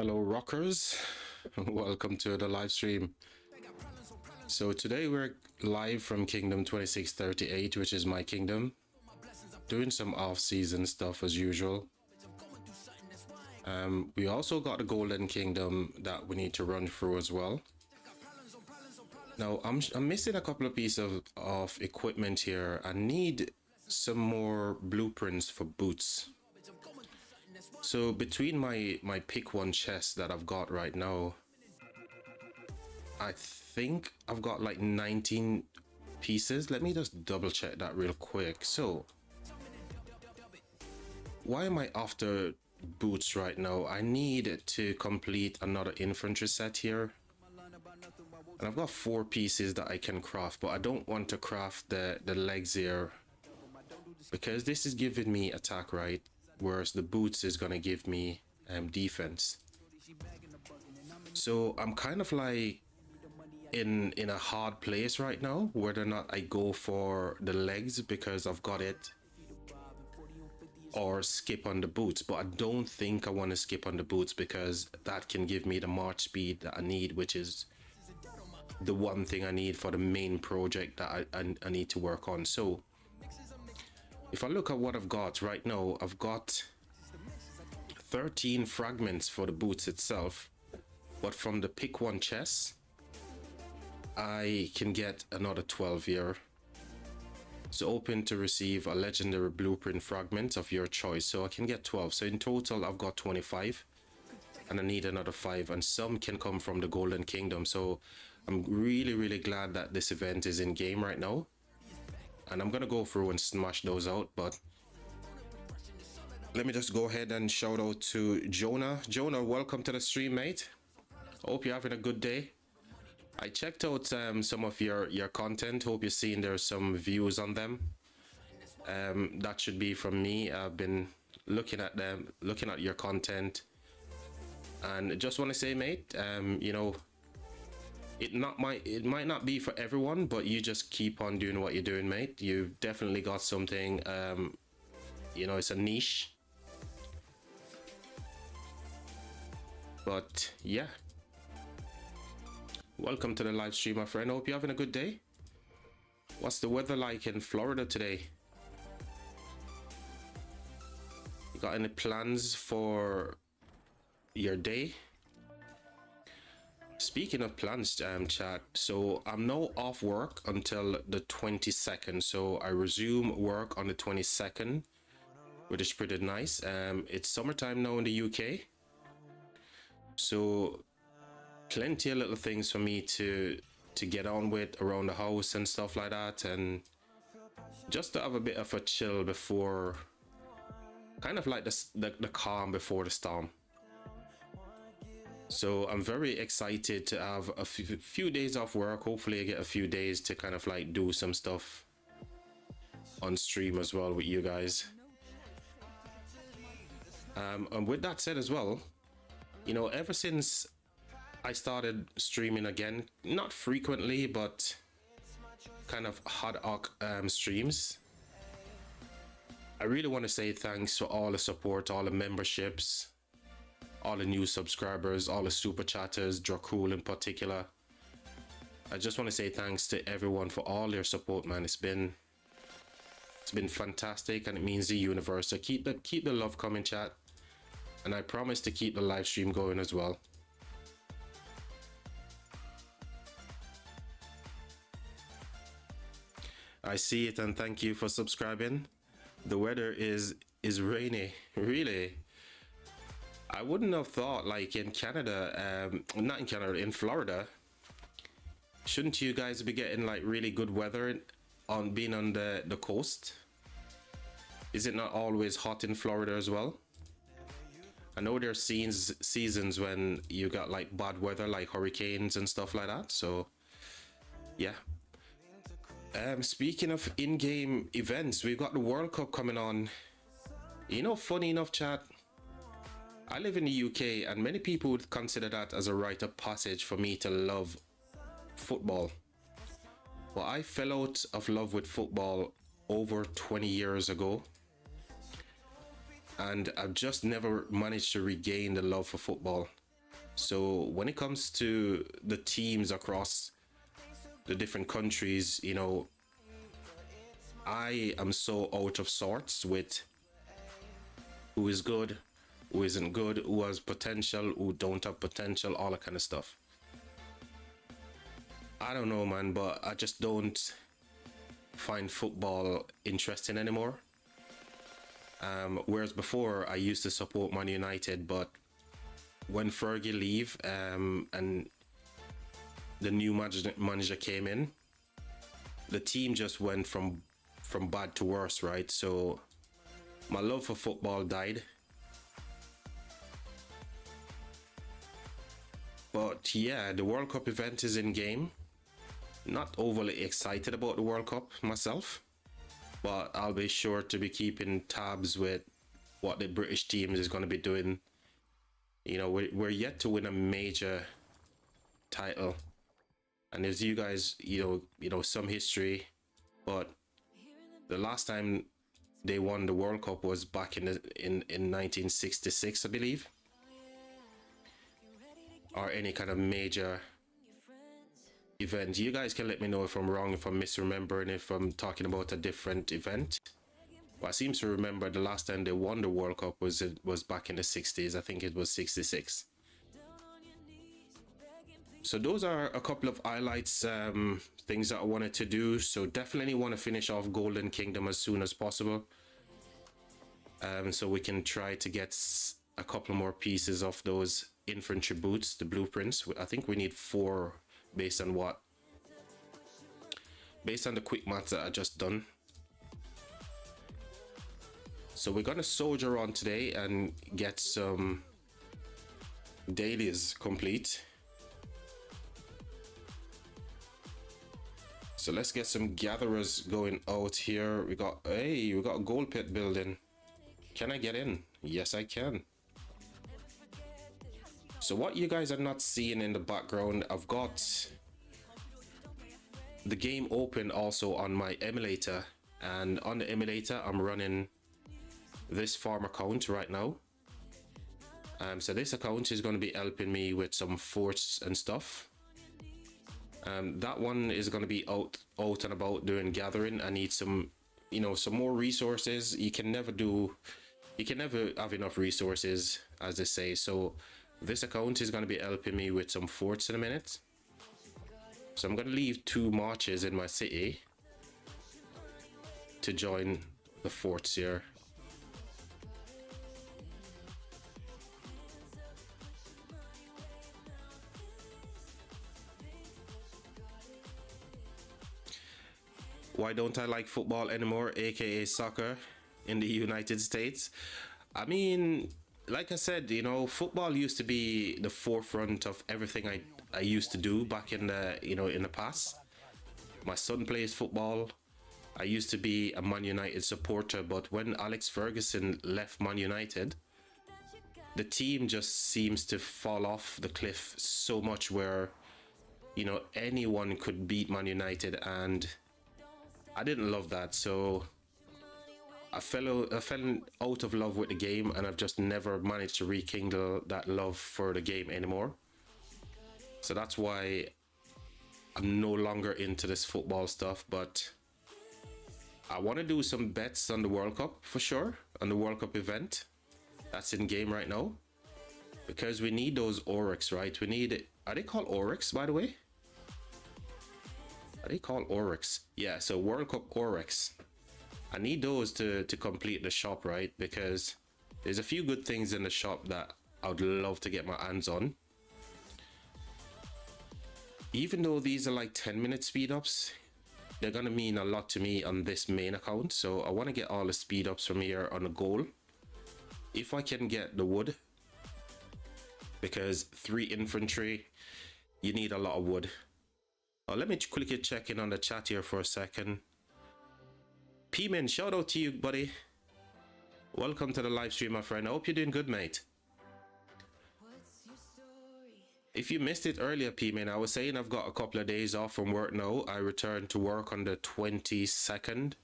Hello, rockers. Welcome to the live stream. So today we're live from Kingdom 2638, which is my kingdom. Doing some off-season stuff as usual. We also got the Golden Kingdom that we need to run through as well. Now, I'm missing a couple of pieces of equipment here. I need some more blueprints for boots. So between my pick one chest that I've got right now, I think I've got like 19 pieces. Let me just double check that real quick. So why am I after boots right now? I need to complete another infantry set here. And I've got 4 pieces that I can craft, but I don't want to craft the legs here because this is giving me attack, right? Whereas the boots is gonna give me defense. So I'm kind of like in a hard place right now, whether or not I go for the legs because I've got it, or skip on the boots. But I don't think I want to skip on the boots because that can give me the march speed that I need, which is the one thing I need for the main project that I need to work on. So if I look at what I've got right now, I've got 13 fragments for the boots itself, but from the pick one chest I can get another 12 here. So open to receive a legendary blueprint fragment of your choice. So I can get 12. So in total I've got 25 and I need another 5, and some can come from the Golden Kingdom. So I'm really glad that this event is in game right now, and I'm gonna go through and smash those out. But let me just go ahead and shout out to Jonah. Jonah, welcome to the stream, mate. Hope you're having a good day. I checked out some of your content. Hope you're seeing there's some views on them. That should be from me. I've been looking at them, looking at your content, and just want to say, mate, you know, it might not be for everyone, but you just keep on doing what you're doing, mate. You've definitely got something. You know, it's a niche, but yeah. Welcome to the live stream, my friend. Hope you're having a good day. What's the weather like in Florida today? You got any plans for your day? Speaking of plans, chat, so I'm now off work until the 22nd. So I resume work on the 22nd, which is pretty nice. It's summertime now in the UK. So plenty of little things for me to get on with around the house and stuff like that, and just to have a bit of a chill before, kind of like the calm before the storm. So I'm very excited to have a few days off work. Hopefully I get a few days to kind of like do some stuff on stream as well with you guys. And with that said as well, you know, ever since I started streaming again, not frequently, but kind of ad hoc streams, I really want to say thanks for all the support, all the memberships, all the new subscribers, all the super chatters, Dracul in particular. I just want to say thanks to everyone for all their support, man. It's been fantastic, and it means the universe. So keep the love coming, chat, and I promise to keep the live stream going as well. I see it, and thank you for subscribing. The weather is rainy, really. I wouldn't have thought, like in Canada, not in Canada, in Florida, shouldn't you guys be getting like really good weather on being on the coast? Is it not always hot in Florida as well? I know there are seasons when you got like bad weather, like hurricanes and stuff like that. So yeah. Speaking of in-game events, we've got the World Cup coming on. You know, funny enough, chat, I live in the UK, and many people would consider that as a rite of passage for me to love football. Well, I fell out of love with football over 20 years ago, and I've just never managed to regain the love for football. So when it comes to the teams across the different countries, you know, I am so out of sorts with who is good, who isn't good, who has potential, who don't have potential, all that kind of stuff. I don't know, man, but I just don't find football interesting anymore. Whereas before, I used to support Man United, but when Fergie leave and the new manager came in, the team just went from bad to worse, right? So my love for football died. But yeah, the World Cup event is in game. Not overly excited about the World Cup myself, but I'll be sure to be keeping tabs with what the British team is going to be doing. You know, we're yet to win a major title, and as you guys, you know some history, but the last time they won the World Cup was back in 1966, I believe, or any kind of major event. You guys can let me know if I'm wrong, if I'm misremembering, if I'm talking about a different event. But I seem to remember the last time they won the World Cup was back in the 60s. I think it was 66. So those are a couple of highlights, things that I wanted to do. So definitely want to finish off Golden Kingdom as soon as possible. So we can try to get a couple more pieces of those infantry boots, the blueprints. I think we need 4 based on the quick maths that I just done. So we're gonna soldier on today and get some dailies complete. So let's get some gatherers going out here. We got a gold pit building. Can I get in? Yes, I can. So what you guys are not seeing in the background, I've got the game open also on my emulator, and on the emulator I'm running this farm account right now. So this account is going to be helping me with some forts and stuff. That one is going to be out and about doing gathering. I need some, you know, some more resources. You can never have enough resources, as they say. So this account is going to be helping me with some forts in a minute. So I'm going to leave 2 marches in my city to join the forts here. Why don't I like football anymore, aka soccer, in the United States? I mean, like I said, you know, football used to be the forefront of everything I used to do back in the, you know, in the past. My son plays football. I used to be a Man United supporter, but when Alex Ferguson left Man United, the team just seems to fall off the cliff so much where, you know, anyone could beat Man United, and I didn't love that. So I fell out of love with the game, and I've just never managed to rekindle that love for the game anymore. So that's why I'm no longer into this football stuff, but I want to do some bets on the World Cup for sure, on the World Cup event that's in game right now, because we need those Oryx, right? We need, are they called Oryx, by the way? Are they called Oryx? Yeah, so World Cup Oryx. I need those to complete the shop, right? Because there's a few good things in the shop that I would love to get my hands on. Even though these are like 10-minute speed ups, they're gonna mean a lot to me on this main account. So I want to get all the speed ups from here on a goal. If I can get the wood, because 3 infantry, you need a lot of wood. Let me quickly check in on the chat here for a second. P-Man, shout out to you, buddy. Welcome to the live stream, my friend. I hope you're doing good, mate. If you missed it earlier, P-Man, I was saying I've got a couple of days off from work now. I return to work on the 22nd.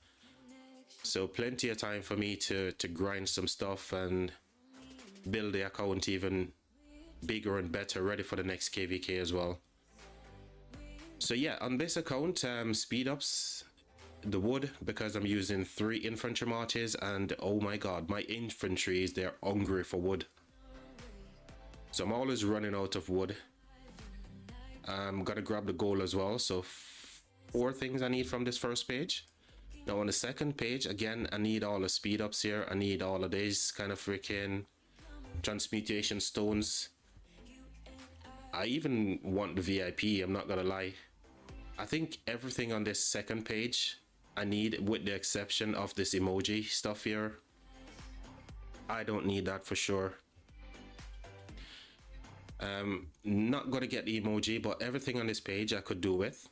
So plenty of time for me to grind some stuff and build the account even bigger and better, ready for the next KVK as well. So yeah, on this account, speed ups the wood because I'm using 3 infantry marches, and oh my god, my infantry is they're hungry for wood. So I'm always running out of wood. I'm gonna grab the goal as well. So 4 things I need from this first page. Now on the second page, again, I need all the speed ups here. I need all of these kind of freaking transmutation stones. I even want the VIP, I'm not gonna lie. I think everything on this second page I need, with the exception of this emoji stuff here. I don't need that for sure. Not gonna get the emoji, but everything on this page I could do with.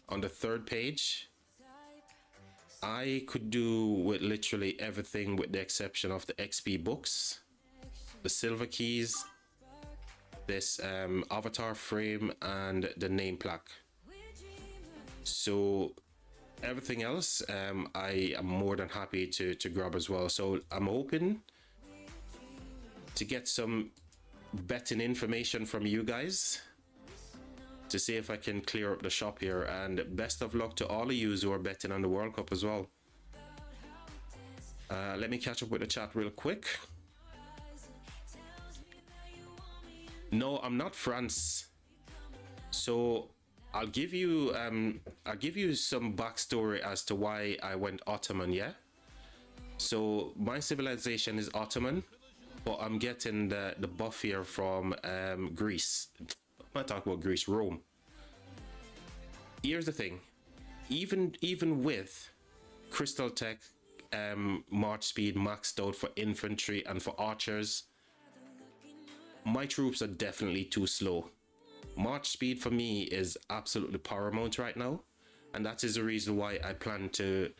On the third page, I could do with literally everything with the exception of the XP books, the silver keys, this avatar frame, and the name plaque. So everything else I am more than happy to grab as well. So I'm hoping to get some betting information from you guys to see if I can clear up the shop here, and best of luck to all of you who are betting on the World Cup as well. Let me catch up with the chat real quick. No, I'm not France. So I'll give you some backstory as to why I went Ottoman, yeah? So my civilization is Ottoman, but I'm getting the buff here from Greece. I'm not talking about Greece, Rome. Here's the thing. Even with Crystal Tech March speed maxed out for infantry and for archers, my troops are definitely too slow. March speed for me is absolutely paramount right now, and that is the reason why I plan to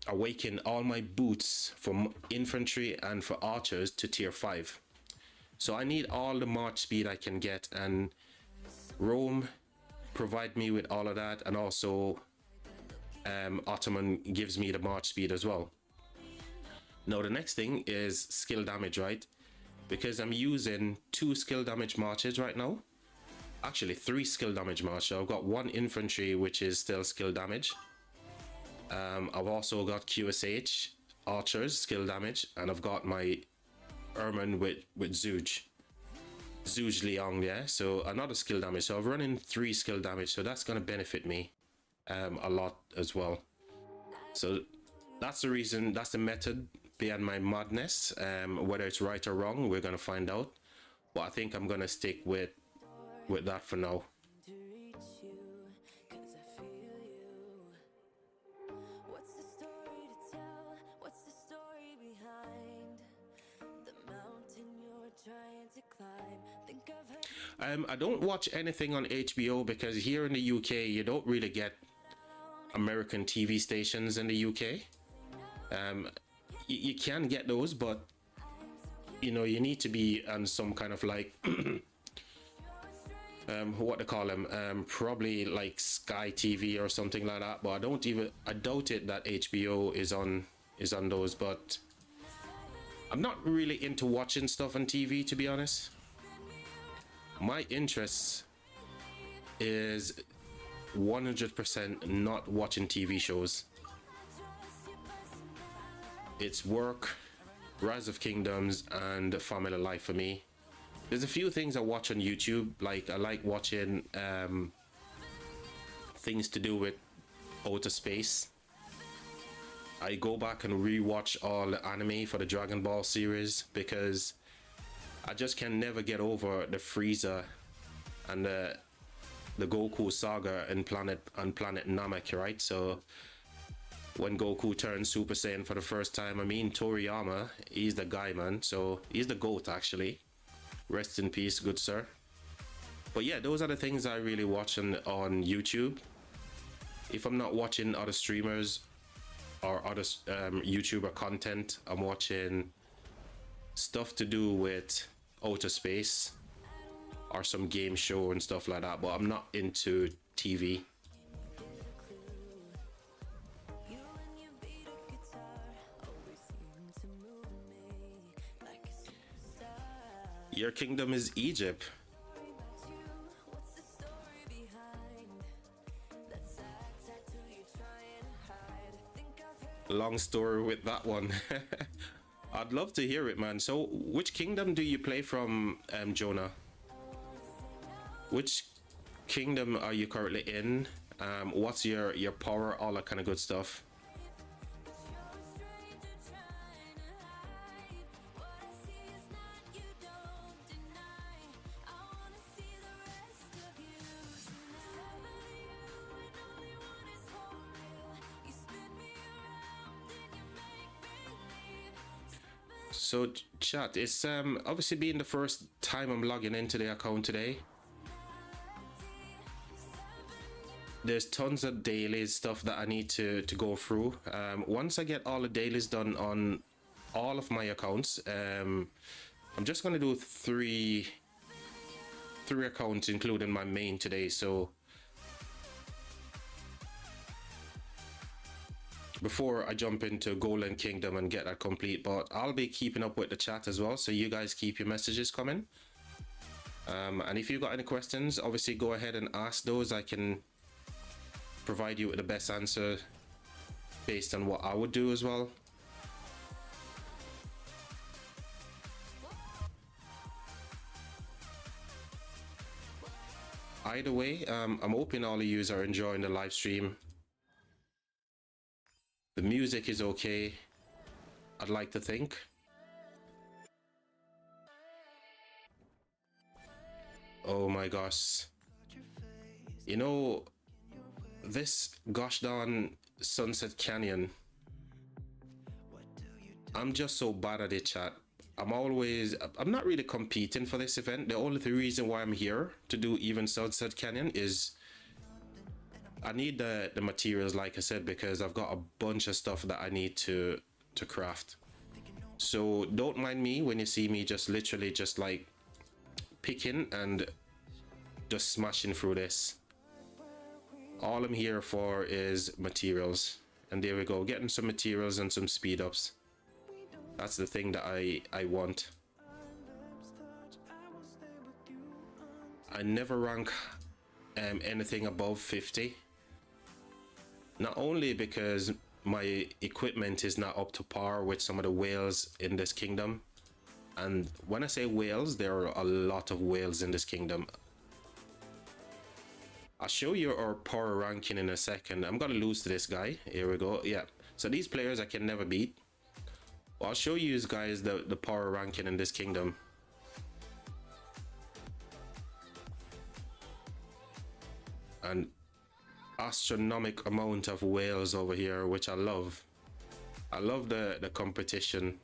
awaken all my boots for infantry and for archers to tier 5. So I need all the march speed I can get, and Rome provide me with all of that, and also Ottoman gives me the march speed as well. Now the next thing is skill damage, right? Because I'm using 2 skill damage marches right now. Actually 3 skill damage marches. I've got 1 infantry which is still skill damage. I've also got QSH archers skill damage, and I've got my Ermin with Zooge Liang, yeah, so another skill damage. So I'm running 3 skill damage, so that's going to benefit me a lot as well. So that's the reason, that's the method behind my madness. Whether it's right or wrong, we're going to find out, but I think I'm going to stick with that for now. I don't watch anything on HBO because here in the UK you don't really get American TV stations in the UK. You can get those, but you know, you need to be on some kind of like what they call them, probably like Sky TV or something like that. But I doubt it that HBO is on those. But I'm not really into watching stuff on TV, to be honest. My interest is 100% not watching TV shows. It's work, Rise of Kingdoms, and Family Life for me. There's a few things I watch on YouTube, like I like watching things to do with outer space. I go back and rewatch all the anime for the Dragon Ball series because I just can never get over the Frieza and the Goku saga on planet Namek, right? So when Goku turns Super Saiyan for the first time, I mean, Toriyama, he's the guy, man. So he's the GOAT, actually. Rest in peace, good sir. But yeah, those are the things I really watch on YouTube. If I'm not watching other streamers or other YouTuber content, I'm watching stuff to do with outer space or some game show and stuff like that, but I'm not into TV. Your kingdom is Egypt. Long story with that one. I'd love to hear it, man. So, which kingdom do you play from, Jonah? Which kingdom are you currently in? What's your power? All that kind of good stuff. So, chat, it's obviously being the first time I'm logging into the account today. There's tons of daily stuff that I need to go through. Once I get all the dailies done on all of my accounts, I'm just gonna do three accounts, including my main today. So before I jump into Golden Kingdom and get that complete, but I'll be keeping up with the chat as well, so you guys keep your messages coming. And if you've got any questions, obviously go ahead and ask those. I can provide you with the best answer based on what I would do as well. Either way, I'm hoping all of you are enjoying the live stream. The music is okay, I'd like to think. Oh my gosh. You know, this gosh darn Sunset Canyon, I'm just so bad at it, chat. I'm not really competing for this event. The only reason why I'm here to do even Sunset Canyon is I need the materials, like I said, because I've got a bunch of stuff that I need to craft. So don't mind me when you see me just literally just like picking and just smashing through this. All I'm here for is materials, and there we go, getting some materials and some speed ups. That's the thing that I want. I never rank anything above 50, not only because my equipment is not up to par with some of the whales in this kingdom, and when I say whales, there are a lot of whales in this kingdom. I'll show you our power ranking in a second. I'm gonna lose to this guy. Here we go. Yeah, so these players I can never beat. I'll show you guys the power ranking in this kingdom. An astronomical amount of whales over here, which I love. I love the competition.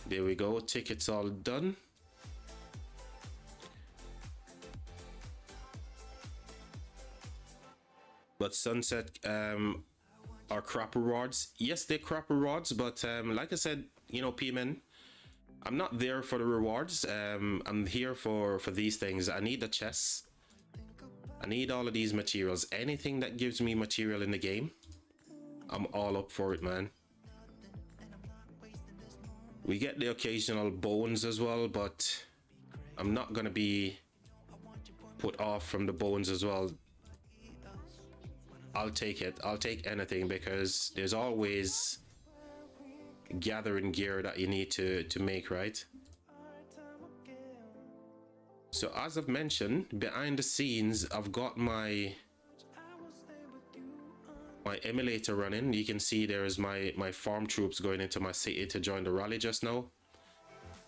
There we go, tickets all done. But Sunset are crap rewards. Yes, they're crap rewards, but like I said, you know, P-Man, I'm not there for the rewards. I'm here for these things. I need the chests. I need all of these materials. Anything that gives me material in the game, I'm all up for it, man. We get the occasional bones as well, but I'm not gonna be put off from the bones as well. I'll take it. I'll take anything, because there's always gathering gear that you need to make, right? So as I've mentioned, behind the scenes, I've got my emulator running. You can see there's my farm troops going into my city to join the rally just now.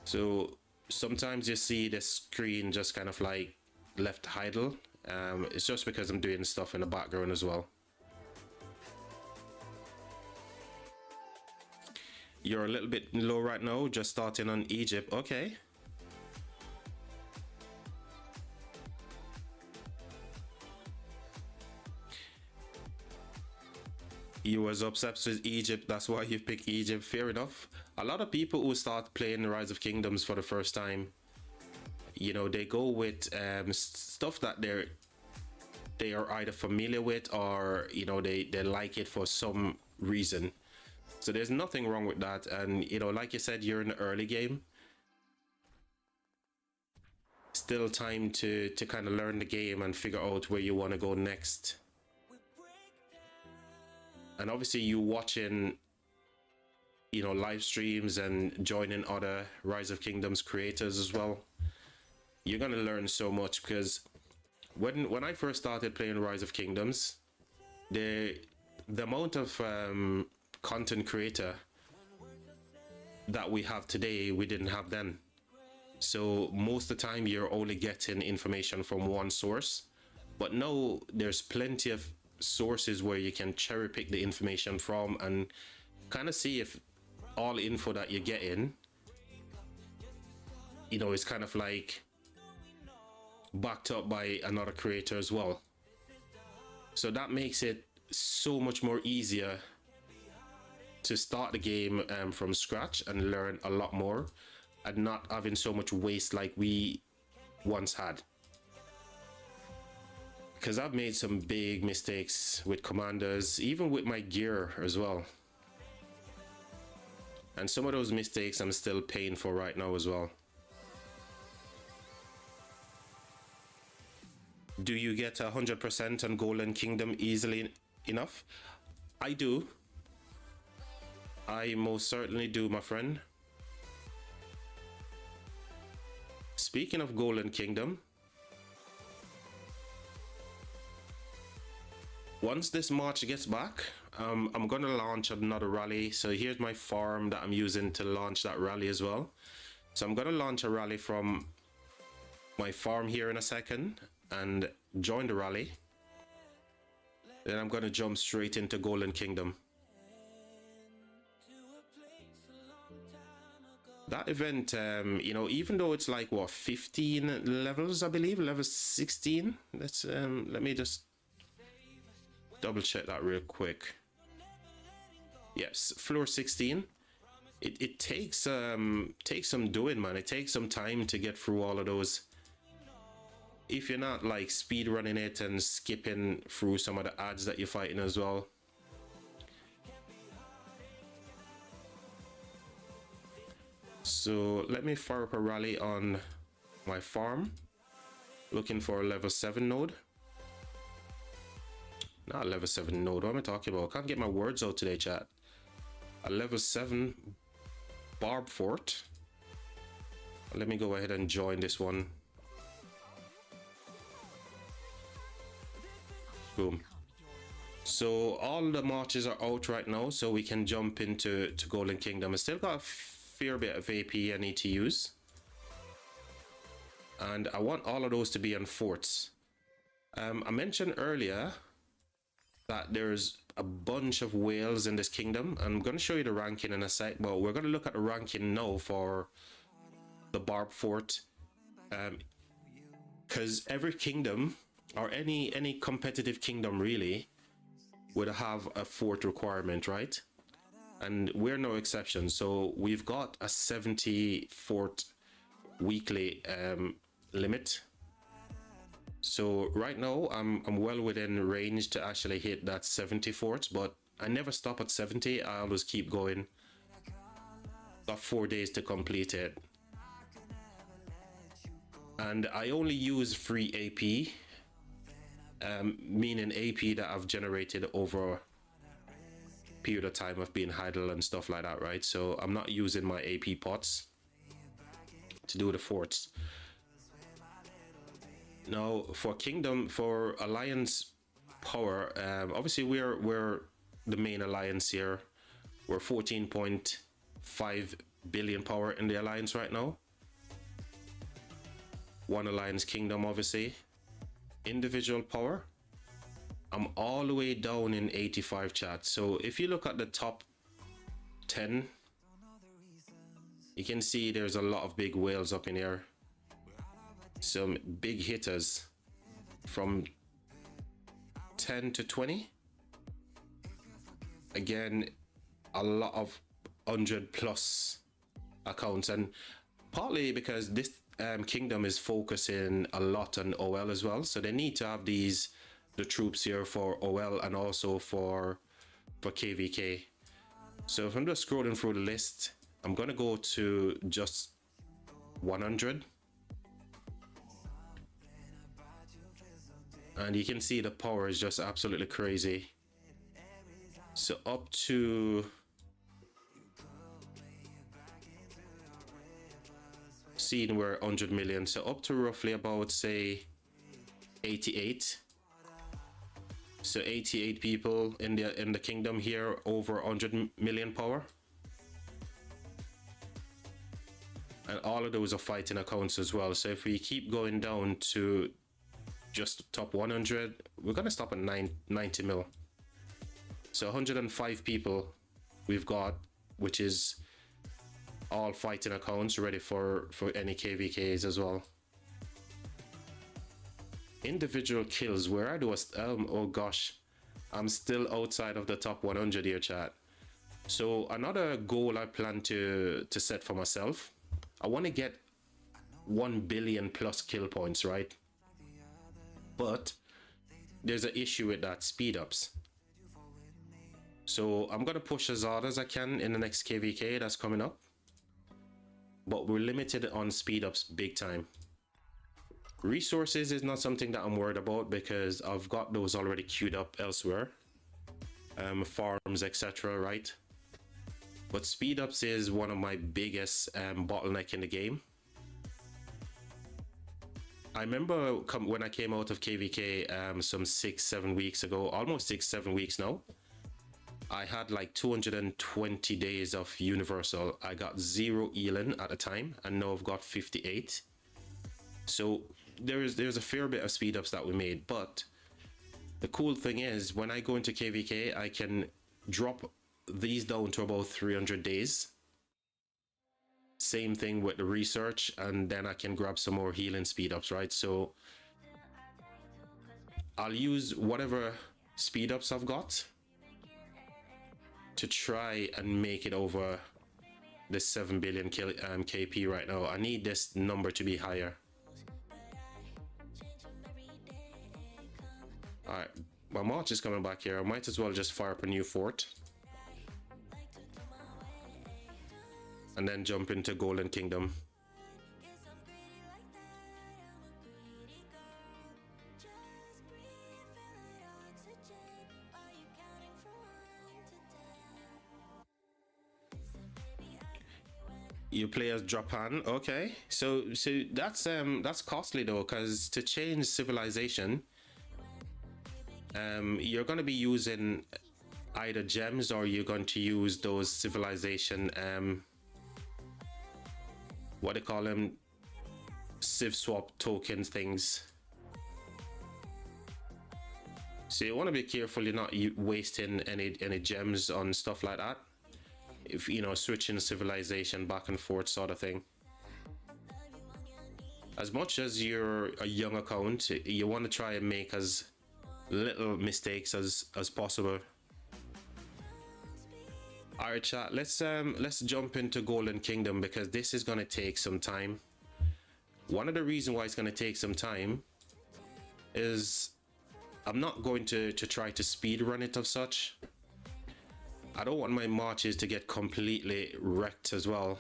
So sometimes you see the screen just kind of like left idle. It's just because I'm doing stuff in the background as well. You're a little bit low right now, just starting on Egypt. Okay. You was obsessed with Egypt, that's why you picked Egypt. Fair enough. A lot of people who start playing Rise of Kingdoms for the first time, you know, they go with stuff that they are either familiar with, or you know, they like it for some reason. So there's nothing wrong with that. And you know, like you said, you're in the early game. still time to kind of learn the game and figure out where you want to go next. And obviously you watching, you know, live streams and joining other Rise of Kingdoms creators as well, you're gonna learn so much. Because when I first started playing Rise of Kingdoms, the amount of content creator that we have today, we didn't have then. So most of the time you're only getting information from one source, but now there's plenty of sources where you can cherry pick the information from and kind of see if all info that you're getting, you know, is kind of like backed up by another creator as well. So that makes it so much more easier to start the game from scratch and learn a lot more, and not having so much waste like we once had. Because I've made some big mistakes with commanders, even with my gear as well. And some of those mistakes I'm still paying for right now as well. Do you get 100% on Golden Kingdom easily enough? I do. I most certainly do, my friend. Speaking of Golden Kingdom, once this March gets back, I'm gonna launch another rally. So here's my farm that I'm using to launch that rally as well. So I'm gonna launch a rally from my farm here in a second and join the rally. Then I'm gonna jump straight into Golden Kingdom. That event, you know, even though it's like what, 15 levels, I believe, level 16. Let's let me just double check that real quick. Yes, floor 16. It takes some doing, man. It takes some time to get through all of those. If you're not like speed running it and skipping through some of the ads that you're fighting as well. So let me fire up a rally on my farm, looking for a level 7 node. Not a level 7 node, what am I talking about? I can't get my words out today, chat. A level 7 barb fort. Let me go ahead and join this one. Boom. So all the marches are out right now, so we can jump into Golden Kingdom. I still got a fair bit of AP I need to use, and I want all of those to be on forts. I mentioned earlier that there's a bunch of whales in this kingdom. I'm going to show you the ranking in a sec, but we're going to look at the ranking now for the barb fort, because every kingdom, or any competitive kingdom really, would have a fort requirement, right? And we're no exception. So we've got a 70 fort weekly limit. So right now I'm well within range to actually hit that 70 forts, but I never stop at 70. I always keep going. Got 4 days to complete it. And I only use free AP, meaning AP that I've generated over period of time of being idle and stuff like that, right? So I'm not using my AP pots to do the forts. Now for Kingdom, for Alliance power, obviously we're the main alliance here. We're 14.5 billion power in the alliance right now. One alliance kingdom, obviously. Individual power, I'm all the way down in 85, chat. So if you look at the top 10, you can see there's a lot of big whales up in here. Some big hitters from 10 to 20. Again, a lot of 100+ accounts, and partly because this kingdom is focusing a lot on OL as well, so they need to have the troops here for OL and also for KVK. So if I'm just scrolling through the list, I'm gonna go to just 100. And you can see the power is just absolutely crazy. So up to, seeing we're 100 million, so up to roughly about, say, 88. So 88 people in the kingdom here, over 100 million power. And all of those are fighting accounts as well. So if we keep going down to just top 100, we're gonna stop at 90 mil. So 105 people we've got, which is all fighting accounts ready for any KVKs as well. Individual kills, where I do oh gosh, I'm still outside of the top 100 here, chat. So another goal I plan to set for myself, I want to get 1 billion plus kill points, right? But there's an issue with that, speed ups. So I'm gonna push as hard as I can in the next KVK that's coming up, but we're limited on speed ups big time. Resources is not something that I'm worried about because I've got those already queued up elsewhere, farms, etc., right? But speed ups is one of my biggest bottleneck in the game. I remember when I came out of KVK some 6-7 weeks ago, almost 6-7 weeks now, I had like 220 days of universal. I got 0 Elin at the time, and now I've got 58. So there's a fair bit of speed ups that we made, but the cool thing is when I go into KVK, I can drop these down to about 300 days. Same thing with the research, and then I can grab some more healing speed ups, right? So I'll use whatever speed ups I've got to try and make it over the 7 billion KP right now. I need this number to be higher. All right, my march is coming back here. I might as well just fire up a new fort and then jump into Golden Kingdom. You play as Japan, okay? So that's costly though, because to change civilization, you're going to be using either gems or you're going to use those civilization what they call them, civ swap tokens things. So you want to be careful you're not wasting any gems on stuff like that, if you know, switching civilization back and forth sort of thing. As much as you're a young account, you want to try and make as little mistakes as possible. All right, chat, let's jump into Golden Kingdom because this is going to take some time. One of the reasons why it's going to take some time is I'm not going to try to speed run it of such. I don't want my marches to get completely wrecked as well,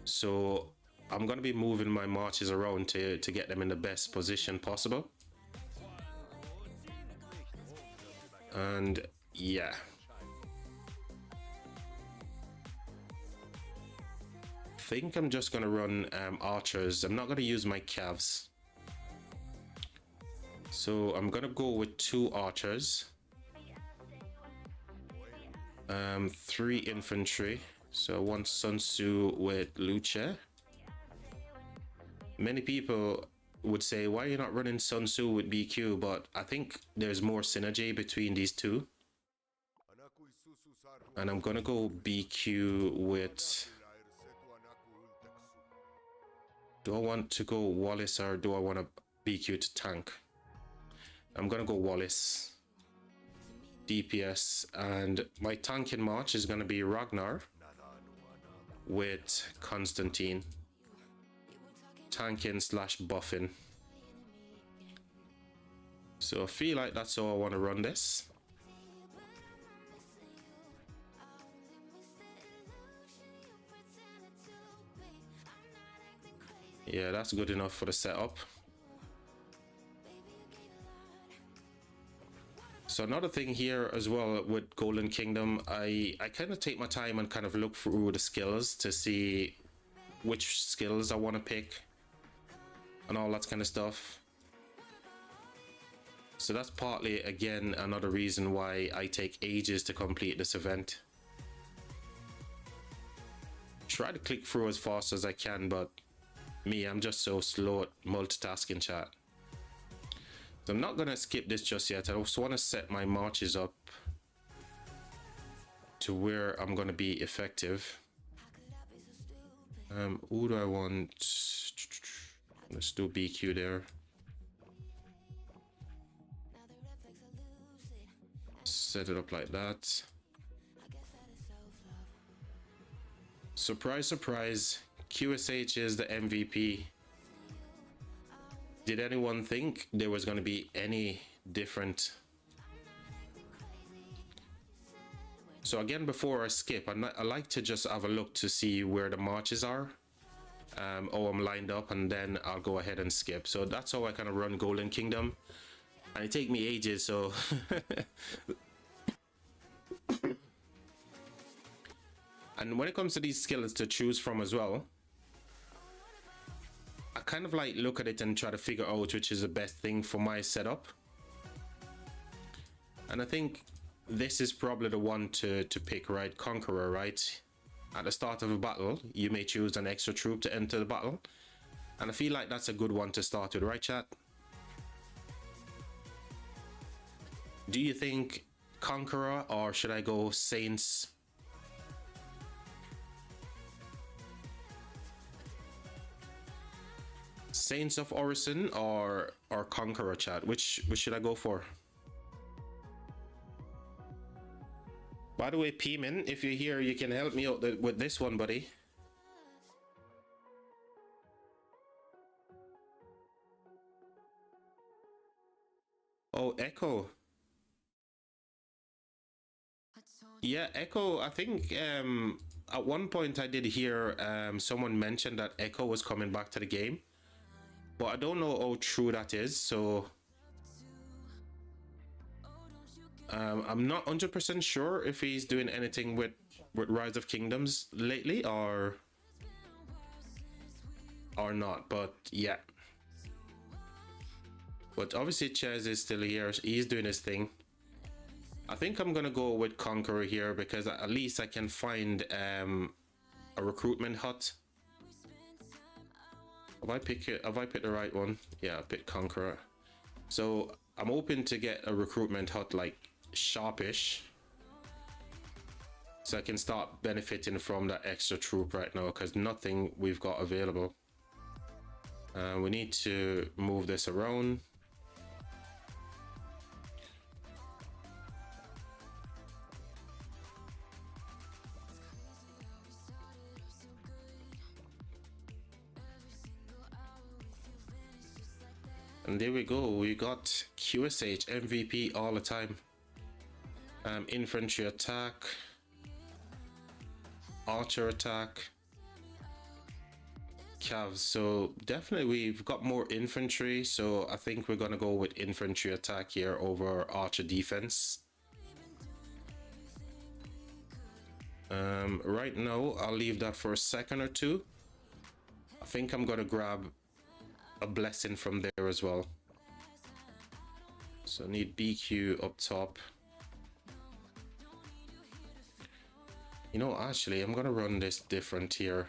so I'm going to be moving my marches around to get them in the best position possible. And yeah, I think I'm just gonna run archers. I'm not gonna use my calves, so I'm gonna go with 2 archers, 3 infantry, so 1 Sun Tzu with Luce. Many people would say, why are you not running Sun Tzu with BQ? But I think there's more synergy between these two, and I'm gonna go BQ with, do I want to go Wallace or do I want to BQ to tank? I'm gonna go Wallace DPS, and my tanking march is gonna be Ragnar with Constantine, tanking / buffing. So I feel like that's how I want to run this. Yeah, that's good enough for the setup. So another thing here as well with Golden Kingdom, I kind of take my time and kind of look through the skills to see which skills I want to pick and all that kind of stuff. So that's partly, again, another reason why I take ages to complete this event. Try to click through as fast as I can, but me, I'm just so slow at multitasking, chat. So I'm not going to skip this just yet. I also want to set my marches up to where I'm going to be effective. Who do I want? Let's do BQ there. Set it up like that. Surprise, surprise. QSH is the MVP. Did anyone think there was going to be any different? So again, before I skip, I like to just have a look to see where the marches are. I'm lined up, and then I'll go ahead and skip. So that's how I kind of run Golden Kingdom. And it takes me ages, so... And when it comes to these skills to choose from as well, I kind of like look at it and try to figure out which is the best thing for my setup. And I think this is probably the one to pick, right? Conqueror, right? At the start of a battle, you may choose an extra troop to enter the battle. And I feel like that's a good one to start with, right, chat? Do you think Conqueror, or should I go Saints? Saints of Orison or Conqueror, chat? Which should I go for? By the way, P-Man, if you're here, you can help me out with this one, buddy. Oh, Echo. Yeah, Echo, I think at one point I did hear someone mention that Echo was coming back to the game. But I don't know how true that is, so I'm not 100% sure if he's doing anything with Rise of Kingdoms lately or not, but yeah. But obviously Chaz is still here, he's doing his thing. I think I'm gonna go with Conqueror here because at least I can find a recruitment hut. Have I picked the right one? Yeah, I picked Conqueror. So I'm hoping to get a recruitment hut like sharpish, so I can start benefiting from that extra troop right now, because nothing we've got available. We need to move this around. And there we go, we got QSH MVP all the time. Infantry attack, archer attack, Cavs. So definitely we've got more infantry, so I think we're gonna go with infantry attack here over archer defense. Right now I'll leave that for a second or two. I think I'm gonna grab a blessing from there as well. So I need BQ up top. You know, actually I'm gonna run this different here.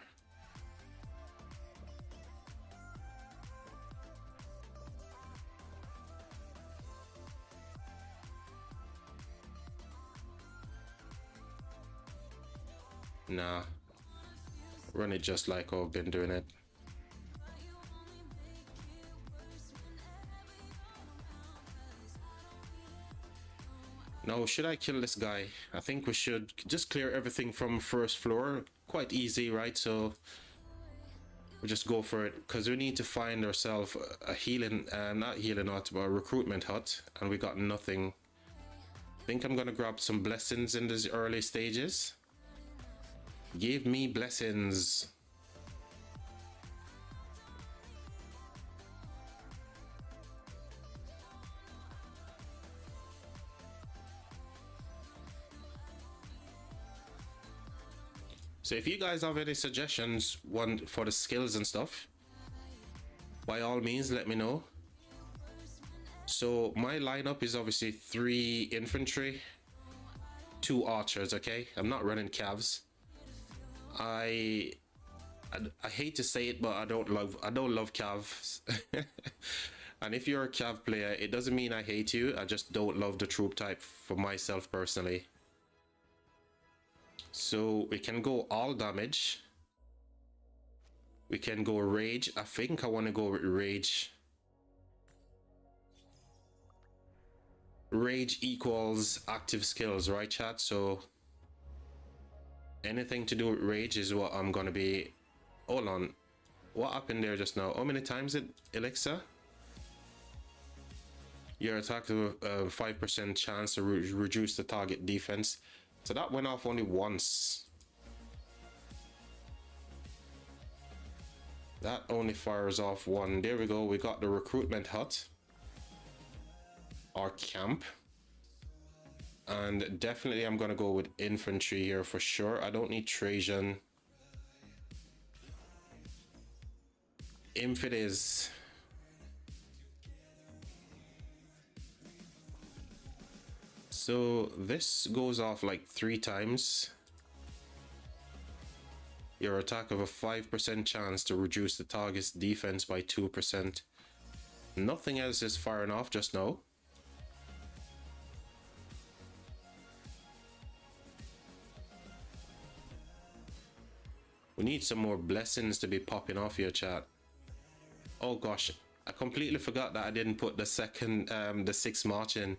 Nah, run it just like I've been doing it. No, should I kill this guy? I think we should just clear everything from first floor. Quite easy, right? So we'll just go for it, because we need to find ourselves a healing, not healing hut, but a recruitment hut, and we got nothing. I think I'm gonna grab some blessings in these early stages. Give me blessings. So if you guys have any suggestions for the skills and stuff, by all means let me know. So my lineup is obviously 3 infantry, 2 archers. Okay, I'm not running cavs. I hate to say it, but I don't love cavs. And if you're a cav player, it doesn't mean I hate you. I just don't love the troop type for myself personally. So we can go all damage. We can go rage. I think I want to go with rage. Rage equals active skills, right, chat? So anything to do with rage is what I'm gonna be. Hold on, what happened there just now? How many times did Elixir? Your attack has a 5% chance to reduce the target defense. So that went off only once. That only fires off one. There we go. We got the recruitment hut. Our camp. And definitely I'm going to go with infantry here for sure. I don't need Trajan. Inf it is. So this goes off like 3 times. Your attack have a 5% chance to reduce the target's defense by 2%. Nothing else is firing off just now. We need some more blessings to be popping off here, chat. Oh gosh, I completely forgot that I didn't put the second, the 6th march in.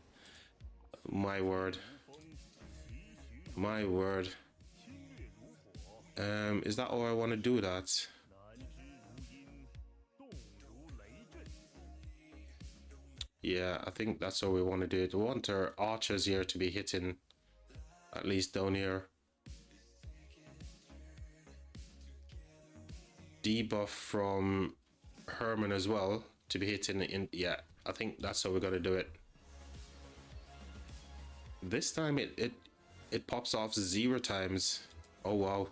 My word. My word. Is that how I want to do that? Yeah, I think that's how we want to do it. We want our archers here to be hitting at least down here. Debuff from Herman as well to be hitting in. Yeah, I think that's how we're gonna do it. This time it pops off 0 times. Oh wow.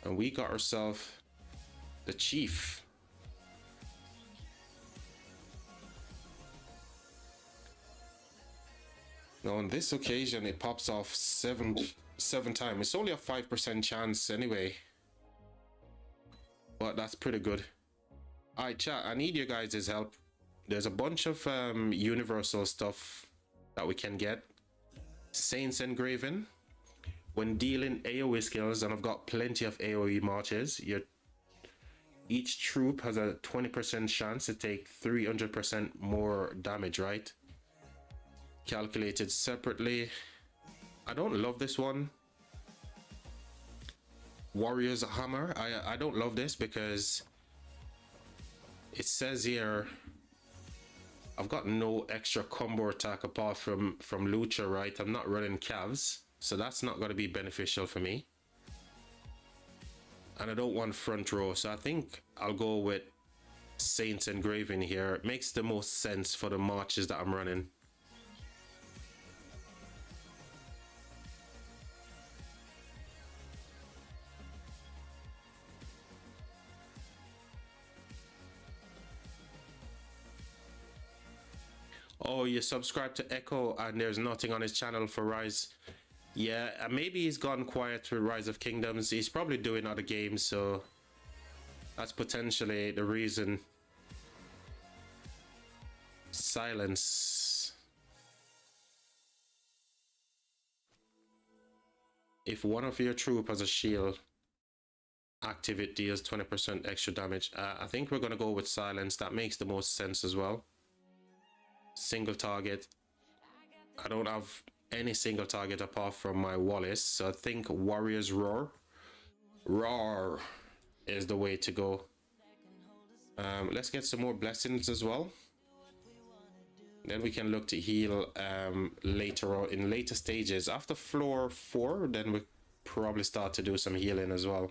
And we got ourselves the chief. Now on this occasion it pops off 7 times. It's only a 5% chance anyway, but that's pretty good. All right, chat, I need your guys' help. There's a bunch of universal stuff that we can get. Saints Engraven. When dealing AoE skills, and I've got plenty of AoE marches, each troop has a 20% chance to take 300% more damage, right? Calculated separately. I don't love this one. Warrior's Hammer. I don't love this because it says here I've got no extra combo attack apart from Lucha, right? I'm not running cavs, so that's not going to be beneficial for me. And I don't want front row, so I think I'll go with Saints Engraven here. It makes the most sense for the marches that I'm running. Oh, you subscribe to Echo and there's nothing on his channel for Rise. Yeah, maybe he's gone quiet with Rise of Kingdoms. He's probably doing other games, so that's potentially the reason. Silence. If one of your troop has a shield active, it deals 20% extra damage. I think we're going to go with silence. That makes the most sense as well. Single target. I don't have any single target apart from my Wallace, so I think Warrior's Roar is the way to go. Let's get some more blessings as well. Then we can look to heal later on in later stages. After floor 4, then we probably start to do some healing as well.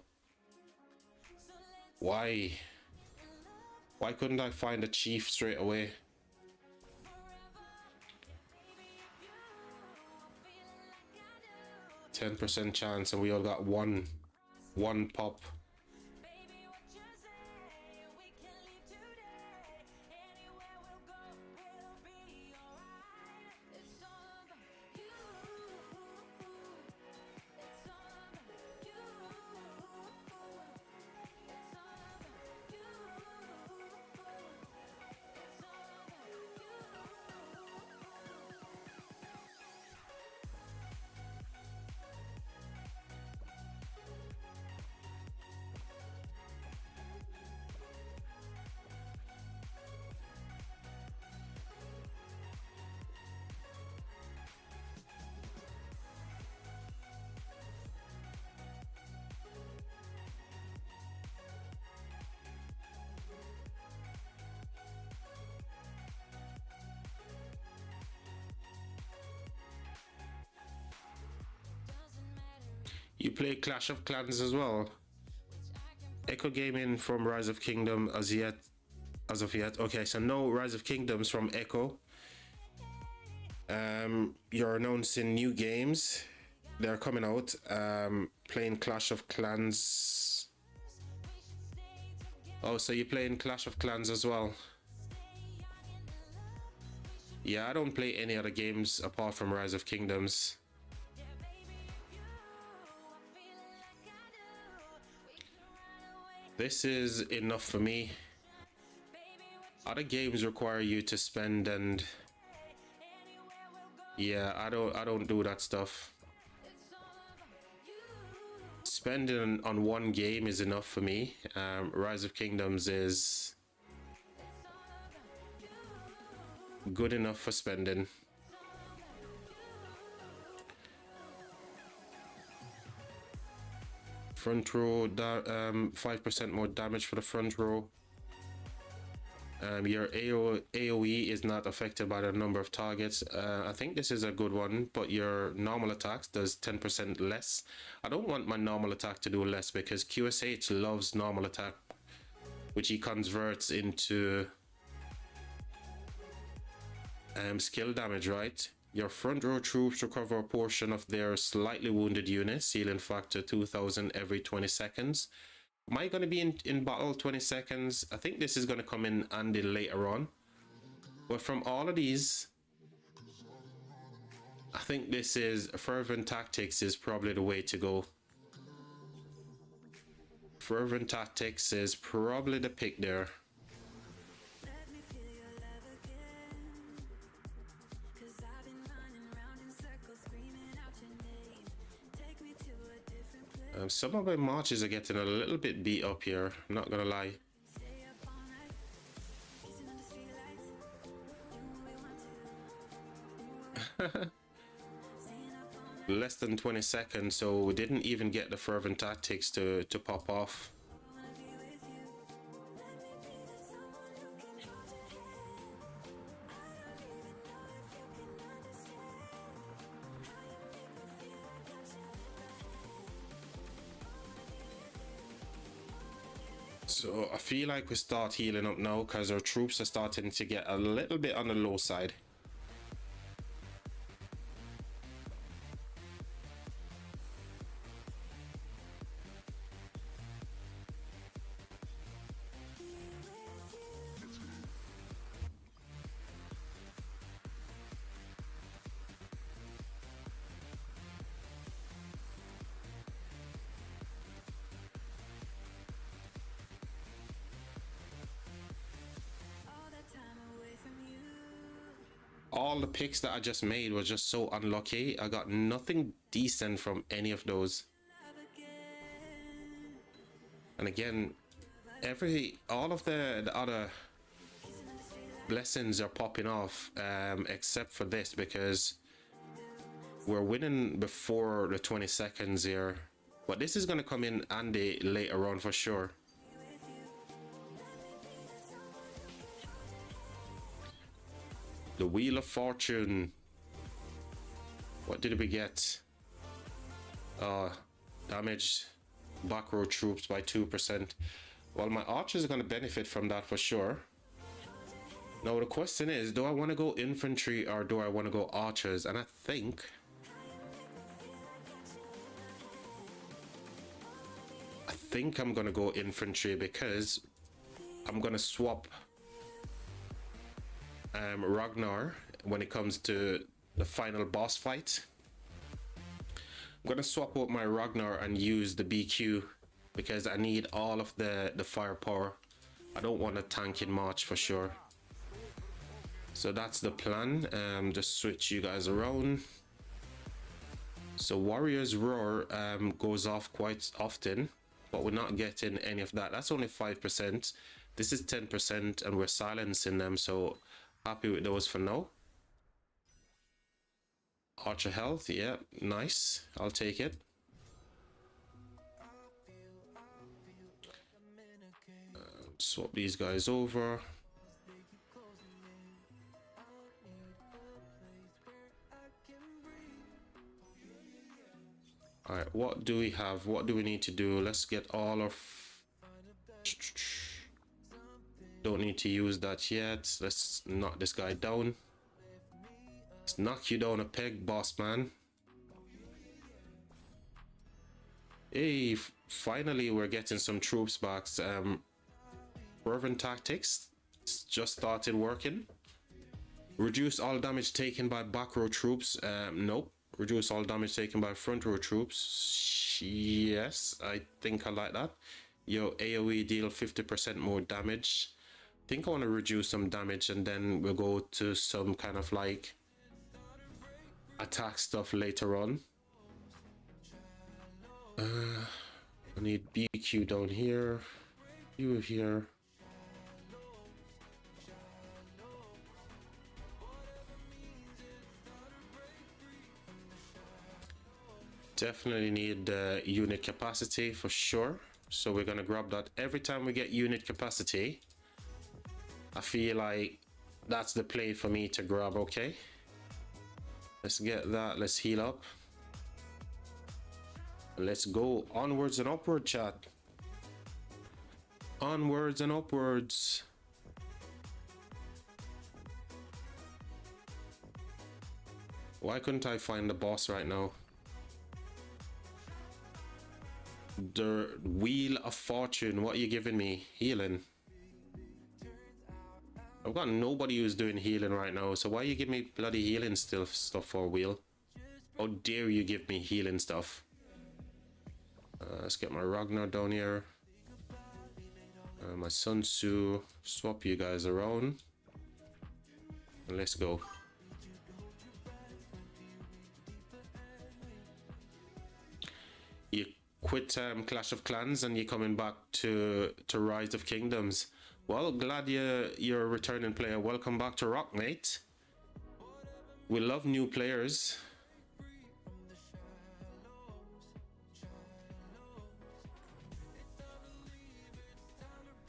Why couldn't I find a chief straight away? 10% chance, and we all got one pop. You play Clash of Clans as well? Echo Gaming from Rise of Kingdom as of yet. Okay, so no Rise of Kingdoms from Echo. You're announcing new games. They're coming out. Playing Clash of Clans. Oh, so you're playing Clash of Clans as well? Yeah, I don't play any other games apart from Rise of Kingdoms. This is enough for me. Other games require you to spend, and yeah, I don't do that stuff. Spending on one game is enough for me. Rise of Kingdoms is good enough for spending. Front row, 5% more damage for the front row. Your AoE is not affected by the number of targets. I think this is a good one, but your normal attacks does 10% less. I don't want my normal attack to do less because QSH loves normal attack, which he converts into skill damage, right? Your front row troops recover a portion of their slightly wounded units, healing factor 2000 every 20 seconds. Am I going to be in battle 20 seconds? I think this is going to come in handy later on. But from all of these, I think this is Fervent Tactics is probably the way to go. Fervent Tactics is probably the pick there. Some of my marches are getting a little bit beat up here, I'm not gonna lie. Less than 20 seconds, so we didn't even get the Fervent Tactics to pop off. So I feel like we start healing up now because our troops are starting to get a little bit on the low side. All the picks that I just made were just so unlucky. I got nothing decent from any of those. And again, all of the other blessings are popping off, except for this, because we're winning before the 20 seconds here. But this is going to come in handy later on for sure. The Wheel of Fortune. What did we get? Damaged back row troops by 2%. Well, my archers are going to benefit from that for sure. Now the question is, do I want to go infantry or do I want to go archers? And I think think I'm gonna go infantry because I'm gonna swap Ragnar when it comes to the final boss fight. I'm gonna swap out my Ragnar and use the BQ because I need all of the firepower. I don't want a tank in March for sure. So that's the plan. Just switch you guys around. So Warrior's Roar goes off quite often, but we're not getting any of that. That's only 5%. This is 10% and we're silencing them, so happy with those for now. Archer health, yeah, nice. I'll take it. Swap these guys over. All right, what do we have? What do we need to do? Let's get all of... Don't need to use that yet. Let's knock this guy down. Let's knock you down a peg, boss man. Hey, finally we're getting some troops back. Fervent Tactics just started working. Reduce all damage taken by back row troops. Nope. Reduce all damage taken by front row troops. Yes, I think I like that. Yo, AoE deal 50% more damage. I think I want to reduce some damage and then we'll go to some kind of like attack stuff later on. I need BQ down here. You here. Definitely need unit capacity for sure. So we're gonna grab that every time we get unit capacity. I feel like that's the play for me to grab. Okay, let's get that. Let's heal up. Let's go onwards and upward, chat. Onwards and upwards. Why couldn't I find the boss right now? The Wheel of Fortune. What are you giving me? Healing. I've got nobody who's doing healing right now, so why you give me bloody healing stuff for Wheel? How dare you give me healing stuff? Let's get my Ragnar down here. My Sun Tzu. Swap you guys around. And let's go. You quit Clash of Clans and you're coming back to Rise of Kingdoms. Well, glad you're a returning player. Welcome back to Rock, mate. We love new players.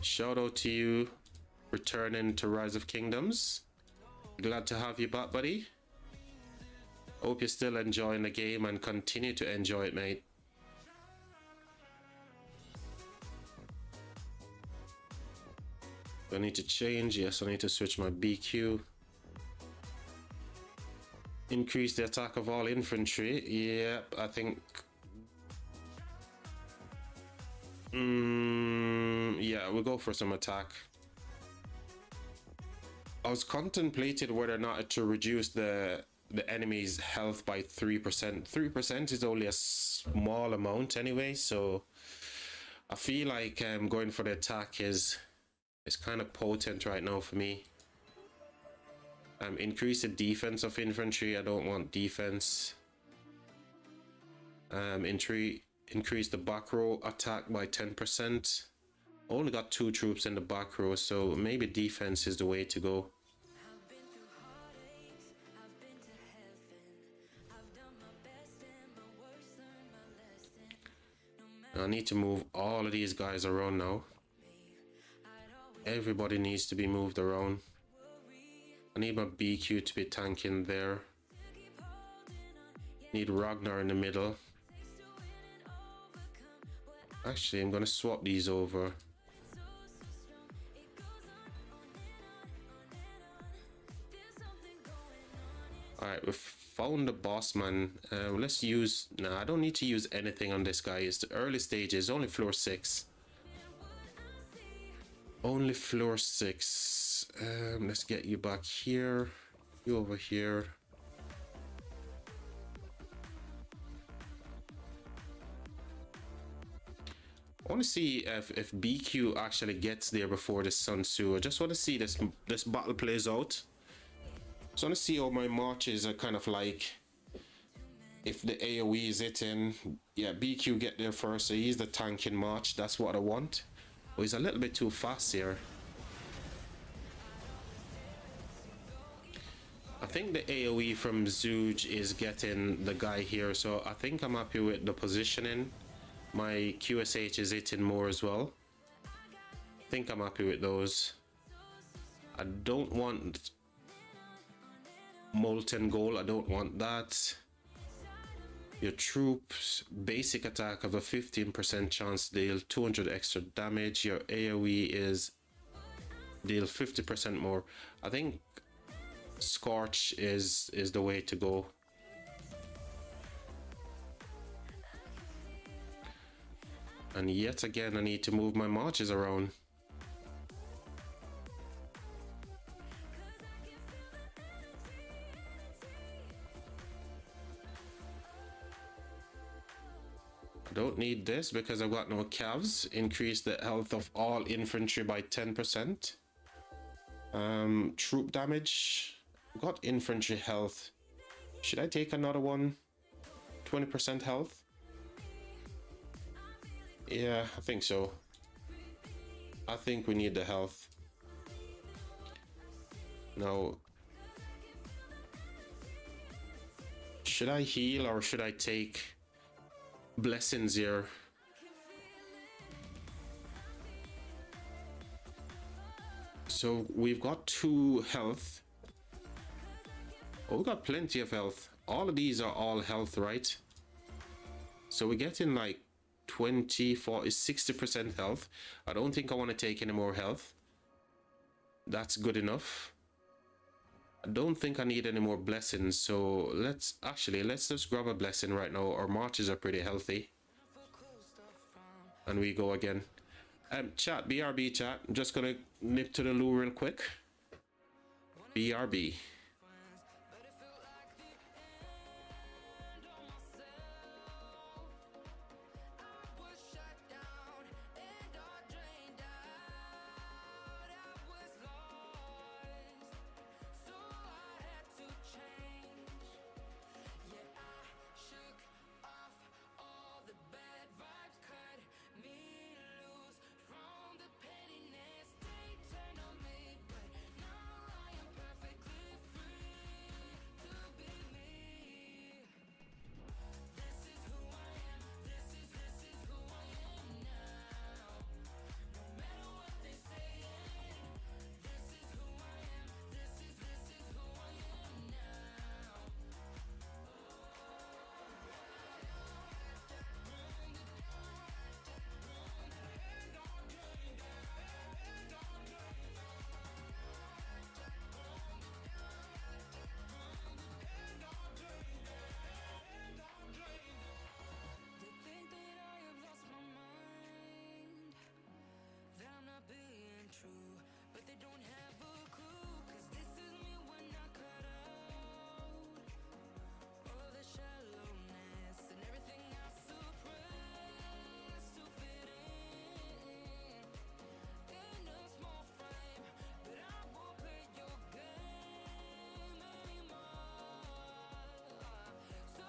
Shout out to you returning to Rise of Kingdoms. Glad to have you back, buddy. Hope you're still enjoying the game and continue to enjoy it, mate. I need to change. Yes, I need to switch my BQ. Increase the attack of all infantry. Yep, I think... yeah, we'll go for some attack. I was contemplating whether or not to reduce the enemy's health by 3%. 3% is only a small amount anyway, so I feel like going for the attack is kind of potent right now for me. Increase the defense of infantry. I don't want defense. Increase the back row attack by 10%. Only got 2 troops in the back row, so maybe defense is the way to go. I need to move all of these guys around now. Everybody needs to be moved around. I need my BQ to be tanking there. Need Ragnar in the middle. Actually, I'm gonna swap these over. Alright, we're found the boss man. Let's use, nah, I don't need to use anything on this guy. It's the early stages, only floor 6. Only floor 6. Let's get you back here. You over here. I want to see if BQ actually gets there before the Sun Tzu. I just want to see this battle plays out. So I want to see how my marches are kind of like. If the AoE is hitting, yeah, BQ get there first, so he's the tanking march. That's what I want. Oh, he's a little bit too fast here. I think the AoE from Zooge is getting the guy here, so I think I'm happy with the positioning. My QSH is hitting more as well. I think I'm happy with those. I don't want Molten Gold, I don't want that. Your troops basic attack of a 15% chance to deal 200 extra damage. Your AoE is deal 50% more. I think Scorch is the way to go. And yet again, I need to move my marches around. I don't need this because I've got no calves. Increase the health of all infantry by 10%. Troop damage. I've got infantry health. Should I take another one? 20% health? Yeah, I think so. I think we need the health. Now, should I heal or should I take blessings here? So we've got 2 health. Oh, we got plenty of health. All of these are all health, right? So we're getting like 20, 40, 60% health. I don't think I want to take any more health. That's good enough. I don't think I need any more blessings, so let's just grab a blessing right now. Our marches are pretty healthy. And we go again. Chat, BRB chat. I'm just gonna nip to the loo real quick. BRB.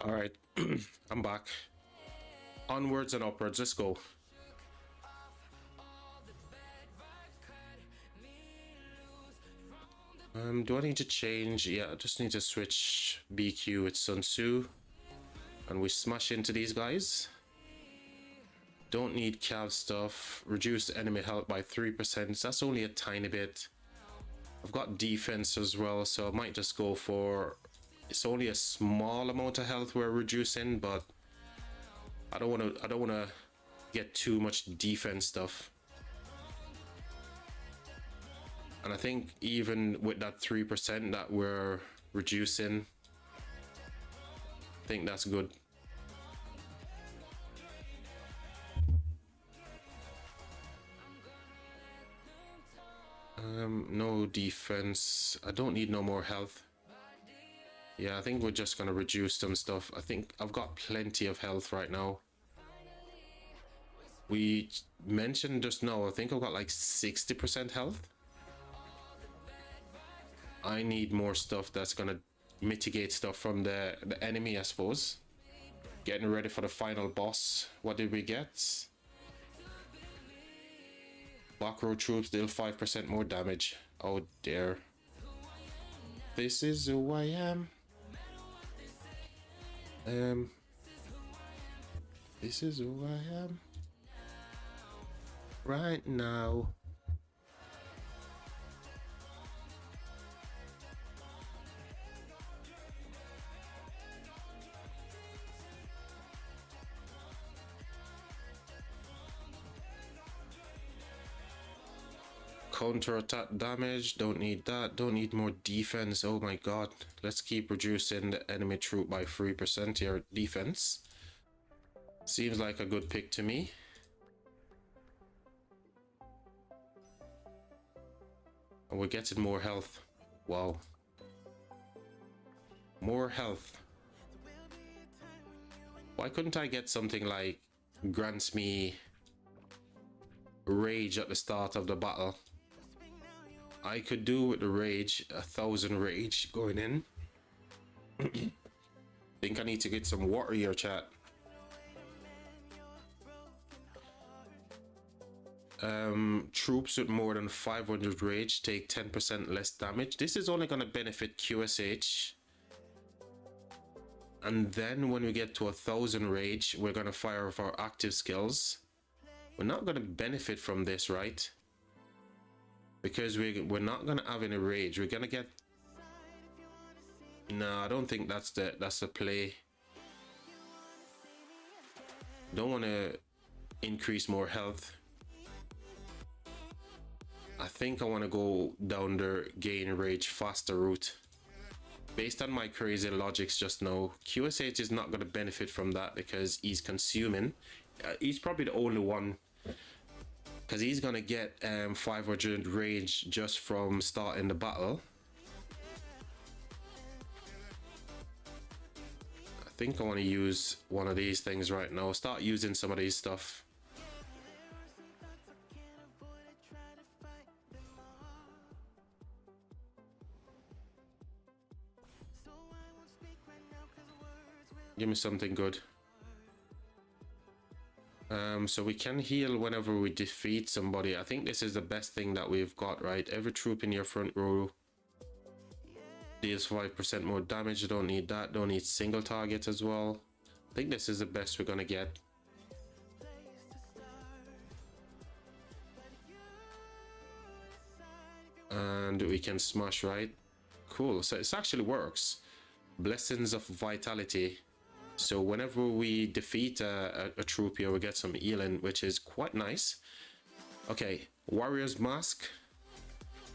All right, I'm back. Onwards and upwards, let's go. Do I need to change? Yeah, I just need to switch BQ with Sun Tzu. And we smash into these guys. Don't need cav stuff. Reduce enemy health by 3%. That's only a tiny bit. I've got defense as well, so I might just go for... It's only a small amount of health we're reducing, but I don't want to get too much defense stuff. And I think even with that 3% that we're reducing, think that's good. No defense. I don't need no more health. Yeah, I think we're just gonna reduce some stuff. I think I've got plenty of health right now. We mentioned just now, I think I've got like 60% health. I need more stuff that's gonna mitigate stuff from the enemy, I suppose. Getting ready for the final boss. What did we get? Back row troops deal 5% more damage. Oh dear. This is who I am. This is who I am. Right now. Counter attack damage, don't need that. Don't need more defense. Oh my god, let's keep reducing the enemy troop by 3% here. Defense seems like a good pick to me. And we're getting more health. Wow, more health. Why couldn't I get something like grants me rage at the start of the battle? I could do with the rage, 1,000 rage going in. Think I need to get some water here, chat. Troops with more than 500 rage take 10% less damage. This is only going to benefit QSH. And then when we get to 1,000 rage, we're going to fire off our active skills. We're not going to benefit from this, right? Because we're not going to have any rage. We're going to get... No, I don't think that's the play. Don't want to increase more health. I think I want to go down the gain rage faster route. Based on my crazy logics just now, QSH is not going to benefit from that because he's consuming. He's probably the only one, because he's going to get 500 rage just from starting the battle. I think I want to use one of these things right now. Start using some of these stuff. Give me something good. So we can heal whenever we defeat somebody. I think this is the best thing that we've got, right? Every troop in your front row deals 5% more damage. Don't need that. Don't need single target as well. I think this is the best we're gonna get. And we can smash, right? Cool. So it actually works. Blessings of Vitality. So whenever we defeat a troop here, we get some healing, which is quite nice. Okay, Warrior's Mask.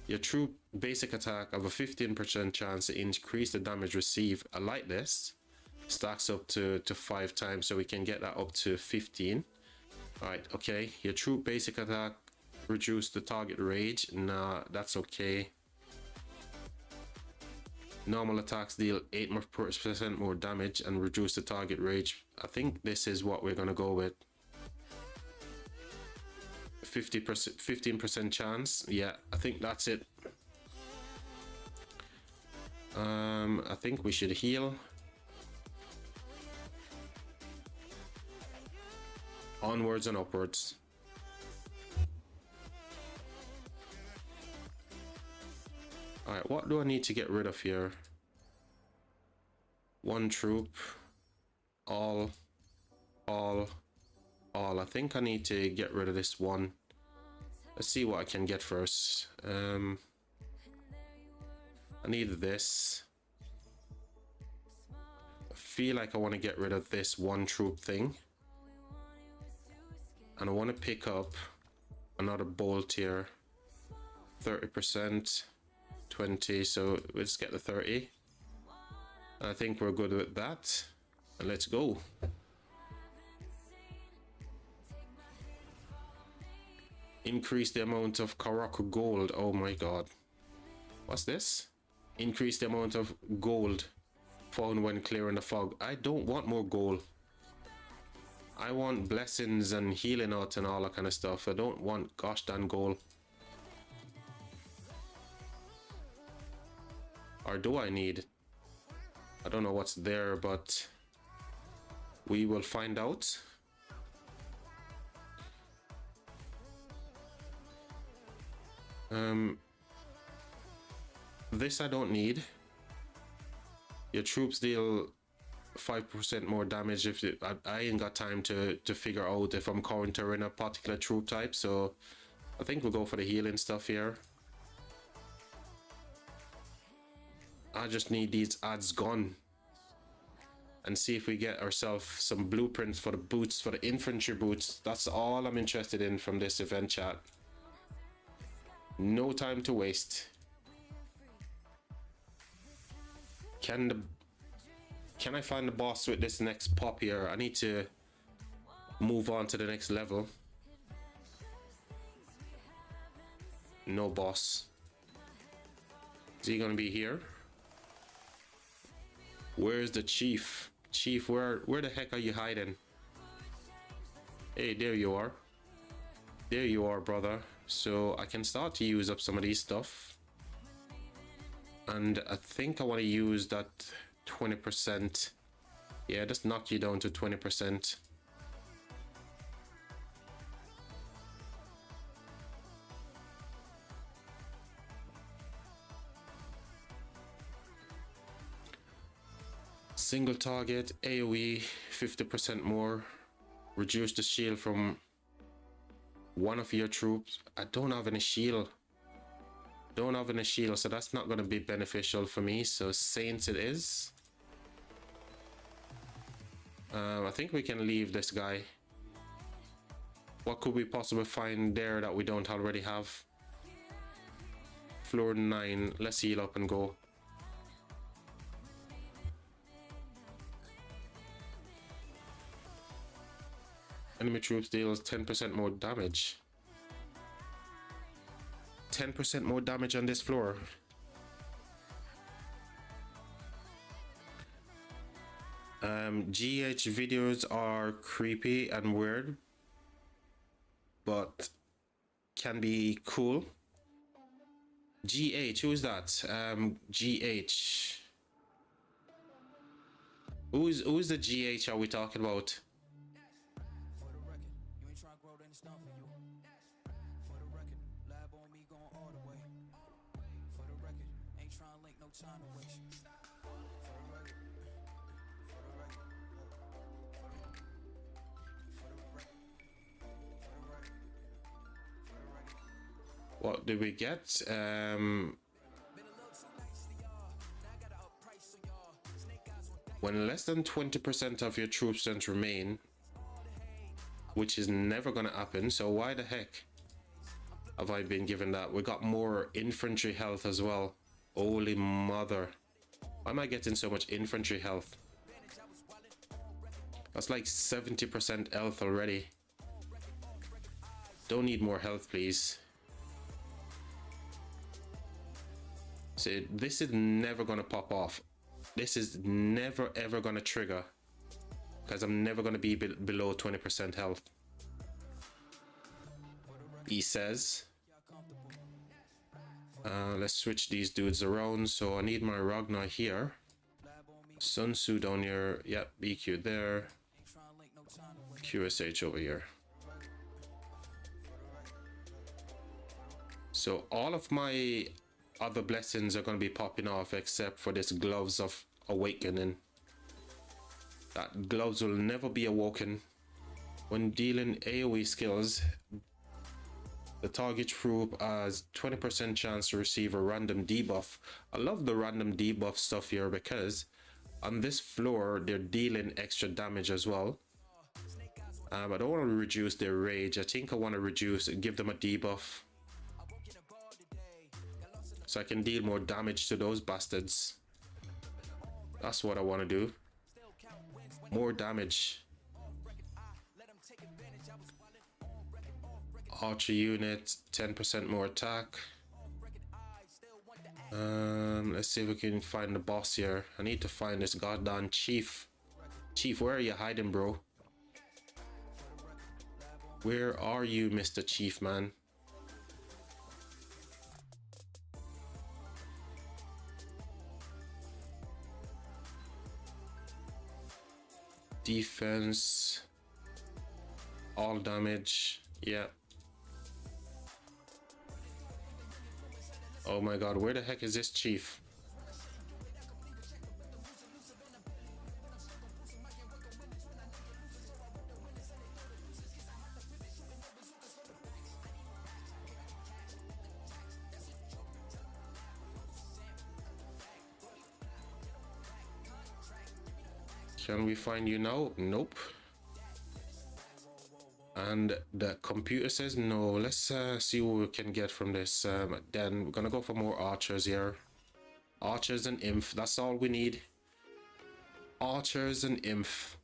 Your troop basic attack have a 15% chance to increase the damage received. I like this. Stacks up to 5 times, so we can get that up to 15. Alright, okay. Your troop basic attack reduce the target rage. Nah, that's okay. Normal attacks deal 8% more damage and reduce the target rage. I think this is what we're gonna go with. 15% chance. Yeah, I think that's it. I think we should heal. Onwards and upwards. Alright, what do I need to get rid of here? One troop. All. I think I need to get rid of this one. Let's see what I can get first. I need this. I feel like I want to get rid of this one troop thing. And I want to pick up another bolt here. 30%. 20, so let's get the 30. I think we're good with that. And let's go. Increase the amount of Karaku gold. Oh my god. What's this? Increase the amount of gold found when clearing the fog. I don't want more gold. I want blessings and healing out and all that kind of stuff. I don't want gosh darn gold. Or do I need? I don't know what's there, but we will find out. This I don't need. Your troops deal 5% more damage. If I ain't got time to figure out if I'm countering a particular troop type, so I think we'll go for the healing stuff here. I just need these ads gone and see if we get ourselves some blueprints for the boots, for the infantry boots. That's all I'm interested in from this event, chat. No time to waste. Can I find the boss with this next pop here? I need to move on to the next level. No boss. Is he gonna be here? Where's the chief? Chief, where the heck are you hiding? Hey, there you are. There you are, brother. So I can start to use up some of these stuff. And I think I want to use that 20%. Yeah, just knock you down to 20%. Single target, AoE, 50% more. Reduce the shield from one of your troops. I don't have any shield. Don't have any shield, so that's not going to be beneficial for me. So Saints it is. I think we can leave this guy. What could we possibly find there that we don't already have? Floor 9. Let's heal up and go. Enemy troops deals 10% more damage. 10% more damage on this floor. GH videos are creepy and weird, but can be cool. GH, who is that? GH. Who's the GH are we talking about? What did we get? When less than 20% of your troops don't remain, which is never gonna happen, so why the heck have I been given that? We got more infantry health as well. Holy mother. Why am I getting so much infantry health? That's like 70% health already. Don't need more health, please. So this is never gonna pop off. This is never ever gonna trigger, because I'm never gonna be below 20% health. He says. Let's switch these dudes around. So I need my Ragnar here. Sun Tzu down here. Yep, BQ there. QSH over here. So all of my other blessings are going to be popping off except for this Gloves of Awakening. That gloves will never be awoken. When dealing AoE skills, the target troop has 20% chance to receive a random debuff. I love the random debuff stuff here because on this floor they're dealing extra damage as well. I don't want to reduce their rage. I think I want to give them a debuff, so I can deal more damage to those bastards. That's what I want to do. More damage. Archer unit, 10% more attack. Let's see if we can find the boss here. I need to find this goddamn chief. Chief, where are you hiding, bro? Where are you, Mr. Chief, man? Defense. All damage. Yeah. Oh my god, where the heck is this chief? Can we find you now? Nope. And the computer says no. Let's see what we can get from this. Then we're gonna go for more archers here. Archers and inf, that's all we need. Archers and inf.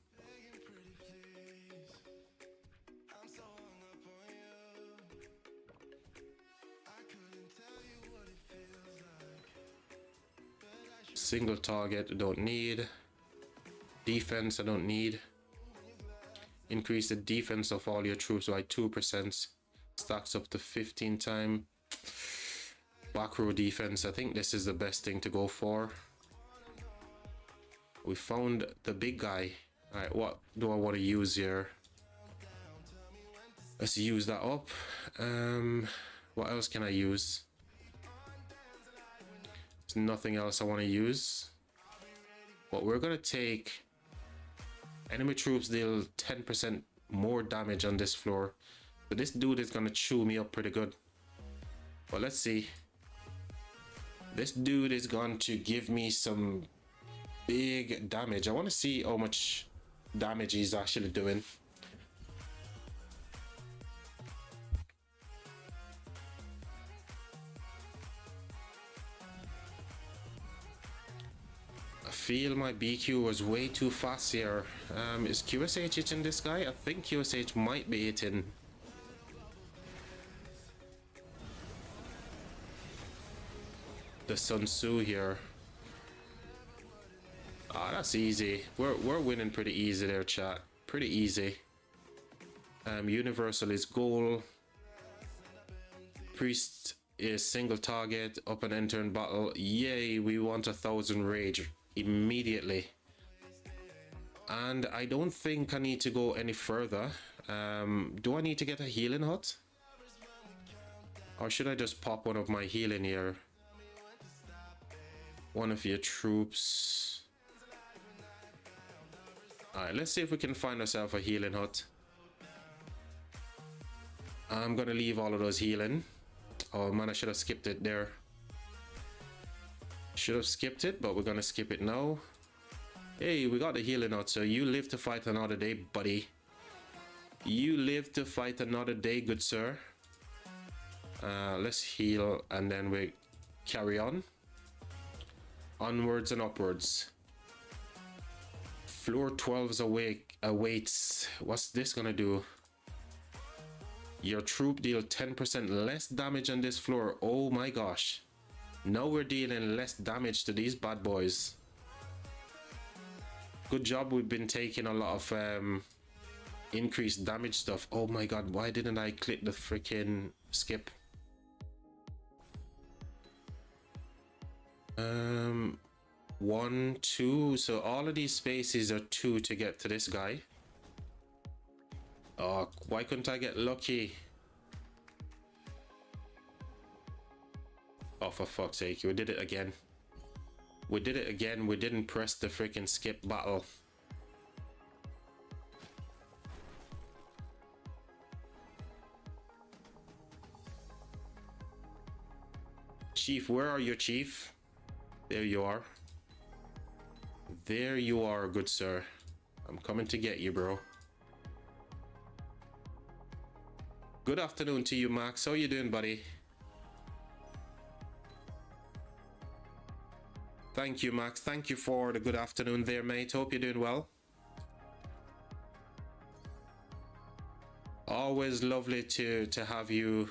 Single target, don't need. Defense, I don't need. Increase the defense of all your troops by 2%. Stacks up to 15 times. Back row defense, I think this is the best thing to go for. We found the big guy. Alright, what do I want to use here? Let's use that up. What else can I use? There's nothing else I want to use. But we're gonna take enemy troops deal 10% more damage on this floor. So this dude is gonna chew me up pretty good. But let's see. This dude is going to give me some big damage. I want to see how much damage he's actually doing. I feel my BQ was way too fast here. Is QSH hitting this guy? I think QSH might be hitting. The Sun Tzu here. Ah, that's easy. We're winning pretty easy there, chat. Pretty easy. Universal is goal. Priest is single target. Up and enter in battle. Yay, we want 1,000 rage immediately. And I don't think I need to go any further. Do I need to get a healing hut? Or should I just pop one of my healing here? One of your troops. Alright, let's see if we can find ourselves a healing hut. I'm gonna leave all of those healing. Oh man, I should have skipped it there. Should have skipped it, but we're gonna skip it now. Hey, we got the healing hut, so you live to fight another day, buddy. You live to fight another day, good sir. Let's heal and then we carry on. Onwards and upwards. Floor 12's awaits. What's this gonna do? Your troop deal 10% less damage on this floor. Oh my gosh. Now we're dealing less damage to these bad boys. Good job, we've been taking a lot of increased damage stuff. Oh my god, why didn't I click the freaking skip? 1, 2. So all of these spaces are 2 to get to this guy. Oh, why couldn't I get lucky? Oh, for fuck's sake, we did it again. We did it again. We didn't press the freaking skip battle. Chief, where are you, Chief? There you are. There you are, good sir. I'm coming to get you, bro. Good afternoon to you, Max. How you doing, buddy? Thank you, Max. Thank you for the good afternoon there, mate. Hope you're doing well. always lovely to have you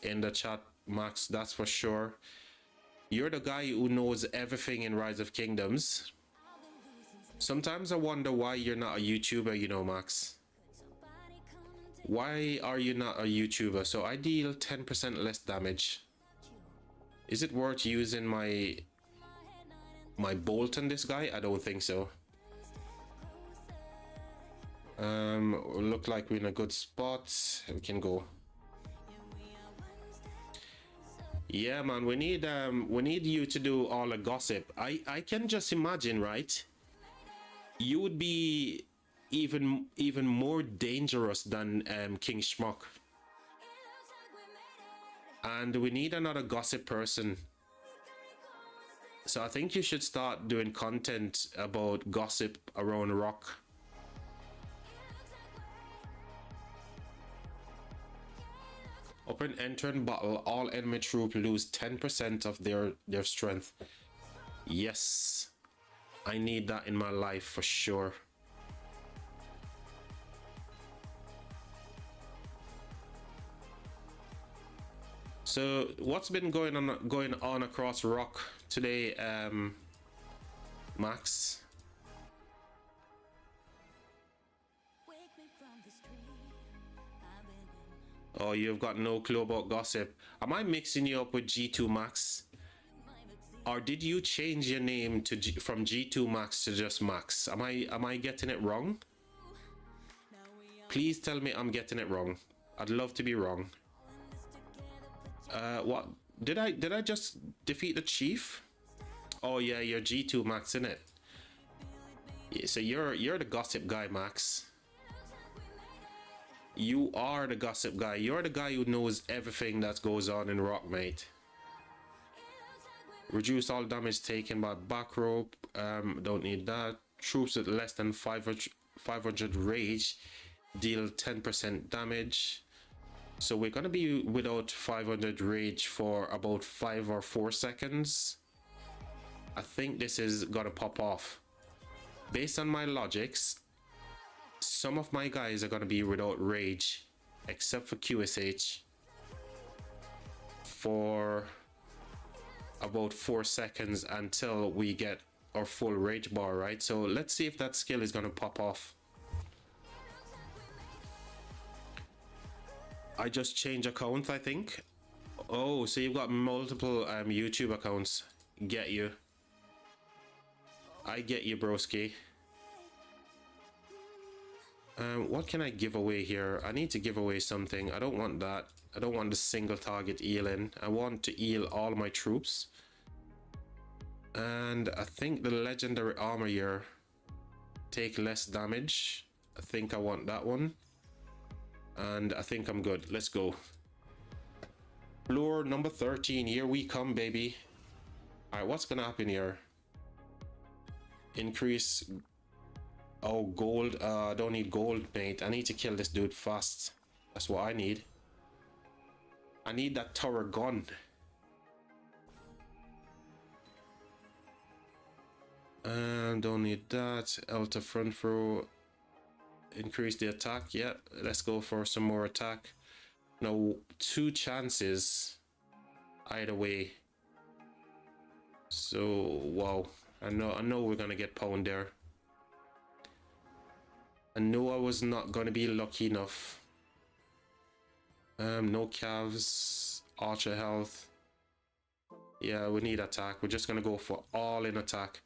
in the chat, Max. That's for sure. You're the guy who knows everything in Rise of Kingdoms. Sometimes I wonder why you're not a YouTuber, you know, Max. Why are you not a YouTuber? So I deal 10% less damage. Is it worth using my bolt on this guy? I don't think so. Look like we're in a good spot. We can go. Yeah, man, we need you to do all the gossip. I can just imagine, right? You would be even more dangerous than King Schmuck. And we need another gossip person. So I think you should start doing content about gossip around Rock. Open entrant battle, all enemy troops lose 10% of their strength. Yes, I need that in my life for sure. So what's been going on across Rock today, Max? Oh, you've got no clue about gossip. Am I mixing you up with G2 Max? Or did you change your name to from G2 Max to just Max? Am I getting it wrong? Please tell me I'm getting it wrong. I'd love to be wrong. What did I just defeat the chief? Oh yeah, you're G2 Max, innit? Yeah, so you're the gossip guy, Max. You are the gossip guy. You're the guy who knows everything that goes on in Rock, mate. Reduce all damage taken by back rope. Don't need that. Troops with less than 500 rage deal 10% damage. So we're gonna be without 500 rage for about 5 or 4 seconds. I think this is gonna pop off. Based on my logics, some of my guys are gonna be without rage, except for QSH, for about 4 seconds until we get our full rage bar, right? So let's see if that skill is gonna pop off. I just changed account, I think. Oh, so you've got multiple YouTube accounts. Get you. I get you, broski. What can I give away here? I need to give away something. I don't want that. I don't want the single target healing. I want to heal all my troops. And I think the legendary armor here, take less damage. I think I want that one. And I think I'm good. Let's go. Lure number 13. Here we come, baby. Alright, what's gonna happen here? Increase. Oh, gold. I don't need gold, mate. I need to kill this dude fast. That's what I need. I need that tower gun. Don't need that. Alta front throw. Increase the attack. Yeah, let's go for some more attack. Now, 2 chances either way. So, wow. I know we're gonna get pwned there. I knew I was not gonna be lucky enough. No calves, archer health. Yeah, we need attack. We're just gonna go for all in attack.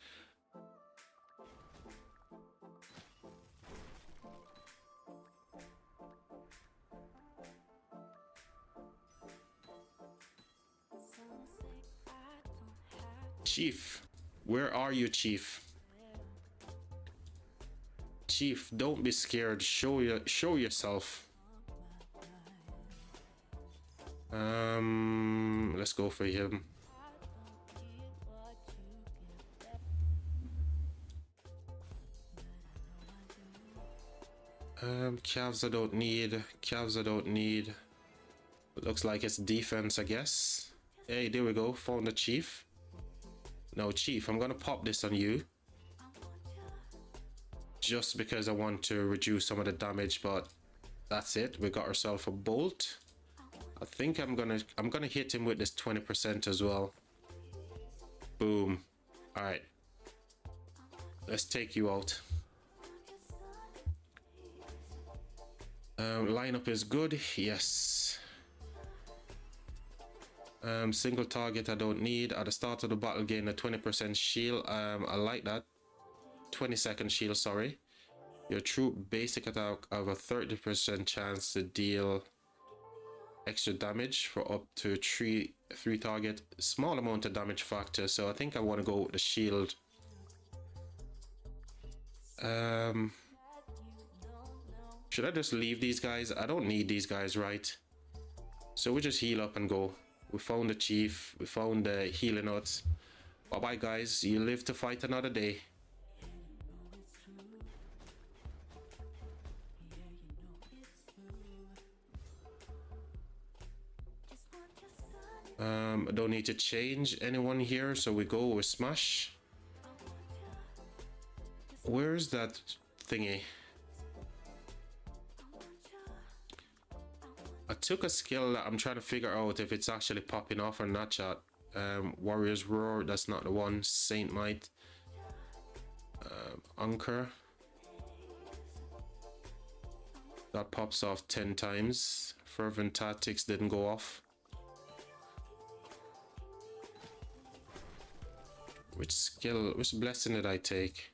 Chief, where are you, Chief? Chief, don't be scared. Show yourself. Let's go for him. Calves I don't need. Calves I don't need. It looks like it's defense, I guess. Hey, there we go. Found the Chief. No, Chief, I'm gonna pop this on you. Just because I want to reduce some of the damage, but That's it. We got ourselves a bolt. I think I'm gonna hit him with this 20% as well. Boom. All right. Let's take you out. Lineup is good. Yes. Single target I don't need. At the start of the battle, gain a 20% shield. I like that. 20-second shield, sorry. Your troop basic attack have a 30% chance to deal extra damage for up to three target. Small amount of damage factor, so I think I want to go with the shield. Should I just leave these guys? I don't need these guys, right? So we just heal up and go. We found the chief. We found the healing nuts. Bye bye, guys. You live to fight another day. I don't need to change anyone here, so we go with smash. Where's that thingy? I took a skill that I'm trying to figure out if it's actually popping off or not, chat. Warrior's Roar, that's not the one. Saint Might. Anchor. That pops off 10 times. Fervent Tactics didn't go off. Which skill, which blessing did I take?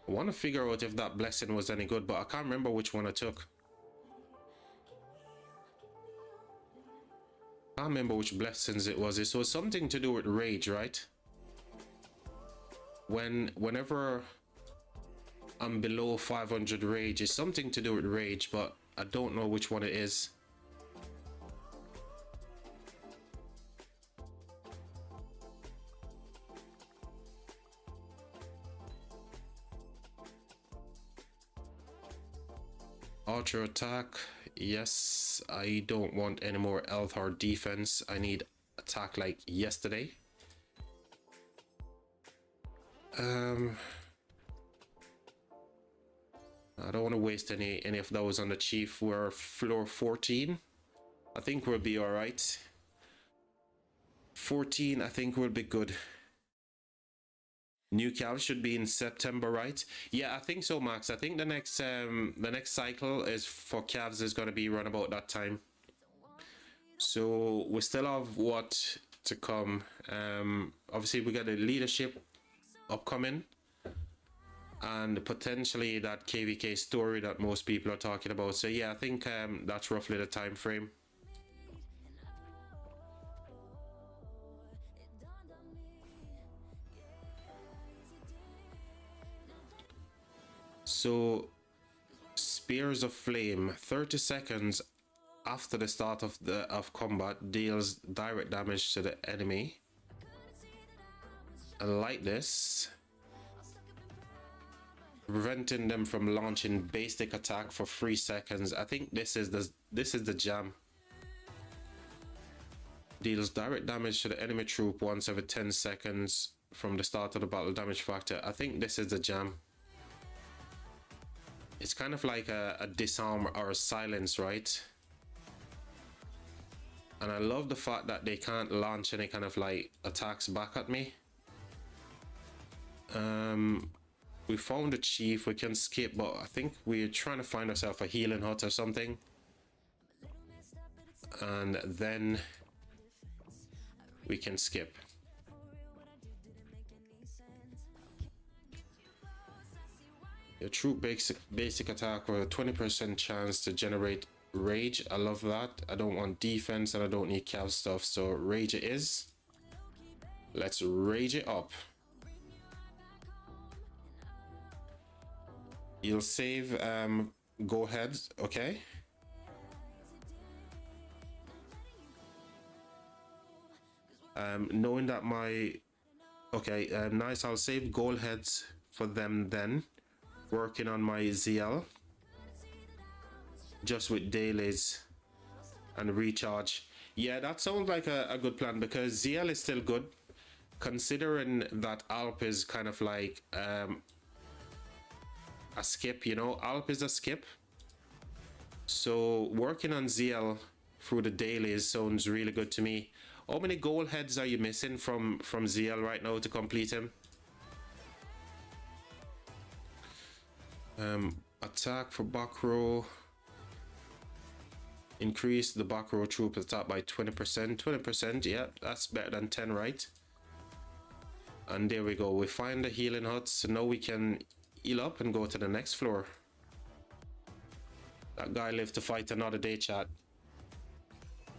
I want to figure out if that blessing was any good, but I can't remember which one I took. I can't remember which blessings it was. It was something to do with rage, right? Whenever I'm below 500 rage, it's something to do with rage, but I don't know which one it is. Archer attack, yes. I don't want any more health or defense. I need attack like yesterday. I don't want to waste any of those on the chief. We're floor 14. I think we'll be all right. 14, I think we'll be good. New calves should be in September, right? Yeah, I think so, Max. I think the next cycle is for calves is going to be around about that time. So we still have what to come. Obviously, we got the leadership upcoming, and potentially that KVK story that most people are talking about. So yeah, I think that's roughly the time frame. So Spears of Flame, 30 seconds after the start of combat, deals direct damage to the enemy. I like this. Preventing them from launching basic attack for 3 seconds. I think this is the jam. Deals direct damage to the enemy troop once every 10 seconds from the start of the battle. Damage factor. I think this is the jam. It's kind of like a disarm or a silence, right? And I love the fact that they can't launch any kind of like attacks back at me. We found a chief, we can skip, but I think we're trying to find ourselves a healing hut or something. And then we can skip. Your troop basic attack with a 20% chance to generate rage. I love that. I don't want defense and I don't need cav stuff, so rage it is. Let's rage it up. You'll save, go ahead, okay? Knowing that my, okay, nice, I'll save gold heads for them then. Working on my ZL. Just with dailies. and recharge. Yeah, that sounds like a good plan because ZL is still good, considering that Alp is kind of like a skip, you know. Alp is a skip. So working on ZL through the dailies sounds really good to me. How many gold heads are you missing from ZL right now to complete him? Attack for back row. Increase the back row troop attack by 20%. 20%, yeah, that's better than 10, right? And there we go. We find the healing huts. So now we can heal up and go to the next floor. That guy lived to fight another day, chat.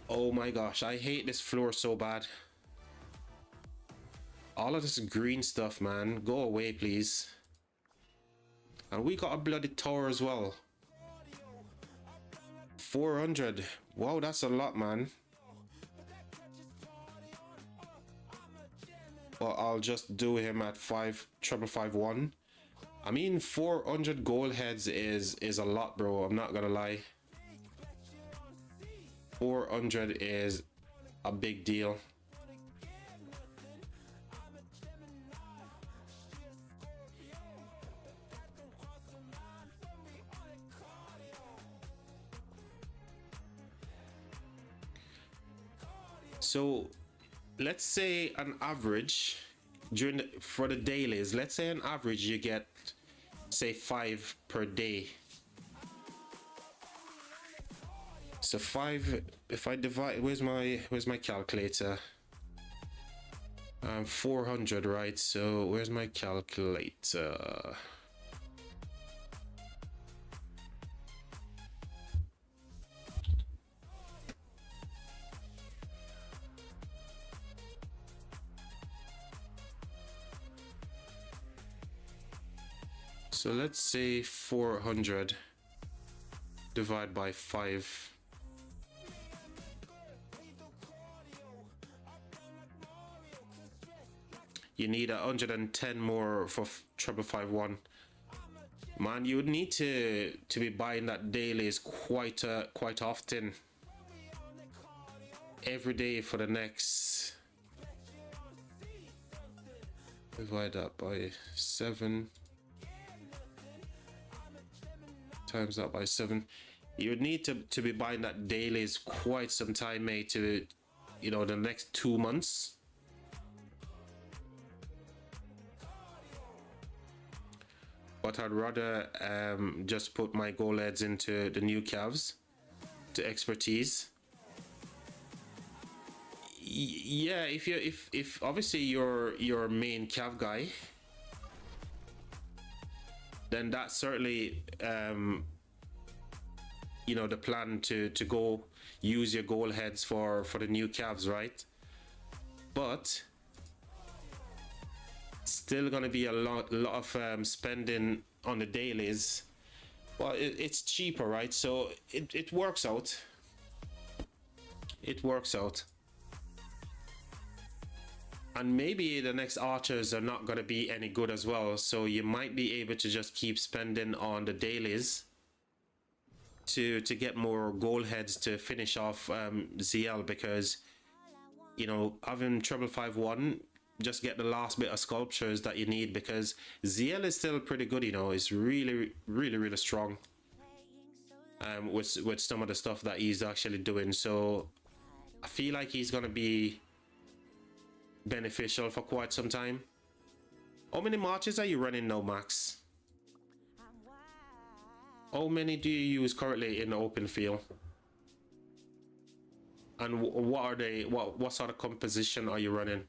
Oh my gosh, I hate this floor so bad. All of this green stuff, man. Go away, please. And we got a bloody tower as well. 400. Wow, that's a lot, man. Well, I'll just do him at 5,551. I mean, 400 gold heads is a lot, bro. I'm not gonna lie. 400 is a big deal. So let's say an average for the dailies, let's say an average you get say 5 per day. So 5, if I divide, where's my calculator? 400, right? So where's my calculator? So let's say 400 divided by 5. You need 110 more for 551. Man, you would need to be buying that dailies quite often. Every day for the next. Divide that by 7. Times that by 7. You would need to be buying that dailies quite some time, mate, to, you know, the next 2 months. But I'd rather just put my gold heads into the new calves to expertise. Yeah, if obviously your main cav guy, then that's certainly you know, the plan to go use your gold heads for the new calves, right? But still gonna be a lot of spending on the dailies. Well, it's cheaper, right? So it works out. It works out. And maybe the next archers are not going to be any good as well, so you might be able to just keep spending on the dailies to get more gold heads to finish off ZL, because, you know, having 551, just get the last bit of sculptures that you need, because ZL is still pretty good, you know. It's really strong with some of the stuff that he's actually doing. So I feel like he's going to be beneficial for quite some time. How many marches are you running now, Max? How many do you use currently in the open field? And what are they? What sort of composition are you running?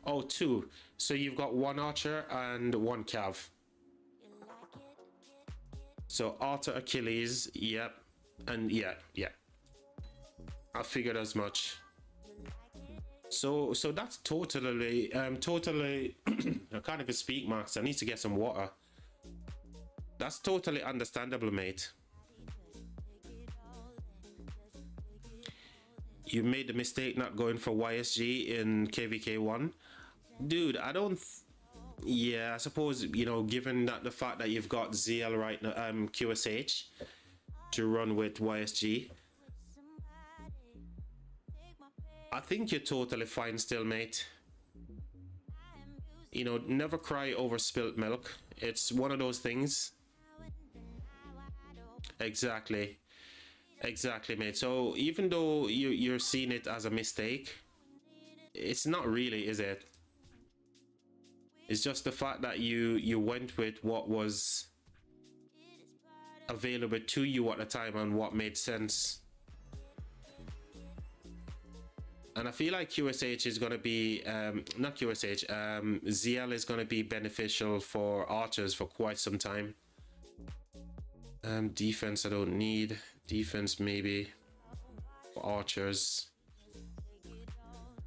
Oh, 2. So you've got 1 archer and 1 cav. So Arthur, Achilles, yep, and yeah, I figured as much. So that's totally I can't even speak, Max. I need to get some water. That's totally understandable, mate. You made the mistake not going for YSG in KVK1. Dude, I don't. Yeah, I suppose, you know, given that the fact that you've got ZL right now, QSH to run with YSG, I think you're totally fine still, mate. You know, never cry over spilt milk. It's one of those things. Exactly. Exactly, mate. So even though you're seeing it as a mistake, it's not really, is it? It's just the fact that you went with what was available to you at the time and what made sense. And I feel like QSH is going to be, not QSH, ZL is going to be beneficial for archers for quite some time. Defense I don't need. Defense maybe for archers.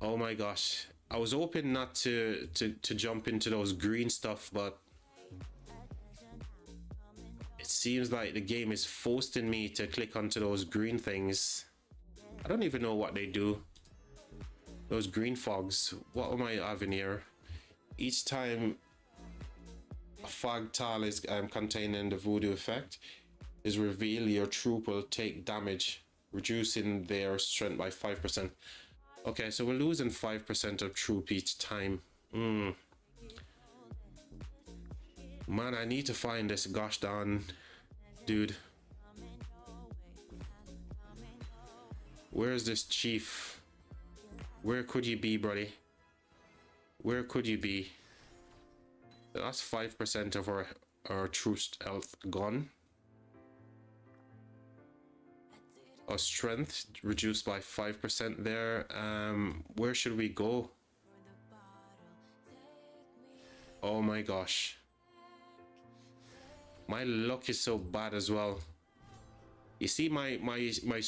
Oh my gosh. I was hoping not to jump into those green stuff, but it seems like the game is forcing me to click onto those green things. I don't even know what they do. Those green fogs. What am I having here? Each time a fog tile is containing the voodoo effect is revealed, your troop will take damage, reducing their strength by 5%. Okay, so we're losing 5% of troop each time. Man, I need to find this gosh darn dude. Where's this chief? Where could you be, buddy? Where could you be? That's 5% of our troop's health gone. Our strength reduced by 5% there. Where should we go? Oh my gosh. My luck is so bad as well. You see, my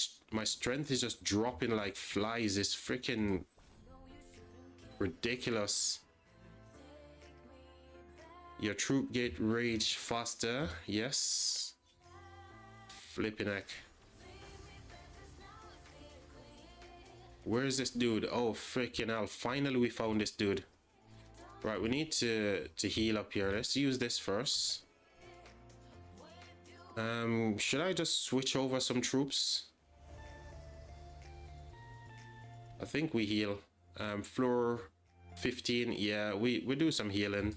strength is just dropping like flies. It's freaking ridiculous. Your troop get rage faster. Yes. Flipping heck. Where is this dude? Oh, freaking hell. Finally, we found this dude. Right, we need to heal up here. Let's use this first. Should I just switch over some troops? I think we heal. Floor 15. Yeah, we do some healing.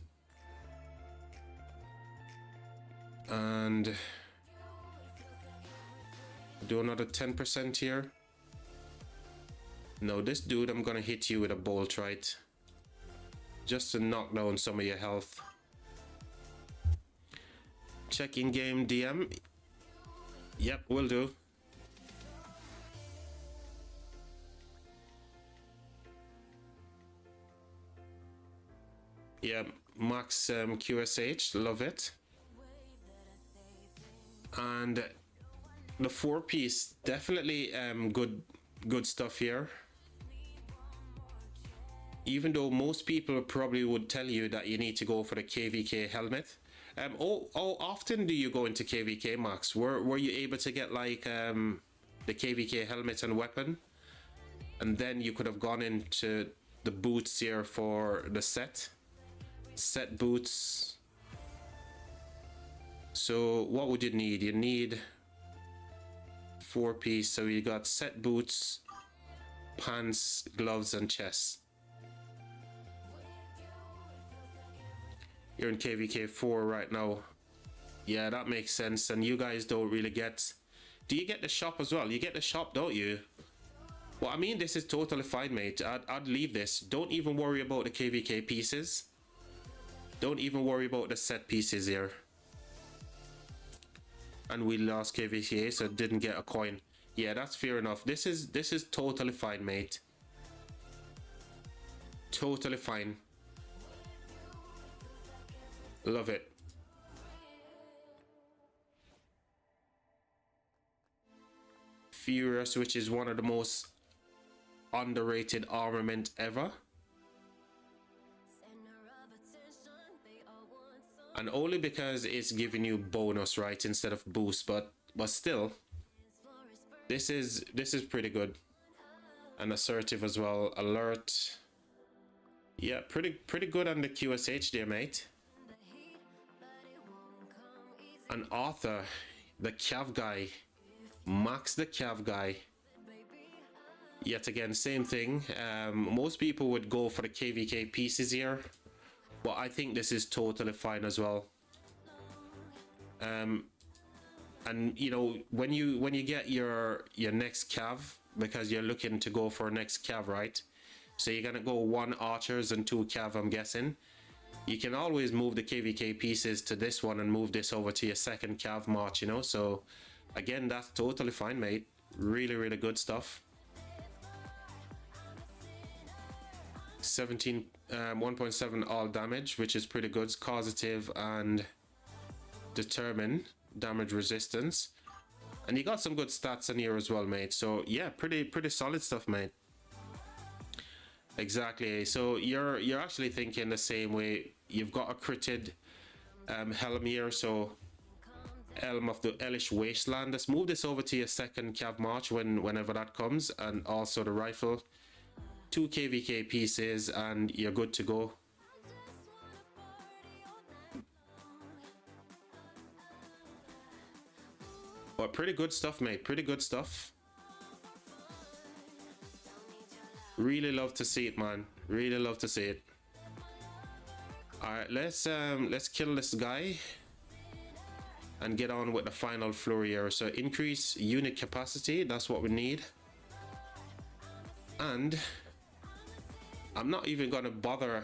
And do another 10% here. No, this dude, I'm gonna hit you with a bolt, right? Just to knock down some of your health. Check in-game DM. Yep, will do. Yeah, max QSH, love it. And the 4-piece, definitely good stuff here. Even though most people probably would tell you that you need to go for the KVK helmet. How often do you go into KVK, Max? Were you able to get like the KVK helmet and weapon? And then you could have gone into the boots here for the set boots. So what would you need? You need 4-piece. So you got set boots, pants, gloves, and chest. You're in KVK 4 right now. Yeah, that makes sense. And you guys don't really get... Do you get the shop as well? You get the shop, don't you? Well, I mean, this is totally fine, mate. I'd leave this. Don't even worry about the KVK pieces. Don't even worry about the set pieces here. And we lost KVK, so didn't get a coin. Yeah, that's fair enough. This is totally fine, mate. Totally fine. Love it. Furious, which is one of the most underrated armament ever. And only because it's giving you bonus, right, instead of boost, but still, this is pretty good. And assertive as well. Alert. Yeah, pretty good on the QSH there, mate. And Arthur, the Cav guy, Max the Cav guy. Yet again, same thing. Most people would go for the KVK pieces here, but I think this is totally fine as well. And you know, when you get your next cav, because you're looking to go for next cav, right? So you're gonna go 1 archers and 2 cav, I'm guessing. You can always move the KVK pieces to this one and move this over to your second cav march, you know. So again, that's totally fine, mate. Really good stuff. 1.7 all damage, which is pretty good. It's causative and determine damage resistance, and you got some good stats in here as well, mate. So yeah, pretty solid stuff, mate. Exactly. So you're actually thinking the same way. You've got a critted helm here, so Helm of the Hellish Wasteland. Let's move this over to your second cav march whenever that comes, and also the rifle. 2 KVK pieces and you're good to go. But pretty good stuff, mate. Pretty good stuff. Really love to see it, man. Really love to see it. All right, let's kill this guy and get on with the final floor here. So increase unit capacity. That's what we need. And I'm not even gonna bother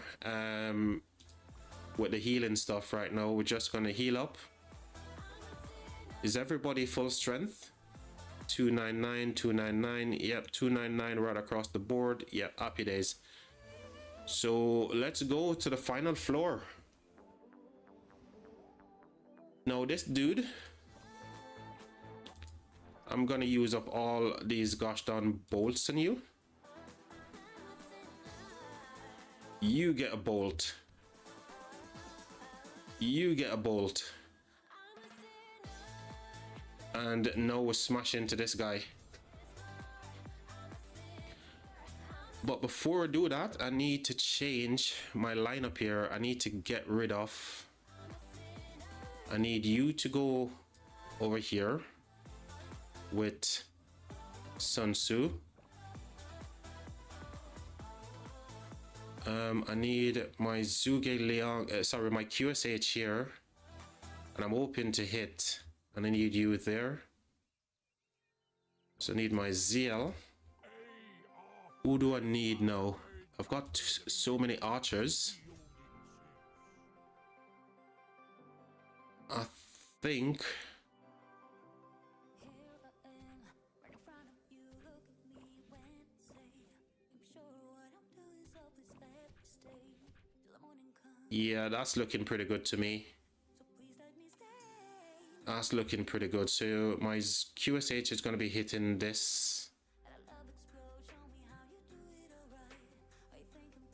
with the healing stuff right now. We're just gonna heal up. Is everybody full strength? 299, 299. Yep, 299 right across the board. Yep, happy days. So let's go to the final floor. Now this dude, I'm gonna use up all these gosh darn bolts on you. You get a bolt. You get a bolt. And now we'll smash into this guy. But before I do that, I need to change my lineup here. I need to get rid of... I need you to go over here with Sun Tzu. I need my Zhuge Liang, sorry, my QSH here, and I'm open to hit, and I need you there. So I need my ZL. Who do I need now? I've got so many archers. I think yeah, that's looking pretty good to me. That's looking pretty good. So my QSH is going to be hitting this.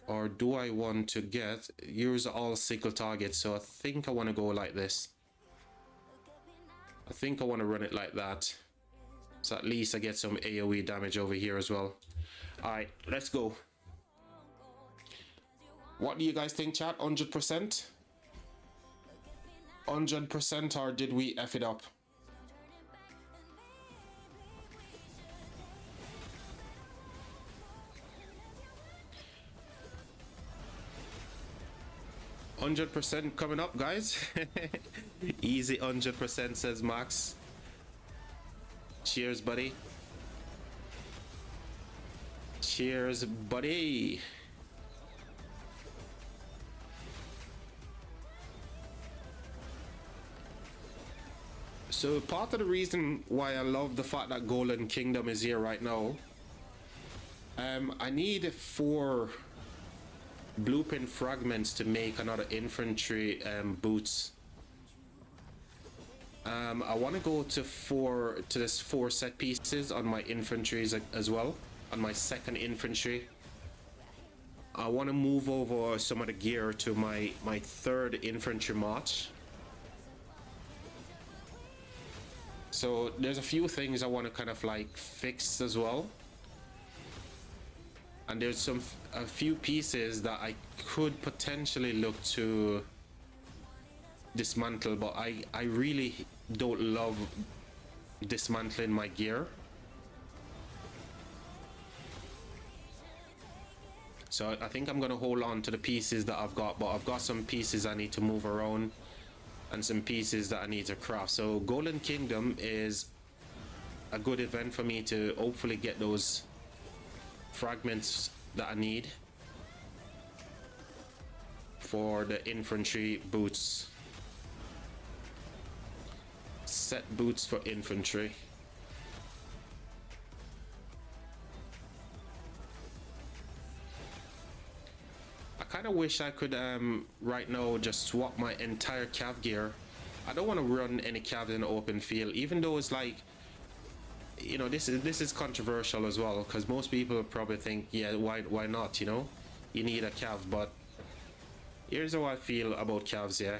Or do I want to get... Use all single targets, so I think I want to go like this. I think I want to run it like that. So at least I get some AoE damage over here as well. Alright, let's go. What do you guys think, chat? 100%? 100%, or did we F it up? %, coming up, guys. Easy 100%, says Max. Cheers, buddy. Cheers, buddy. So part of the reason why I love the fact that Golden Kingdom is here right now, I need 4 blueprint fragments to make another infantry boots. I want to go to this 4 set pieces on my infantries as well, on my second infantry. I want to move over some of the gear to my third infantry march. So there's a few things I want to kind of like fix as well. And there's a few pieces that I could potentially look to dismantle, but I really don't love dismantling my gear. So I think I'm gonna hold on to the pieces that I've got, but I've got some pieces I need to move around and some pieces that I need to craft. So Golden Kingdom is a good event for me to hopefully get those fragments that I need for the infantry boots. Set boots for infantry. I kind of wish I could right now just swap my entire cav gear. I don't want to run any calves in the open field, even though it's like, you know, this is controversial as well, because most people probably think, yeah, why not, you know, you need a calf. But here's how I feel about calves. Yeah,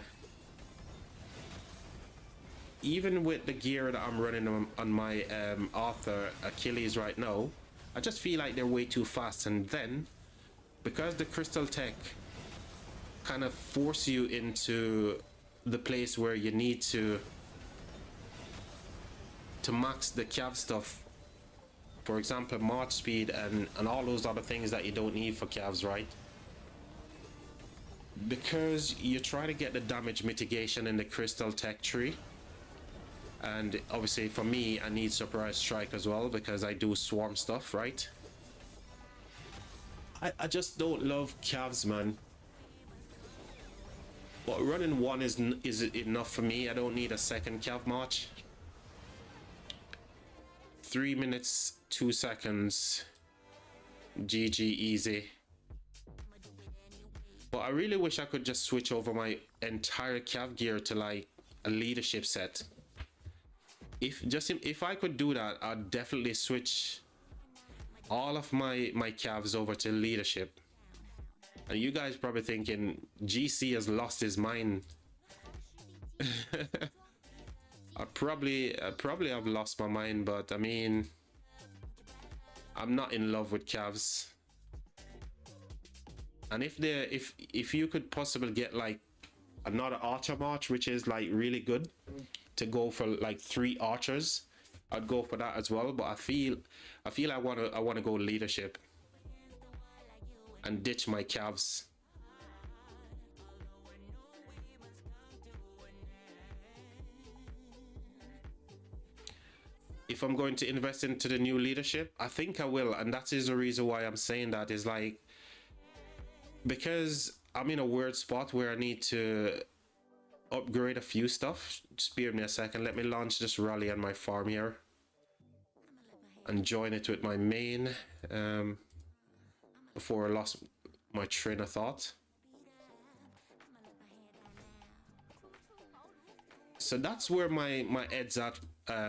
even with the gear that I'm running on my Arthur Achilles right now, I just feel like they're way too fast. And then because the crystal tech kind of force you into the place where you need to max the cav stuff, for example march speed and all those other things that you don't need for calves, right? Because you try to get the damage mitigation in the crystal tech tree, and obviously for me I need surprise strike as well because I do swarm stuff, right? I just don't love calves, man. But running one is enough for me. I don't need a second calf march. 3 minutes 2 seconds, GG, easy. But I really wish I could just switch over my entire cav gear to like a leadership set. If I could do that, I'd definitely switch all of my calves over to leadership. And you guys probably thinking GC has lost his mind. I probably have lost my mind, but I mean, I'm not in love with calves. And if you could possibly get like another archer march, which is like really good to go for like 3 archers, I'd go for that as well. But I feel I want to go leadership and ditch my calves. If I'm going to invest into the new leadership, I think I will, and that is the reason why I'm saying that, is like because I'm in a weird spot where I need to upgrade a few stuff. Just bear me a second. Let me launch this rally on my farm here and join it with my main before I lost my train of thought. So that's where my head's at,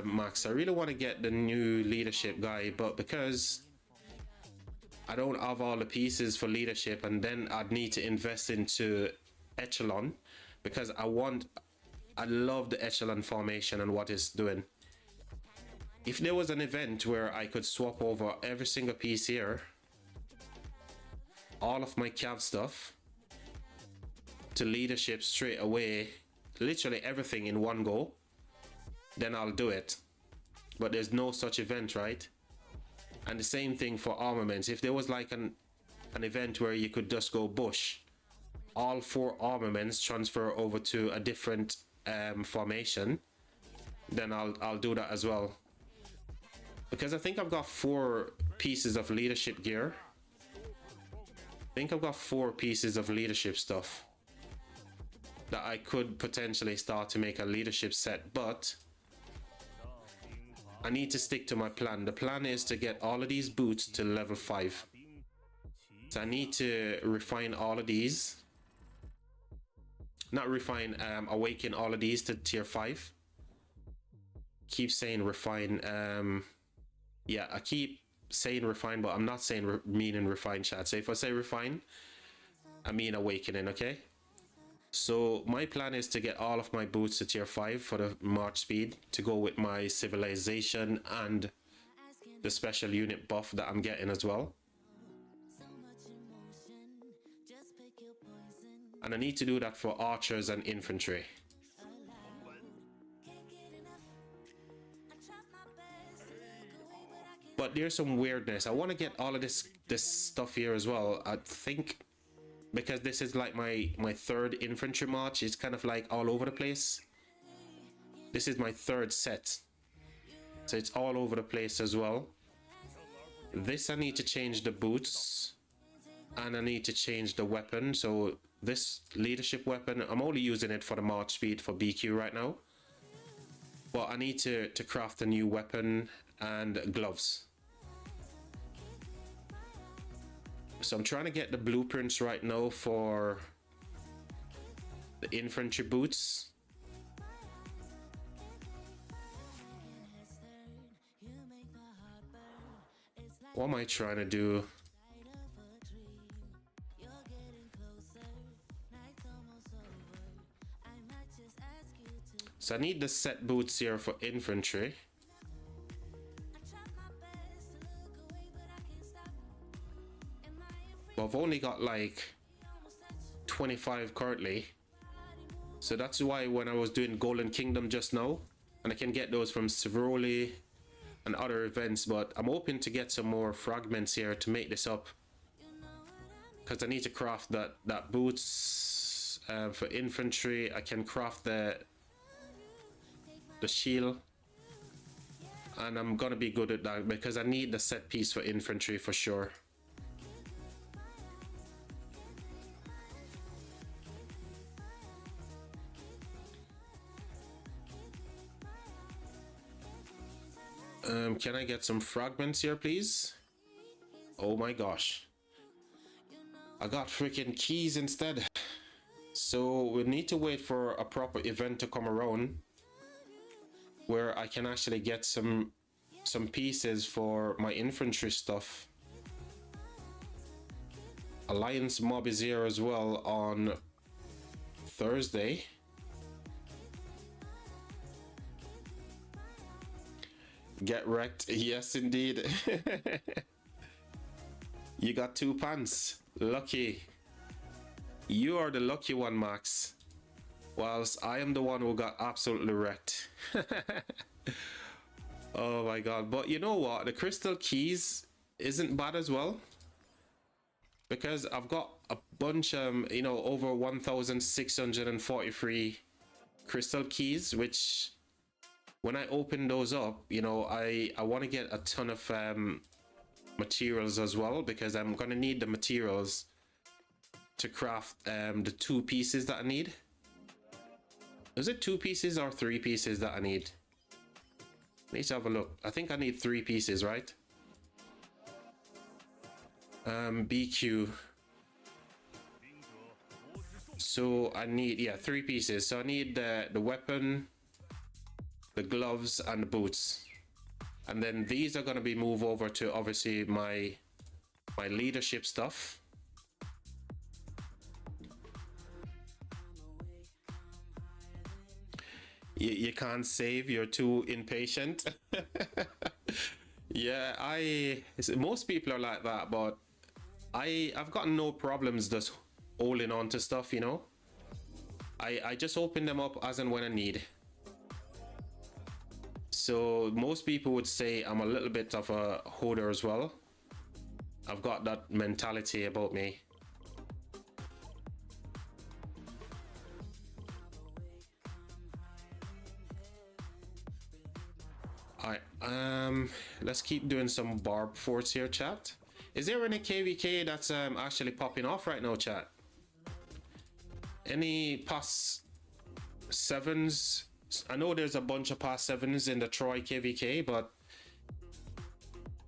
Max. I really want to get the new leadership guy, but because I don't have all the pieces for leadership, and then I'd need to invest into echelon, because I love the echelon formation and what it's doing. If there was an event where I could swap over every single piece here, all of my cav stuff to leadership straight away, literally everything in one go, then I'll do it. But there's no such event, right? And the same thing for armaments. If there was like an event where you could just go bush, all 4 armaments transfer over to a different formation, then I'll do that as well. Because I think I've got 4 pieces of leadership gear. I think I've got 4 pieces of leadership stuff that I could potentially start to make a leadership set, but I need to stick to my plan. The plan is to get all of these boots to level 5. So I need to refine all of these. Not refine, awaken all of these to tier 5. Keep saying refine. Yeah, I keep saying refine, but I'm not saying meaning refine, chat. So if I say refine, I mean awakening, okay? So my plan is to get all of my boots to tier 5 for the march speed, to go with my civilization and the special unit buff that I'm getting as well. And I need to do that for archers and infantry. But there's some weirdness. I want to get all of this stuff here as well. I think because this is like my third infantry march, it's kind of like all over the place. This is my third set, so it's all over the place as well. This I need to change the boots, and I need to change the weapon. So this leadership weapon, I'm only using it for the march speed for BQ right now, but I need to craft a new weapon and gloves. So I'm trying to get the blueprints right now for the infantry boots. What am I trying to do? So I need the set boots here for infantry. But I've only got like 25 currently. So that's why when I was doing Golden Kingdom just now, and I can get those from Civroli and other events, but I'm hoping to get some more fragments here to make this up, because I need to craft that boots for infantry. I can craft the shield, and I'm gonna be good at that because I need the set piece for infantry for sure. Can I get some fragments here, please? Oh my gosh. I got freaking keys instead. So we need to wait for a proper event to come around where I can actually get some pieces for my infantry stuff. Alliance mob is here as well on Thursday. Get wrecked. Yes, indeed. You got 2 pants. Lucky. You are the lucky one, Max. Whilst I am the one who got absolutely wrecked. Oh my god. But you know what? The crystal keys isn't bad as well. Because I've got a bunch, you know, over 1,643 crystal keys, which when I open those up, you know, I want to get a ton of materials as well, because I'm going to need the materials to craft the 2 pieces that I need. Is it 2 pieces or 3 pieces that I need? Need to have a look. I think I need 3 pieces, right? BQ. So I need, yeah, 3 pieces. So I need the weapon, the gloves, and the boots. And then these are going to be moved over to obviously my leadership stuff. You can't save, you're too impatient. Yeah, most people are like that, but I've got no problems just holding on to stuff, you know. I just open them up as and when I need. So most people would say I'm a little bit of a hoarder as well. I've got that mentality about me. Alright, let's keep doing some barb forts here, chat. Is there any KVK that's actually popping off right now, chat? Any past 7s? I know there's a bunch of past 7s in the Troy KVK, but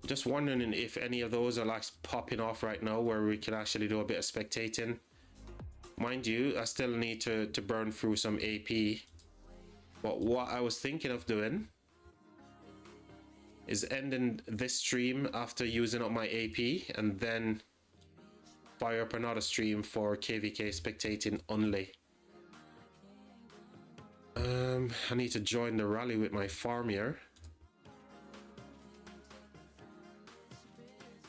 just wondering if any of those are like popping off right now where we can actually do a bit of spectating. Mind you, I still need to burn through some AP. But what I was thinking of doing is ending this stream after using up my AP and then fire up another stream for KVK spectating only. I need to join the rally with my farm here.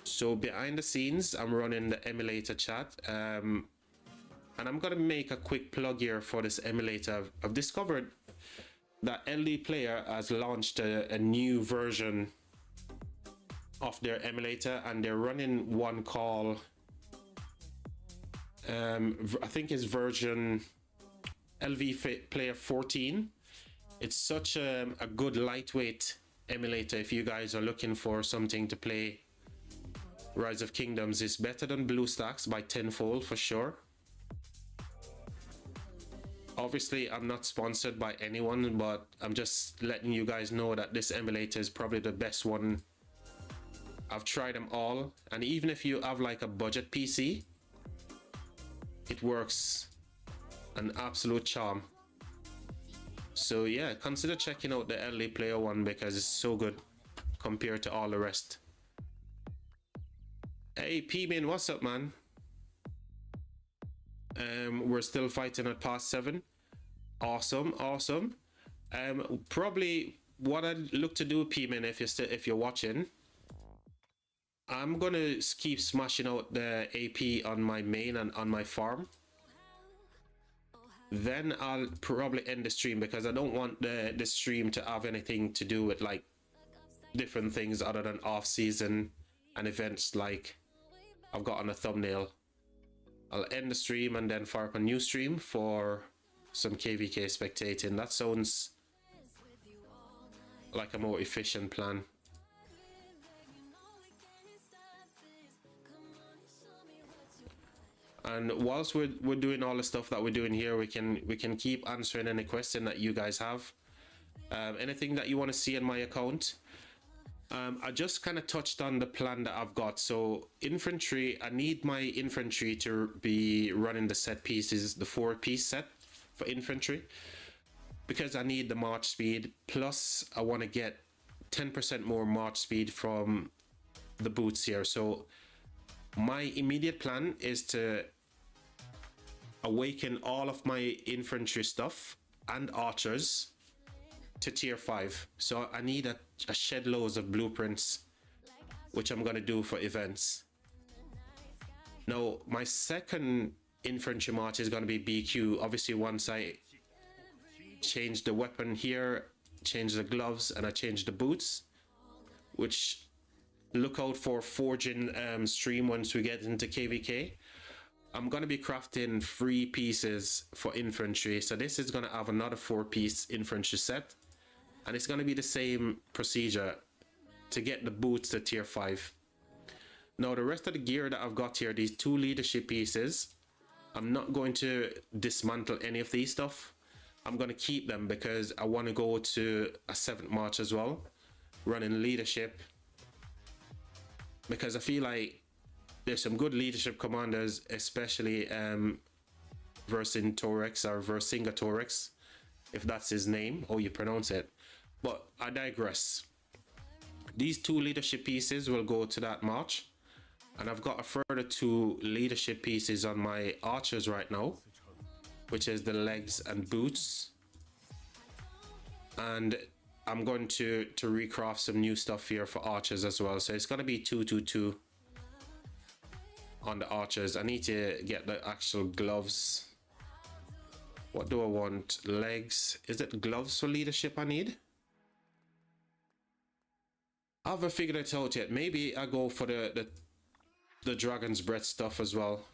So behind the scenes, I'm running the emulator chat. And And I'm gonna make a quick plug here for this emulator. I've discovered that LD Player has launched a new version of their emulator, and they're running one called I think it's version LD Player 14. It's such a good lightweight emulator if you guys are looking for something to play Rise of Kingdoms. It's better than BlueStacks by tenfold for sure. Obviously, I'm not sponsored by anyone, but I'm just letting you guys know that this emulator is probably the best one. I've tried them all, and even if you have like a budget PC, it works an absolute charm. So yeah, consider checking out the LD Player one because it's so good compared to all the rest. Hey P-Man, what's up, man? We're still fighting at past 7. Awesome. Probably what I'd look to do, P-Man, if you're watching, I'm gonna keep smashing out the AP on my main and on my farm. Then I'll probably end the stream because I don't want the stream to have anything to do with like different things other than off season and events like I've got on the thumbnail. I'll end the stream and then fire up a new stream for some KVK spectating. That sounds like a more efficient plan. And whilst we're doing all the stuff that we're doing here, we can keep answering any question that you guys have. Anything that you want to see in my account. I just kind of touched on the plan that I've got. So infantry, I need my infantry to be running the set pieces, the 4-piece set for infantry, because I need the march speed. Plus I want to get 10% more march speed from the boots here. So my immediate plan is to awaken all of my infantry stuff and archers to tier 5. So I need a shed loads of blueprints, which I'm gonna do for events. Now my second infantry march is gonna be BQ. Obviously once I change the weapon here, change the gloves, and I change the boots, which look out for forging stream once we get into KVK. I'm gonna be crafting 3 pieces for infantry. So this is gonna have another 4-piece infantry set. And it's going to be the same procedure to get the boots to tier 5. Now the rest of the gear that I've got here, these 2 leadership pieces, I'm not going to dismantle any of these stuff. I'm going to keep them because I want to go to a 7th march as well, running leadership, because I feel like there's some good leadership commanders, especially Vercingetorix or Vercingetorix, if that's his name or you pronounce it. But I digress. These 2 leadership pieces will go to that march, and I've got a further 2 leadership pieces on my archers right now, which is the legs and boots. And I'm going to recraft some new stuff here for archers as well. So it's going to be 2-2-2 on the archers. I need to get the actual gloves. What do I want? Legs. Is it gloves for leadership I need? I haven't figured it out yet. Maybe I go for the Dragon's Breath stuff as well.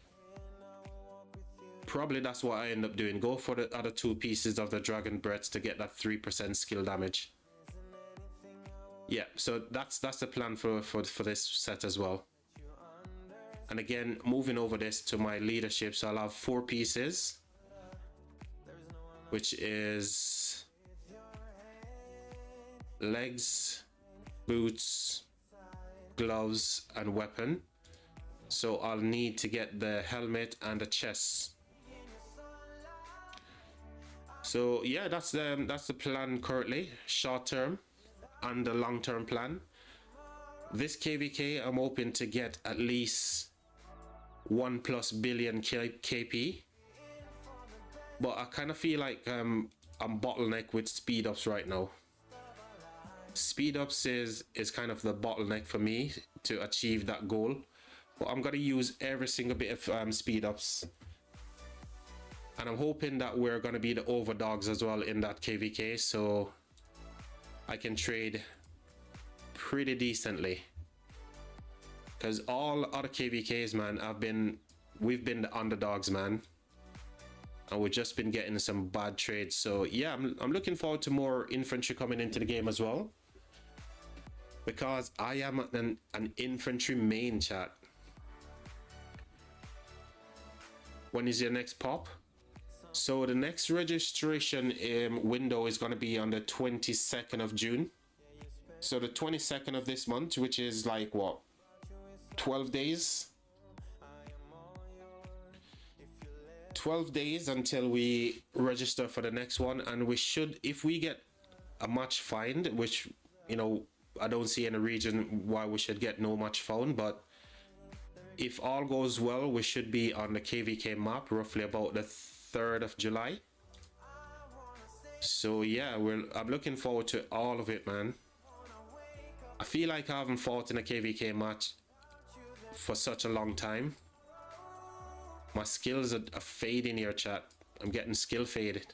Probably that's what I end up doing. Go for the other 2 pieces of the Dragon Breath to get that 3% skill damage. Yeah, so that's the plan for this set as well. And again, moving over this to my leadership, so I'll have 4 pieces, which is legs, boots, gloves, and weapon. So I'll need to get the helmet and the chest. So yeah, that's the plan currently, short term and the long term plan. This KVK, I'm hoping to get at least 1+ billion KP, but I kind of feel like I'm bottleneck with speed ups right now. Speed ups is kind of the bottleneck for me to achieve that goal, but I'm gonna use every single bit of speed ups And I'm hoping that we're going to be the overdogs as well in that KVK, so I can trade pretty decently. Because all other KVKs, man, we've been the underdogs, man. And we've just been getting some bad trades. So yeah, I'm looking forward to more infantry coming into the game as well. Because I am an infantry main, chat. When is your next pop? So the next registration window is going to be on the 22nd of June. So the 22nd of this month, which is like what, 12 days? 12 days until we register for the next one. And we should, if we get a match find, which, you know, I don't see any reason why we should get no match found, but if all goes well, we should be on the KVK map roughly about the 3rd of July. So yeah, I'm looking forward to all of it, man. I feel like I haven't fought in a KVK match for such a long time. My skills are fading here, chat. I'm getting skill faded.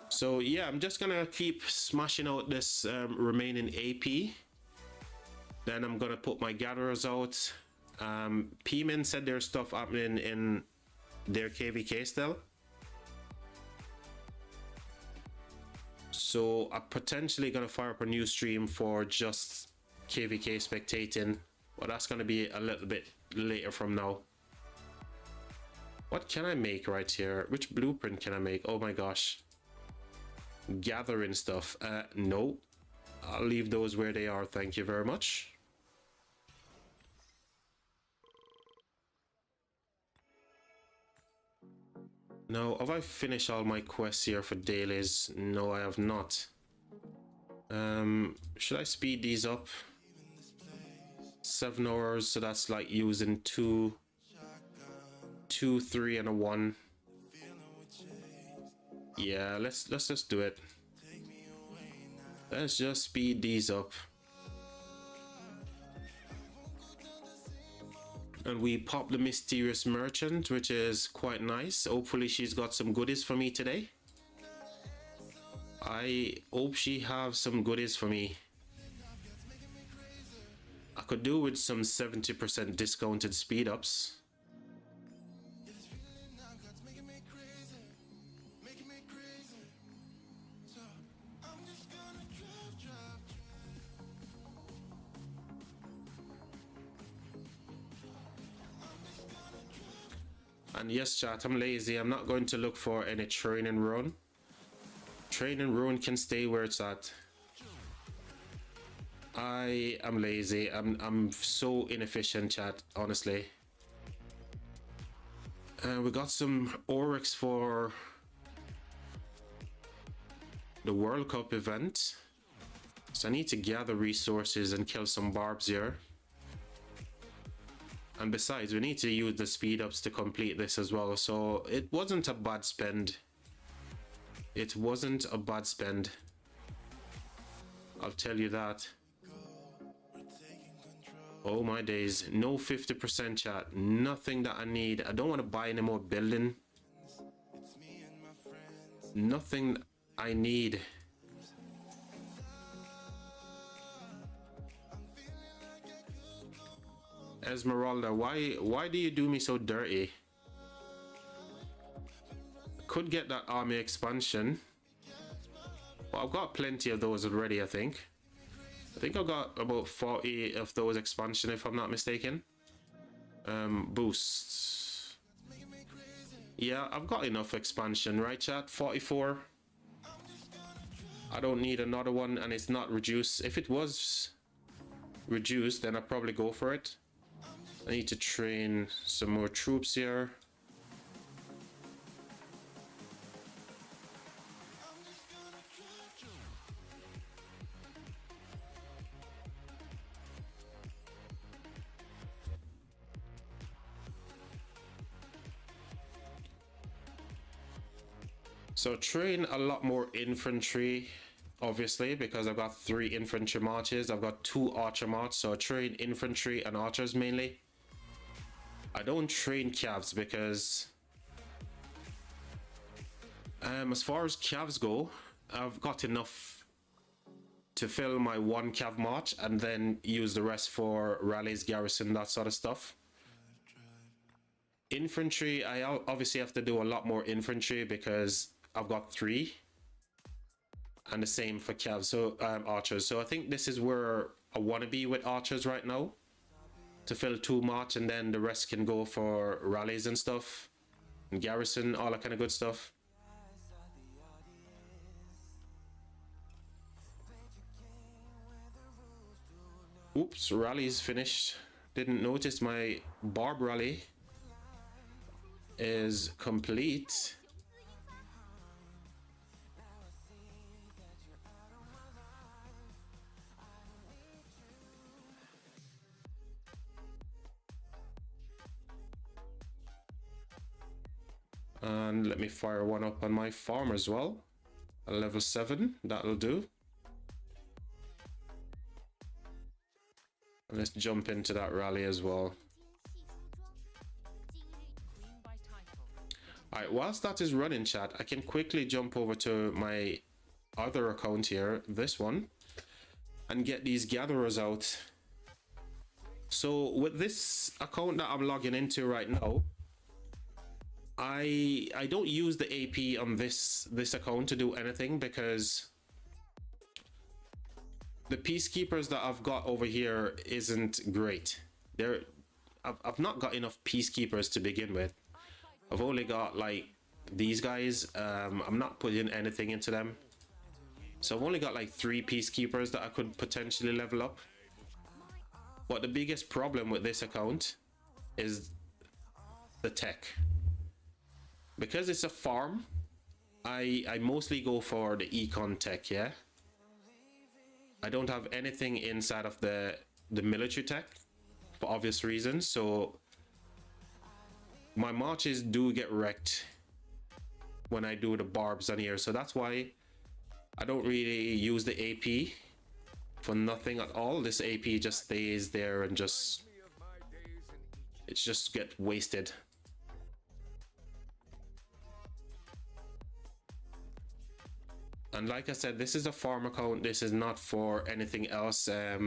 So yeah, I'm just gonna keep smashing out this remaining AP. Then I'm gonna put my gatherers out. P-Man said there's stuff happening in their KVK still. So I'm potentially gonna fire up a new stream for just KVK spectating. Well, that's gonna be a little bit later from now. What can I make right here? Which blueprint can I make? Oh my gosh. Gathering stuff. No. I'll leave those where they are. Thank you very much. Now, have I finished all my quests here for dailies? No, I have not. Should I speed these up? 7 hours, so that's like using 2, 3, and a 1. Yeah, let's just do it. Let's just speed these up. And we pop the mysterious merchant, which is quite nice. Hopefully she's got some goodies for me today. I hope she have some goodies for me. I could do with some 70% discounted speed ups. And yes, chat, I'm lazy. I'm not going to look for any training run. Training run can stay where it's at. I am lazy. I'm so inefficient, chat, honestly. We got some Oryx for the World Cup event. So I need to gather resources and kill some barbs here. And besides, we need to use the speed ups to complete this as well. So it wasn't a bad spend. It wasn't a bad spend. I'll tell you that. Oh my days. No 50% chat. Nothing that I need. I don't want to buy any more building. Nothing I need. Esmeralda, why do you do me so dirty? Could get that army expansion. But I've got plenty of those already, I think. I think I've got about 40 of those expansion, if I'm not mistaken. Boosts. Yeah, I've got enough expansion, right, chat? 44. I don't need another one, and it's not reduced. If it was reduced, then I'd probably go for it. I need to train some more troops here. So train a lot more infantry obviously, because I've got 3 infantry marches. I've got 2 archer marches, so I train infantry and archers mainly. I don't train cavs because as far as cavs go, I've got enough to fill my 1 cav march and then use the rest for rallies, garrison, that sort of stuff. Infantry, I obviously have to do a lot more infantry because I've got 3, and the same for cavs, so archers. So I think this is where I want to be with archers right now, to fill 2 march, and then the rest can go for rallies and stuff, and garrison, all that kind of good stuff. Oops, rally's finished. Didn't notice my barb rally is complete. And let me fire one up on my farm as well. A level 7, that'll do. And let's jump into that rally as well. Alright, whilst that is running, chat, I can quickly jump over to my other account here, this one, and get these gatherers out. So with this account that I'm logging into right now, I don't use the AP on this account to do anything, because the peacekeepers that I've got over here isn't great. I've not got enough peacekeepers to begin with. I've only got like these guys. I'm not putting anything into them, so I've only got like 3 peacekeepers that I could potentially level up. But the biggest problem with this account is the tech. Because it's a farm, I mostly go for the econ tech, yeah? I don't have anything inside of the military tech, for obvious reasons, so my marches do get wrecked when I do the barbs on here. So that's why I don't really use the AP for nothing at all. This AP just stays there and it's just get wasted. And like I said, this is a farm account. This is not for anything else. I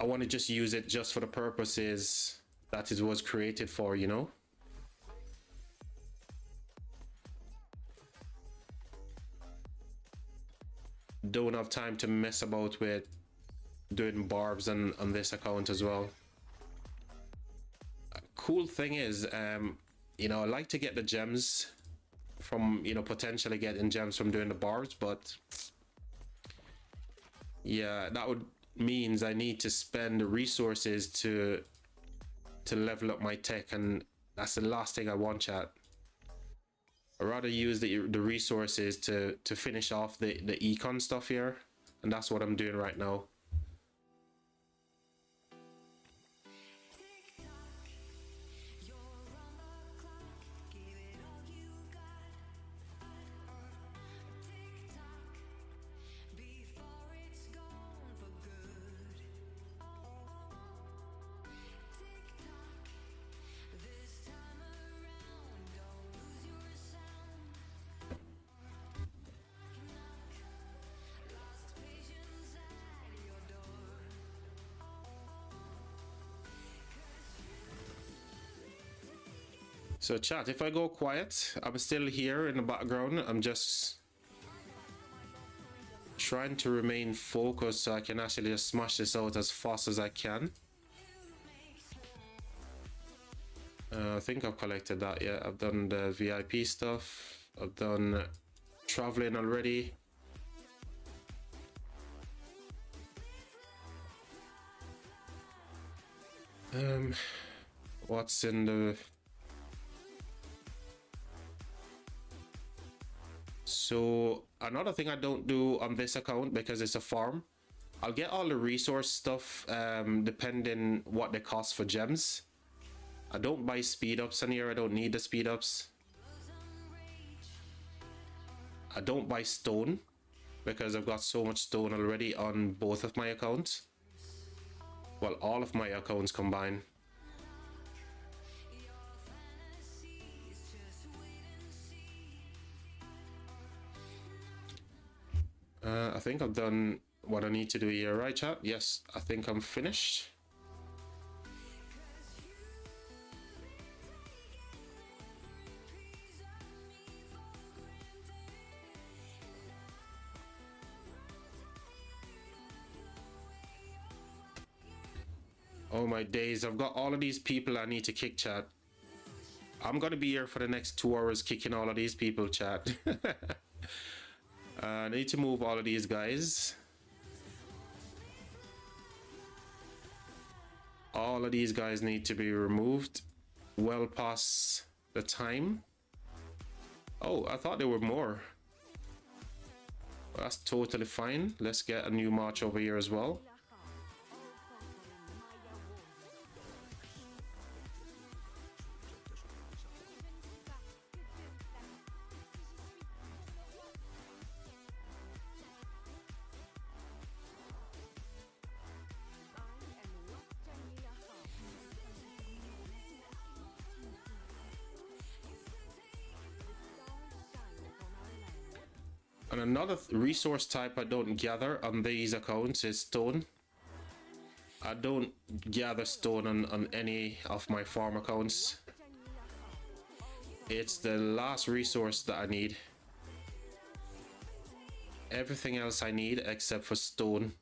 want to just use it just for the purposes that it was created for, you know? Don't have time to mess about with doing barbs on this account as well. Cool thing is, you know, I like to get the gems from, you know, potentially getting gems from doing the barbs, but yeah, that would means I need to spend the resources to level up my tech, and that's the last thing I want, chat. I'd rather use the resources to finish off the econ stuff here, and that's what I'm doing right now. So chat, if I go quiet, I'm still here in the background. I'm just trying to remain focused so I can actually just smash this out as fast as I can. I think I've collected that, yeah. I've done the VIP stuff. I've done traveling already. What's in the... So another thing I don't do on this account, because it's a farm, I'll get all the resource stuff depending what they cost for gems. I don't buy speed ups on here. I don't need the speed ups. I don't buy stone because I've got so much stone already on both of my accounts. Well, all of my accounts combined. I think I've done what I need to do here, right, chat? Yes, I think I'm finished. Oh my days, I've got all of these people I need to kick, chat. I'm gonna be here for the next 2 hours kicking all of these people, chat. I need to move all of these guys. All of these guys need to be removed well past the time. Oh, I thought there were more. That's totally fine. Let's get a new march over here as well. And another resource type I don't gather on these accounts is stone. I don't gather stone on any of my farm accounts. It's the last resource that I need. Everything else I need except for stone.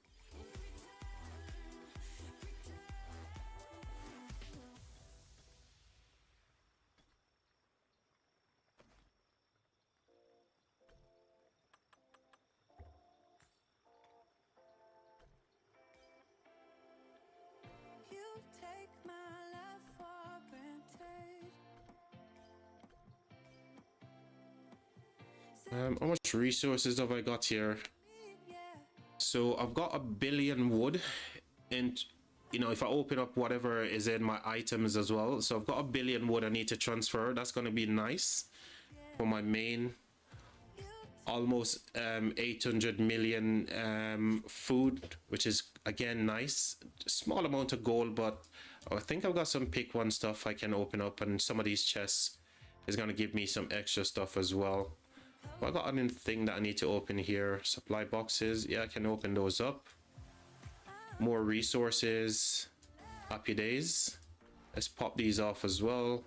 How much resources have I got here? So I've got 1 billion wood, and you know, if I open up whatever is in my items as well, so I've got 1 billion wood I need to transfer. That's going to be nice for my main. Almost 800 million food, which is again nice. Small amount of gold, but I think I've got some pick one stuff I can open up, and some of these chests is going to give me some extra stuff as well. Well, I got anything that I need to open here. Supply boxes, yeah, I can open those up. More resources. Happy days. Let's pop these off as well.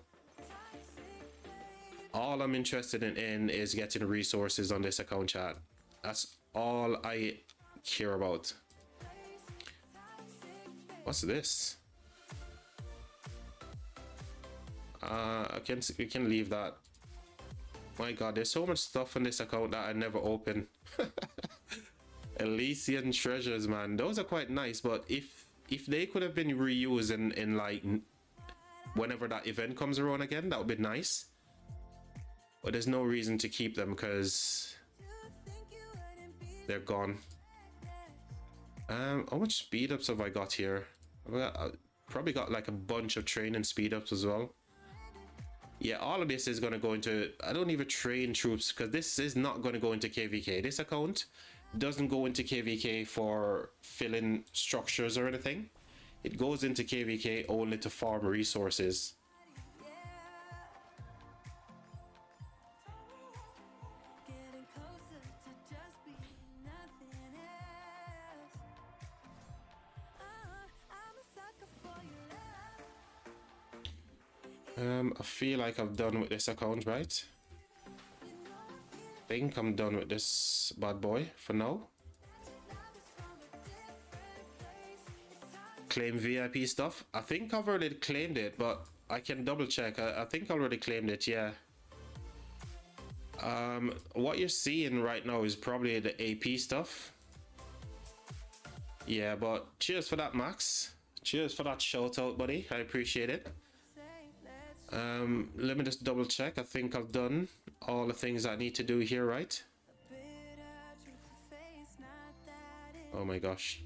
All I'm interested in is getting resources on this account, chat. That's all I care about. What's this? We can leave that. My god, there's so much stuff on this account that I never open. Elysian treasures, man. Those are quite nice, but if they could have been reused in like whenever that event comes around again, that would be nice. But there's no reason to keep them because they're gone. How much speed ups have I got here? I probably got like a bunch of training speed ups as well. Yeah, all of this is going to go into... I don't even train troops because this is not going to go into KVK. This account doesn't go into KVK for filling structures or anything. It goes into KVK only to farm resources. I feel like I've done with this account, right? I think I'm done with this bad boy for now. Claim VIP stuff. I think I've already claimed it, but I can double check. I think I already claimed it, yeah. What you're seeing right now is probably the AP stuff. Yeah, but cheers for that, Max. Cheers for that shout out, buddy. I appreciate it. Let me just double check. I think I've done all the things I need to do here, right? Oh my gosh.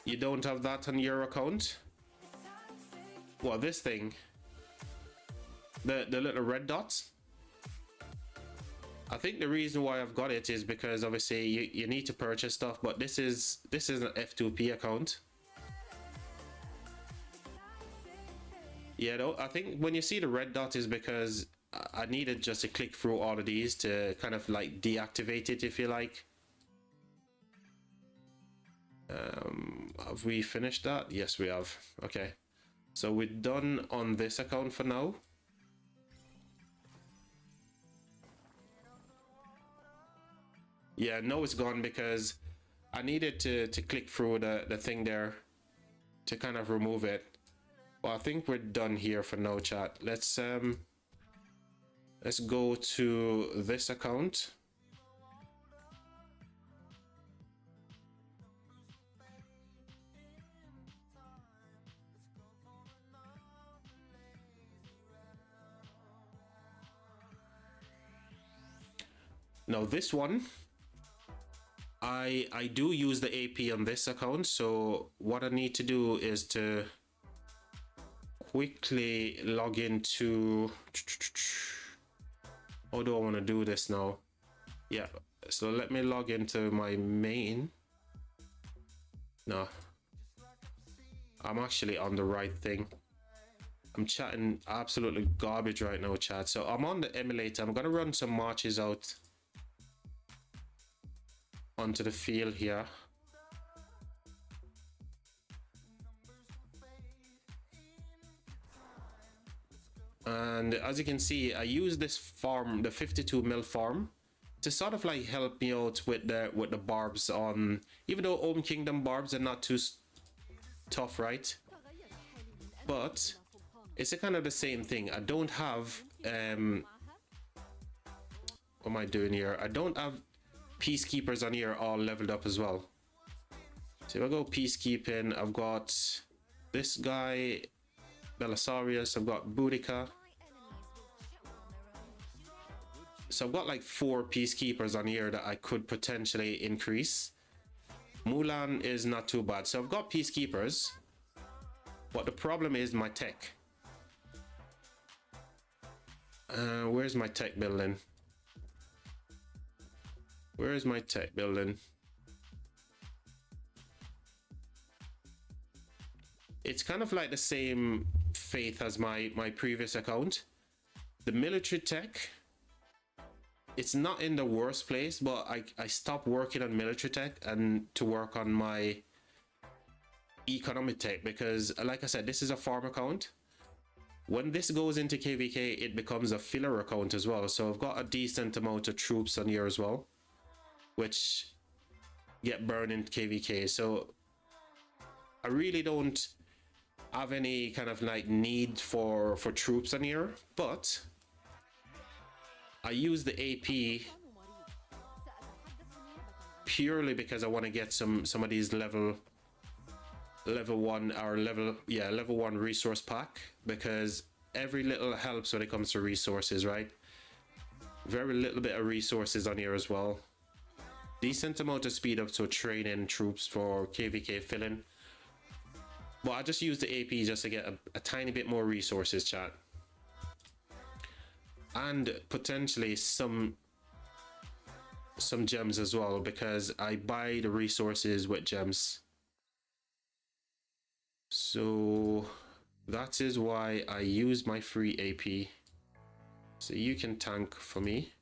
You don't have that on your account? Well, this thing, the little red dots. I think the reason why I've got it is because obviously you need to purchase stuff, but this is an F2P account. Yeah, no, I think when you see the red dot is because I needed just to click through all of these to kind of like deactivate it, if you like. Have we finished that? Yes, we have. Okay, so we're done on this account for now. Yeah, no, it's gone because I needed to click through the thing there to kind of remove it. Well, I think we're done here for now, chat. Let's go to this account. Now this one, I do use the AP on this account, so what I need to do is to quickly log into, how do I want to do this now? Yeah, so let me log into my main. No, I'm actually on the right thing. I'm chatting absolutely garbage right now, chat. So I'm on the emulator. I'm gonna run some marches out onto the field here. And as you can see, I use this farm, the 52 mil farm, to sort of like help me out with the barbs on, even though Home Kingdom barbs are not too tough, right? But it's a kind of the same thing. I don't have what am I doing here? I don't have peacekeepers on here all leveled up as well. So if I go peacekeeping, I've got this guy, Belisarius, I've got Boudica. So I've got like 4 peacekeepers on here that I could potentially increase. Mulan is not too bad. So I've got peacekeepers, but the problem is my tech. Where's my tech building? Where is my tech building? It's kind of like the same faith as my previous account. The military tech, it's not in the worst place, but I stopped working on military tech and to work on my economic tech because, like I said, this is a farm account. When this goes into KVK, it becomes a filler account as well. So I've got a decent amount of troops on here as well, which get burned in KVK. So I really don't have any kind of like need for troops on here, but I use the AP purely because I want to get some of these level 1 or level 1 resource pack, because every little helps when it comes to resources, right? Very little bit of resources on here as well. Decent amount of speed up, so training troops for KVK filling. But I just use the AP just to get a tiny bit more resources, chat. And potentially some gems as well, because I buy the resources with gems. So that is why I use my free AP. So you can tank for me.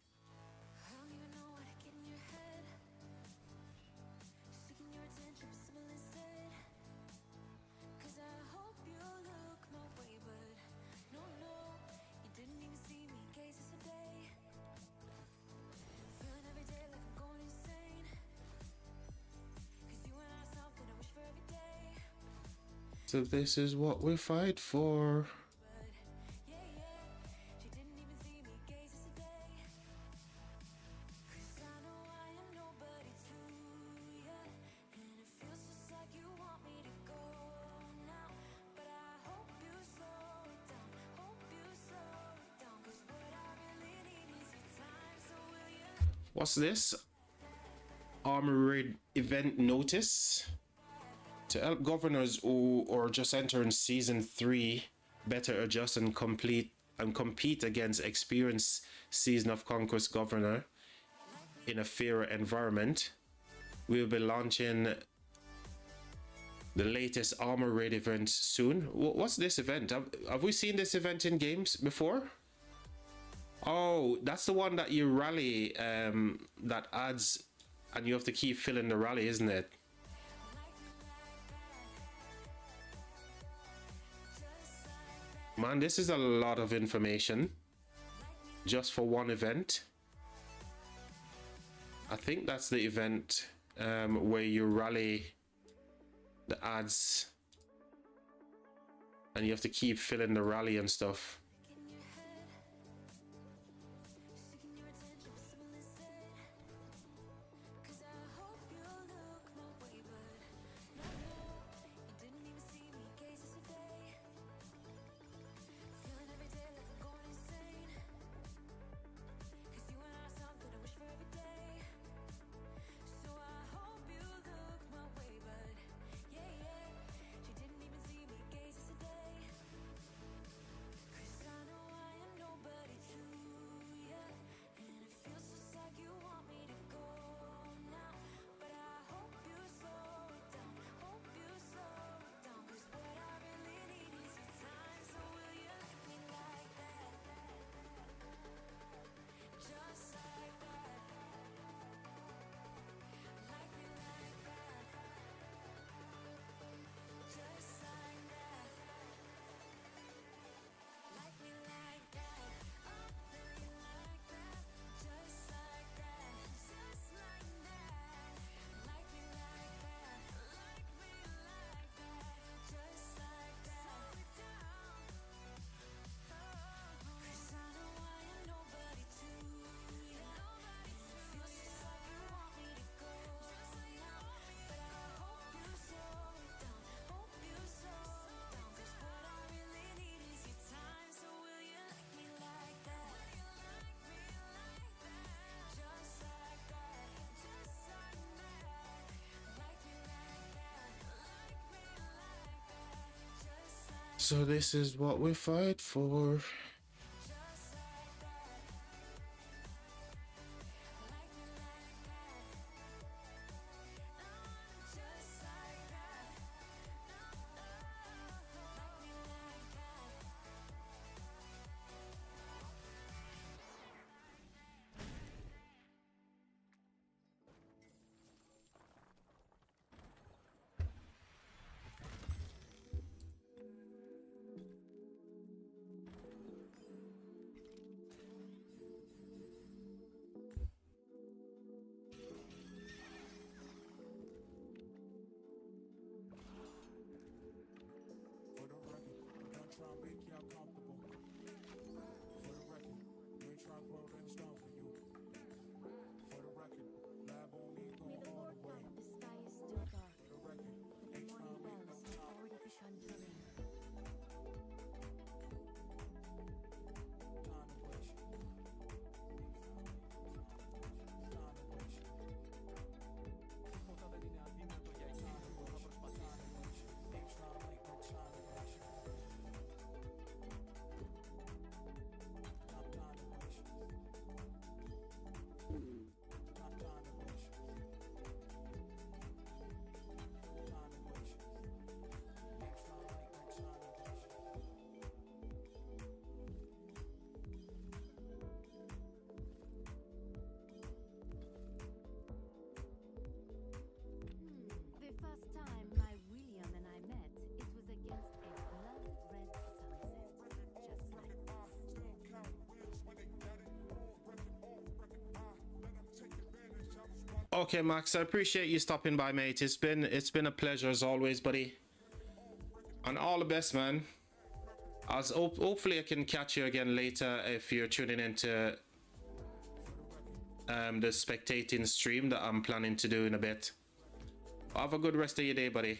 So this is what we fight for. What's this? Armored event notice. To help governors who or just entering season 3 better adjust and compete against experienced season of conquest governor in a fairer environment, we'll be launching the latest Armor Raid event soon. What's this event? Have we seen this event in games before? Oh, that's the one that you rally, that adds, and you have to keep filling the rally, isn't it? Man, this is a lot of information just for one event. I think that's the event where you rally the ads and you have to keep filling the rally and stuff. So this is what we fight for. Okay, Max, I appreciate you stopping by, mate. It's been a pleasure as always, buddy. And all the best, man. Hopefully I can catch you again later if you're tuning into the spectating stream that I'm planning to do in a bit. Have a good rest of your day, buddy.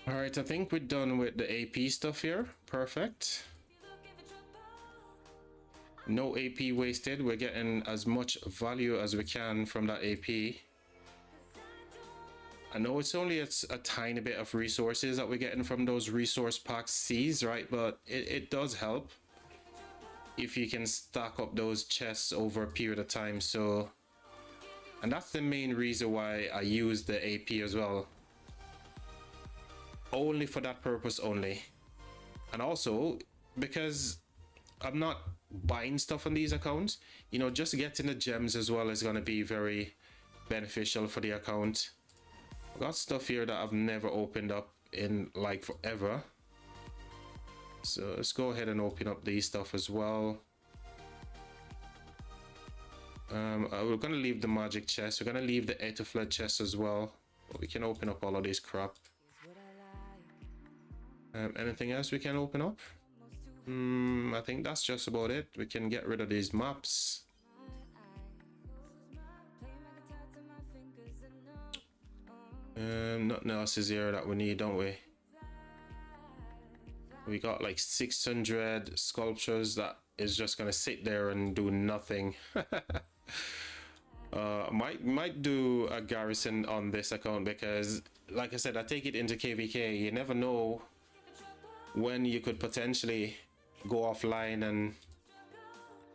All right, I think we're done with the AP stuff here. Perfect. No AP wasted. We're getting as much value as we can from that AP. I know it's only a tiny bit of resources that we're getting from those resource packs C's, right? But it does help if you can stack up those chests over a period of time. So, and that's the main reason why I use the AP as well. Only for that purpose only. And also because I'm not buying stuff on these accounts, you know, just getting the gems as well is going to be very beneficial for the account. I've got stuff here that I've never opened up in like forever. So let's go ahead and open up these stuff as well. We're going to leave the magic chest. We're going to leave the Etofled chest as well. But we can open up all of this crap. Anything else we can open up? I think that's just about it. We can get rid of these maps. Nothing else is here that we need, don't we? We got like 600 sculptures that is just gonna sit there and do nothing. Might do a garrison on this account because, like I said, I take it into KVK. You never know when you could potentially go offline and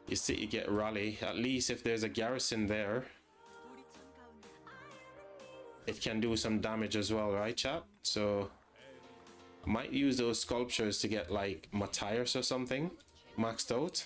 you get rally. At least if there's a garrison there, it can do some damage as well, right, chat? So might use those sculptures to get like Matthias or something maxed out.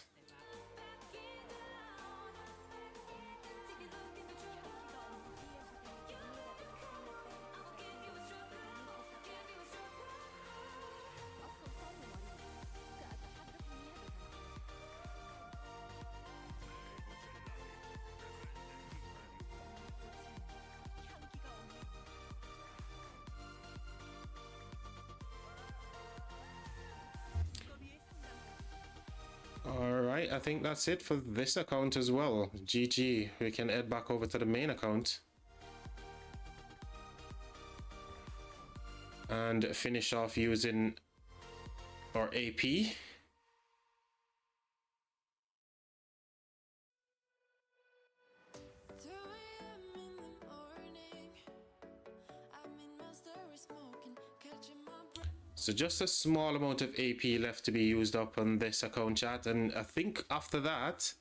Alright, I think that's it for this account as well. GG, we can head back over to the main account and finish off using our AP. So just a small amount of AP left to be used up on this account, chat, and I think after that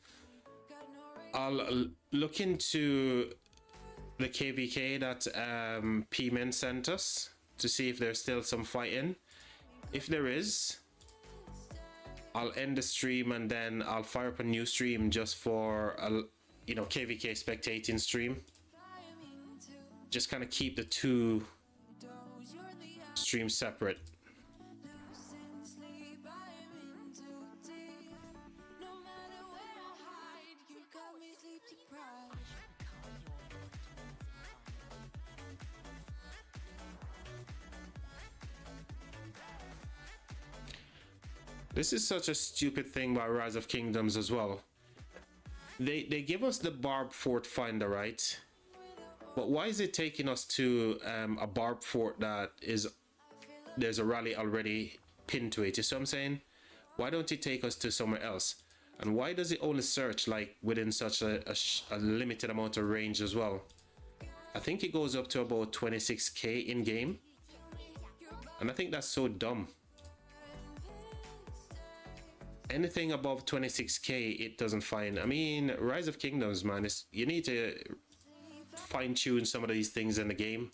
I'll look into the KVK that P-Men sent us to see if there's still some fighting. If there is, I'll end the stream and then I'll fire up a new stream just for a, you know, KVK spectating stream. Just kind of keep the two streams separate. This is such a stupid thing by Rise of Kingdoms as well. They give us the Barb Fort Finder, right? But why is it taking us to a Barb Fort that is... there's a rally already pinned to it? You see what I'm saying? Why don't it take us to somewhere else? And why does it only search like within such a limited amount of range as well? I think it goes up to about 26k in game. And I think that's so dumb. Anything above 26k it doesn't find. I mean, Rise of Kingdoms, man, you need to fine-tune some of these things in the game.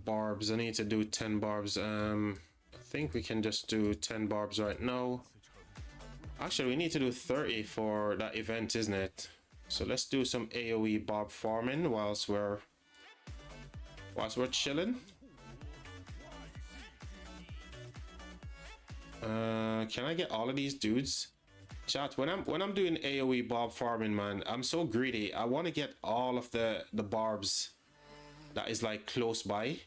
Barbs, I need to do 10 barbs. I think we can just do 10 barbs right now. Actually, we need to do 30 for that event, isn't it? So let's do some AoE barb farming whilst we're chilling. Can I get all of these dudes? Chat, when I'm doing AoE barb farming, man, I'm so greedy. I want to get all of the barbs that is like close by.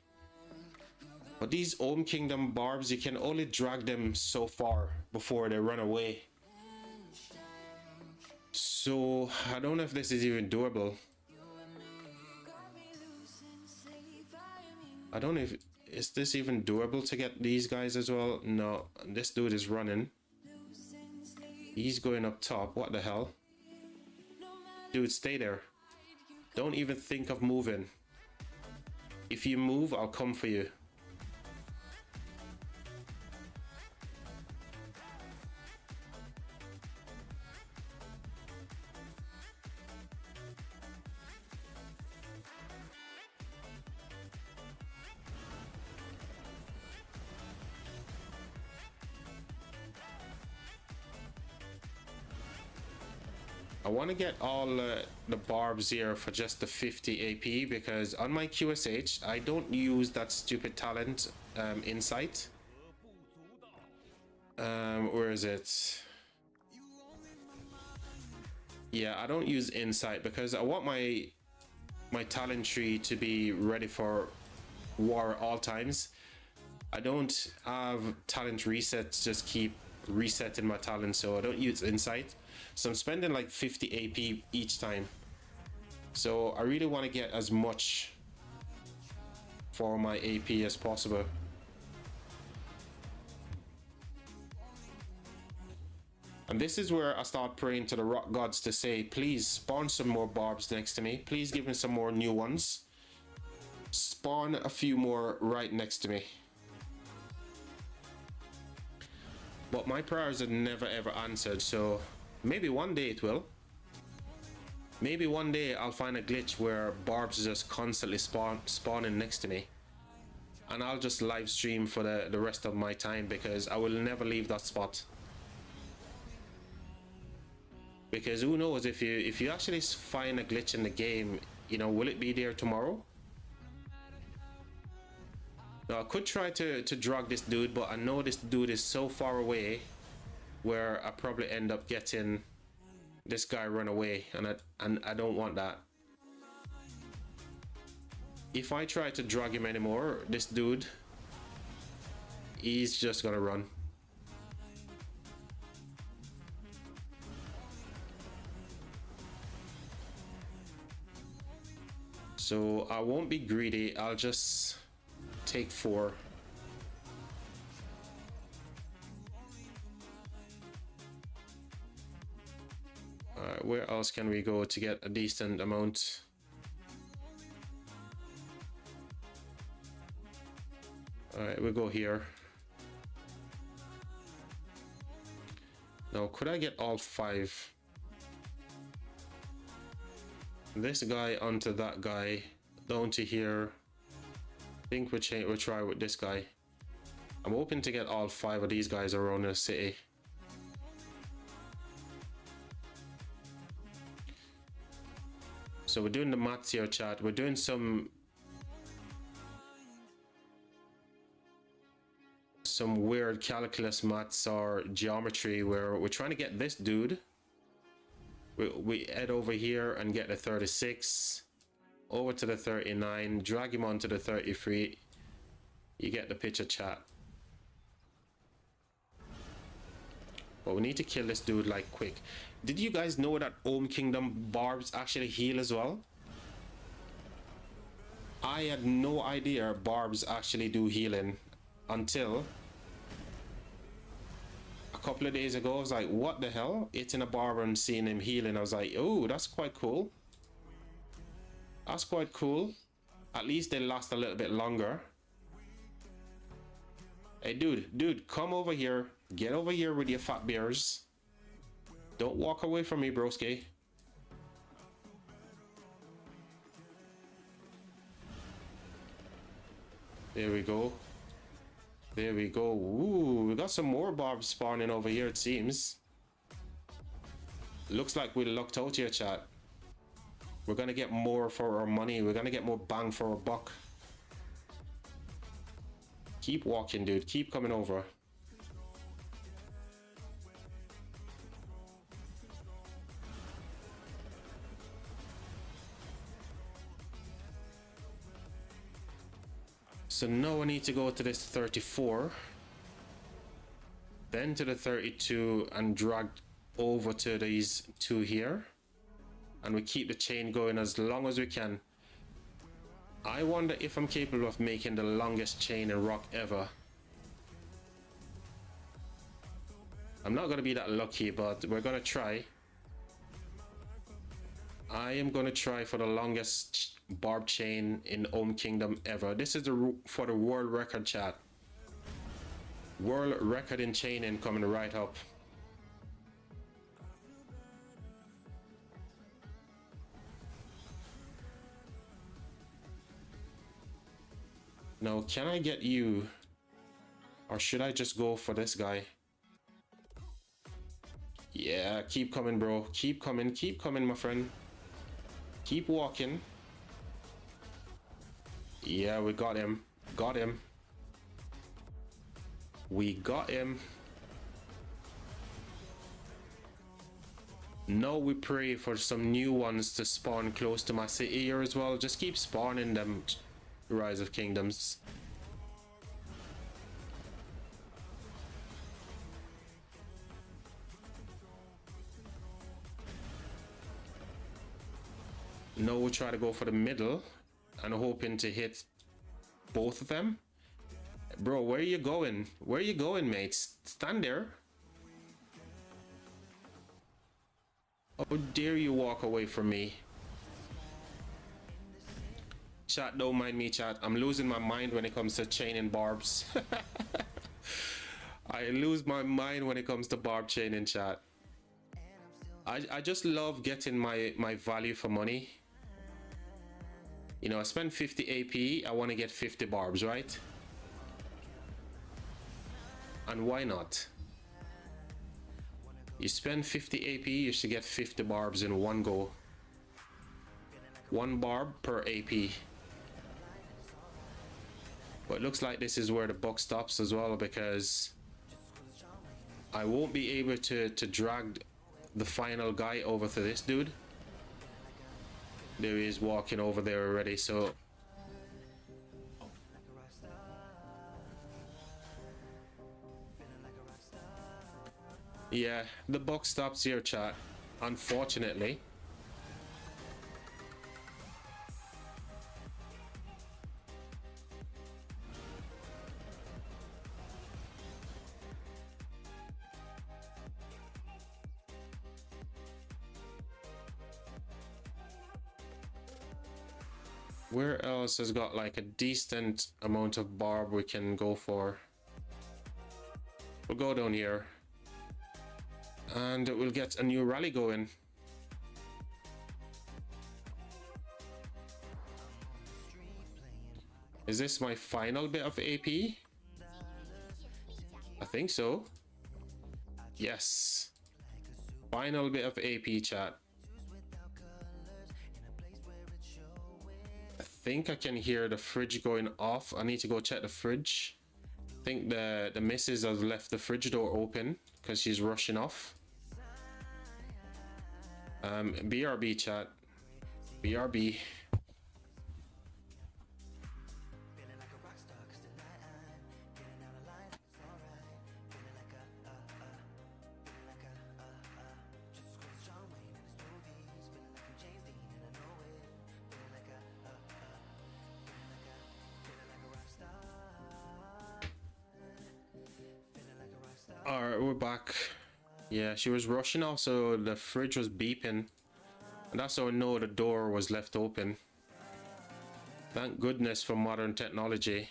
But these Home Kingdom barbs, you can only drag them so far before they run away. So I don't know if this is even doable. I don't know if is this even doable to get these guys as well. No, this dude is running. He's going up top. What the hell? Dude, stay there. Don't even think of moving. If you move, I'll come for you. I want to get all the barbs here for just the 50 AP because on my QSH, I don't use that stupid talent insight. Where is it? Yeah, I don't use insight because I want my talent tree to be ready for war at all times. I don't have talent resets, just keep resetting my talent, so I don't use insight. So I'm spending like 50 AP each time. So I really want to get as much for my AP as possible. And this is where I start praying to the rock gods to say, please spawn some more barbs next to me. Please give me some more new ones. Spawn a few more right next to me. But my prayers are never ever answered, so maybe one day it will. Maybe one day I'll find a glitch where barbs just constantly spawning next to me. And I'll just live stream for the rest of my time because I will never leave that spot. Because who knows, if you actually find a glitch in the game, you know, will it be there tomorrow? Now I could try to drag this dude, but I know this dude is so far away where I probably end up getting this guy run away, and I don't want that. If I try to drag him anymore, this dude, he's just gonna run. So I won't be greedy, I'll just take 4. Alright, where else can we go to get a decent amount? Alright, we'll go here. Now, could I get all 5? This guy onto that guy, down to here. I think we'll try with this guy. I'm hoping to get all 5 of these guys around the city. So we're doing the maths here, chat. We're doing some weird calculus maths or geometry where we're trying to get this dude. We head over here and get the 36, over to the 39, drag him onto the 33. You get the picture, chat. But we need to kill this dude like quick. Did you guys know that Home Kingdom barbs actually heal as well? I had no idea barbs actually do healing until a couple of days ago. I was like, what the hell? Hitting a barber and seeing him healing. I was like, oh, that's quite cool. That's quite cool. At least they last a little bit longer. Hey, dude, come over here. Get over here with your fat bears. Don't walk away from me, broski. There we go. There we go. Ooh, we got some more barbs spawning over here, it seems. Looks like we lucked out here, chat. We're gonna get more for our money. We're gonna get more bang for our buck. Keep walking, dude. Keep coming over. So now I need to go to this 34, then to the 32 and drag over to these two here. And we keep the chain going as long as we can. I wonder if I'm capable of making the longest chain in rock ever. I'm not going to be that lucky, but we're going to try. I am going to try for the longest barb chain in Ohm Kingdom ever. This is for the world record, chat. World record in chaining coming right up. Now, can I get you? Or should I just go for this guy? Yeah, keep coming, bro. Keep coming, my friend. Keep walking. Yeah, we got him. Got him. We got him. Now we pray for some new ones to spawn close to my city here as well. Just keep spawning them, Rise of Kingdoms. Now we'll try to go for the middle and hoping to hit both of them. Bro, where are you going? Where are you going, mates? Stand there. How dare you walk away from me? Chat, don't mind me, chat. I'm losing my mind when it comes to chaining barbs. I lose my mind when it comes to barb chaining, chat. I just love getting my value for money. You know, I spend 50 AP, I want to get 50 barbs, right? And why not? You spend 50 AP, you should get 50 barbs in one go. One barb per AP. But it looks like this is where the buck stops as well, because I won't be able to drag the final guy over to this dude. There he is walking over there already, so yeah, the buck stops here, chat, unfortunately. Where else has got like a decent amount of barb we can go for? We'll go down here. And we'll get a new rally going. Is this my final bit of AP? I think so. Yes. Final bit of AP, chat. I think I can hear the fridge going off. I need to go check the fridge. I think the missus has left the fridge door open because she's rushing off. BRB, chat. BRB. Alright, we're back. Yeah, she was rushing off, so the fridge was beeping. And that's how I know the door was left open. Thank goodness for modern technology.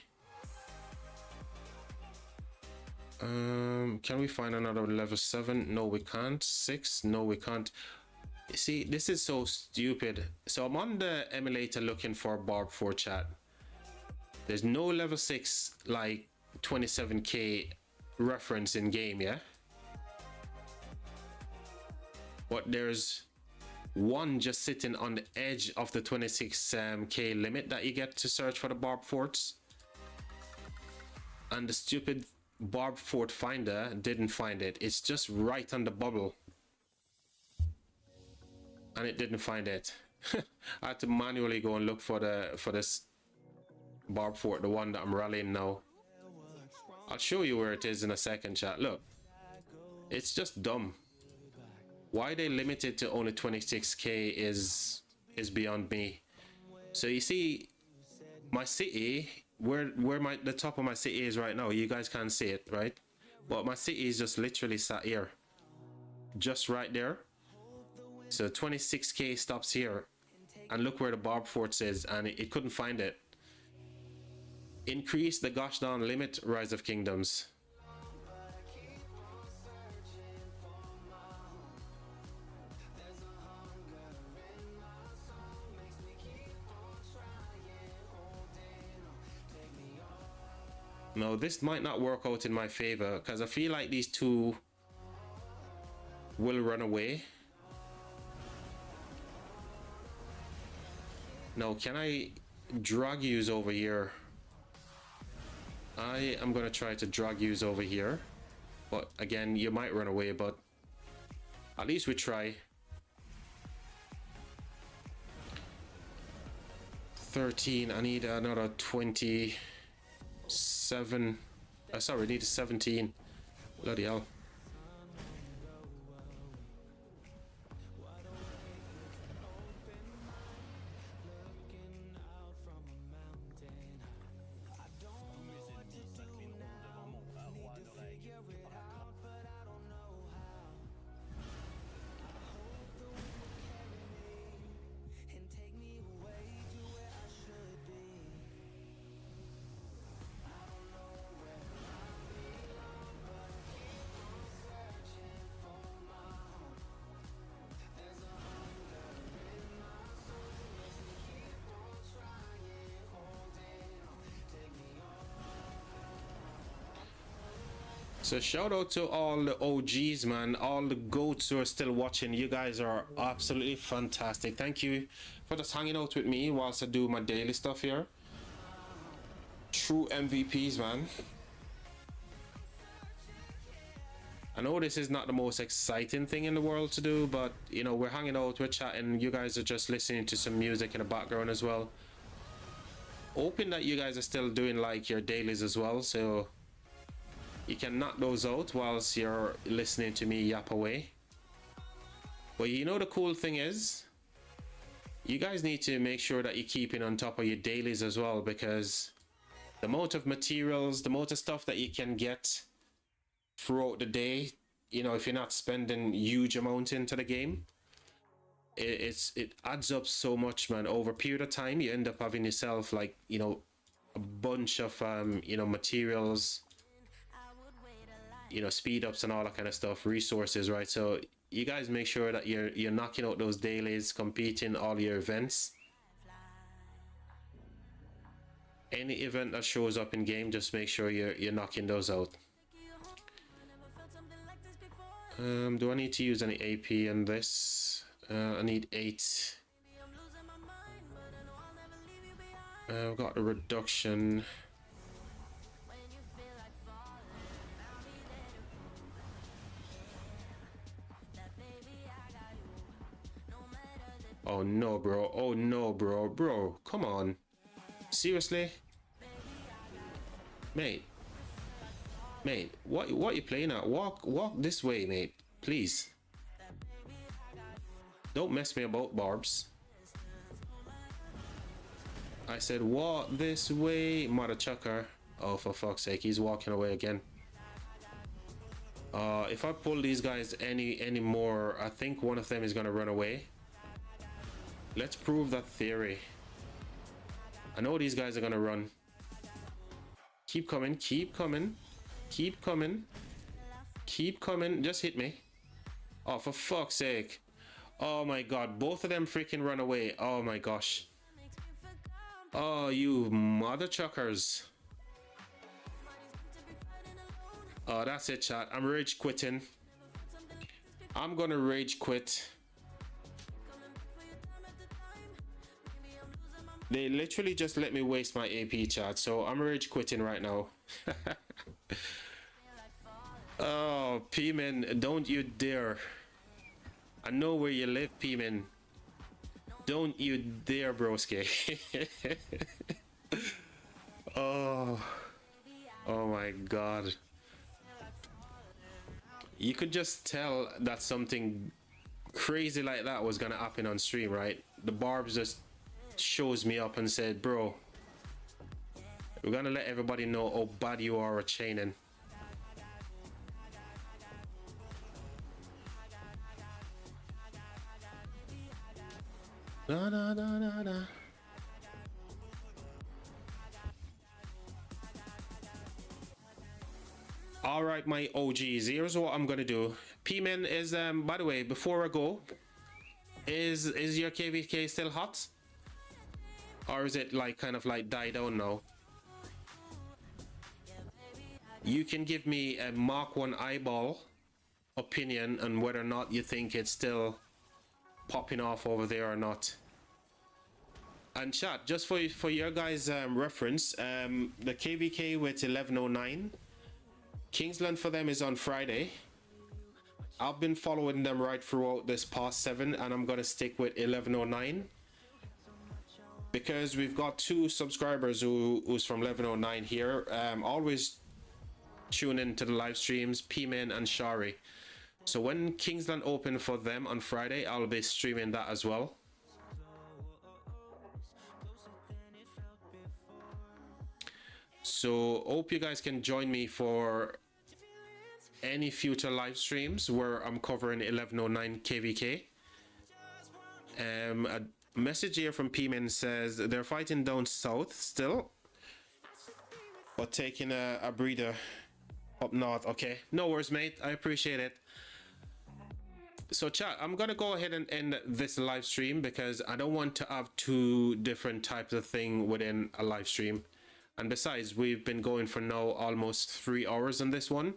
Can we find another level 7? No, we can't. 6? No, we can't. You see, this is so stupid. So I'm on the emulator looking for Barb 4, chat. There's no level 6 like 27k reference in game, yeah? But there's one just sitting on the edge of the 26k limit that you get to search for the Barb Forts. And the stupid Barb Fort finder didn't find it. It's just right on the bubble. And it didn't find it. I had to manually go and look for this Barb Fort, the one that I'm rallying now. I'll show you where it is in a second, chat. Look, it's just dumb. Why they limit it to only 26k is beyond me. So you see, my city, where the top of my city is right now, you guys can't see it, right? But my city is just literally sat here, just right there. So 26k stops here, and look where the Barb Fort is, and it couldn't find it. Increase the gosh darn limit, Rise of Kingdoms. No, this might not work out in my favor because I feel like these two will run away. No, can I drag yous over here? I am going to try to drag yous over here. But again, you might run away, but at least we try. 13, I need another 27. Sorry, I need a 17. Bloody hell. So shout out to all the OGs, man, all the goats who are still watching. You guys are absolutely fantastic. Thank you for just hanging out with me whilst I do my daily stuff here. True MVPs, man. I know this is not the most exciting thing in the world to do, but you know, we're hanging out, we're chatting, you guys are just listening to some music in the background as well. Hoping that you guys are still doing like your dailies as well, so you can knock those out whilst you're listening to me yap away. But you know the cool thing is, you guys need to make sure that you're keeping on top of your dailies as well, because the amount of materials, the amount of stuff that you can get throughout the day, you know, if you're not spending huge amounts into the game, it adds up so much, man. Over a period of time, you end up having yourself like, you know, a bunch of you know, materials, you know, speed ups and all that kind of stuff, resources, right? So you guys make sure that you're knocking out those dailies, competing all your events. Any event that shows up in game, just make sure you're knocking those out. Do I need to use any AP in this? I need 8. I've got a reduction. Oh no, bro. Oh no, bro. Bro, come on. Seriously? Mate. Mate, what are you playing at? Walk this way, mate. Please. Don't mess me about, Barbs. I said walk this way, mother chucker. Oh, for fuck's sake, he's walking away again. If I pull these guys any more, I think one of them is gonna run away. Let's prove that theory. I know these guys are gonna run. Keep coming, keep coming, keep coming, keep coming. Just hit me. Oh, for fuck's sake. Oh my god, both of them freaking run away. Oh my gosh. Oh, you mother chuckers. Oh, that's it, chat. I'm rage quitting. I'm gonna rage quit. They literally just let me waste my AP, chat, so I'm rage quitting right now. Oh, P-Man, don't you dare. I know where you live, P-Man. Don't you dare, broski. Oh my god. You could just tell that something crazy like that was gonna happen on stream, right? The Barbs just shows me up and said, bro, we're gonna let everybody know how bad you are at chaining. Da, da, da, da, da. All right, my OGs, here's what I'm gonna do. P-Man is by the way, before I go, is your KVK still hot? Or is it like kind of like died down now? You can give me a Mark 1 eyeball opinion on whether or not you think it's still popping off over there or not. And chat, just for your guys reference, the KVK with 1109, Kingsland for them is on Friday. I've been following them right throughout this past 7, and I'm gonna stick with 1109 because we've got 2 subscribers who's from 1109 here. Always tune into the live streams, P-Man and Shari. So when Kingsland open for them on Friday, I'll be streaming that as well. So hope you guys can join me for any future live streams where I'm covering 1109 KVK. A message here from P-Man says they're fighting down south still, but taking a breather up north. Okay, no worries, mate. I appreciate it. So chat, I'm gonna go ahead and end this live stream because I don't want to have 2 different types of thing within a live stream. And besides, we've been going for now almost 3 hours on this one.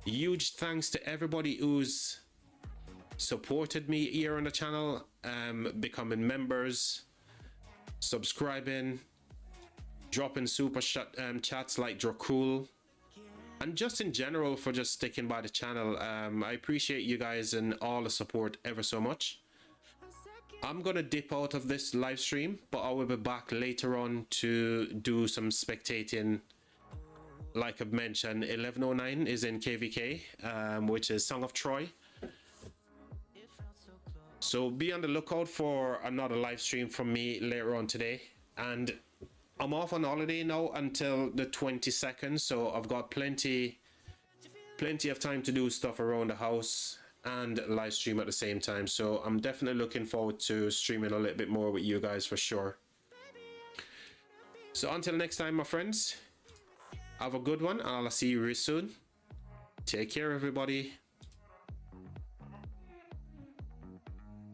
Huge thanks to everybody who's supported me here on the channel, becoming members, subscribing, dropping super chats like Dracul, and just in general for just sticking by the channel. I appreciate you guys and all the support ever so much. I'm gonna dip out of this live stream, but I will be back later on to do some spectating. Like I've mentioned, 1109 is in KVK, which is Song of Troy. So be on the lookout for another live stream from me later on today. And I'm off on holiday now until the 22nd, so I've got plenty of time to do stuff around the house and live stream at the same time. So I'm definitely looking forward to streaming a little bit more with you guys for sure. So until next time, my friends, have a good one, and I'll see you real soon. Take care, everybody.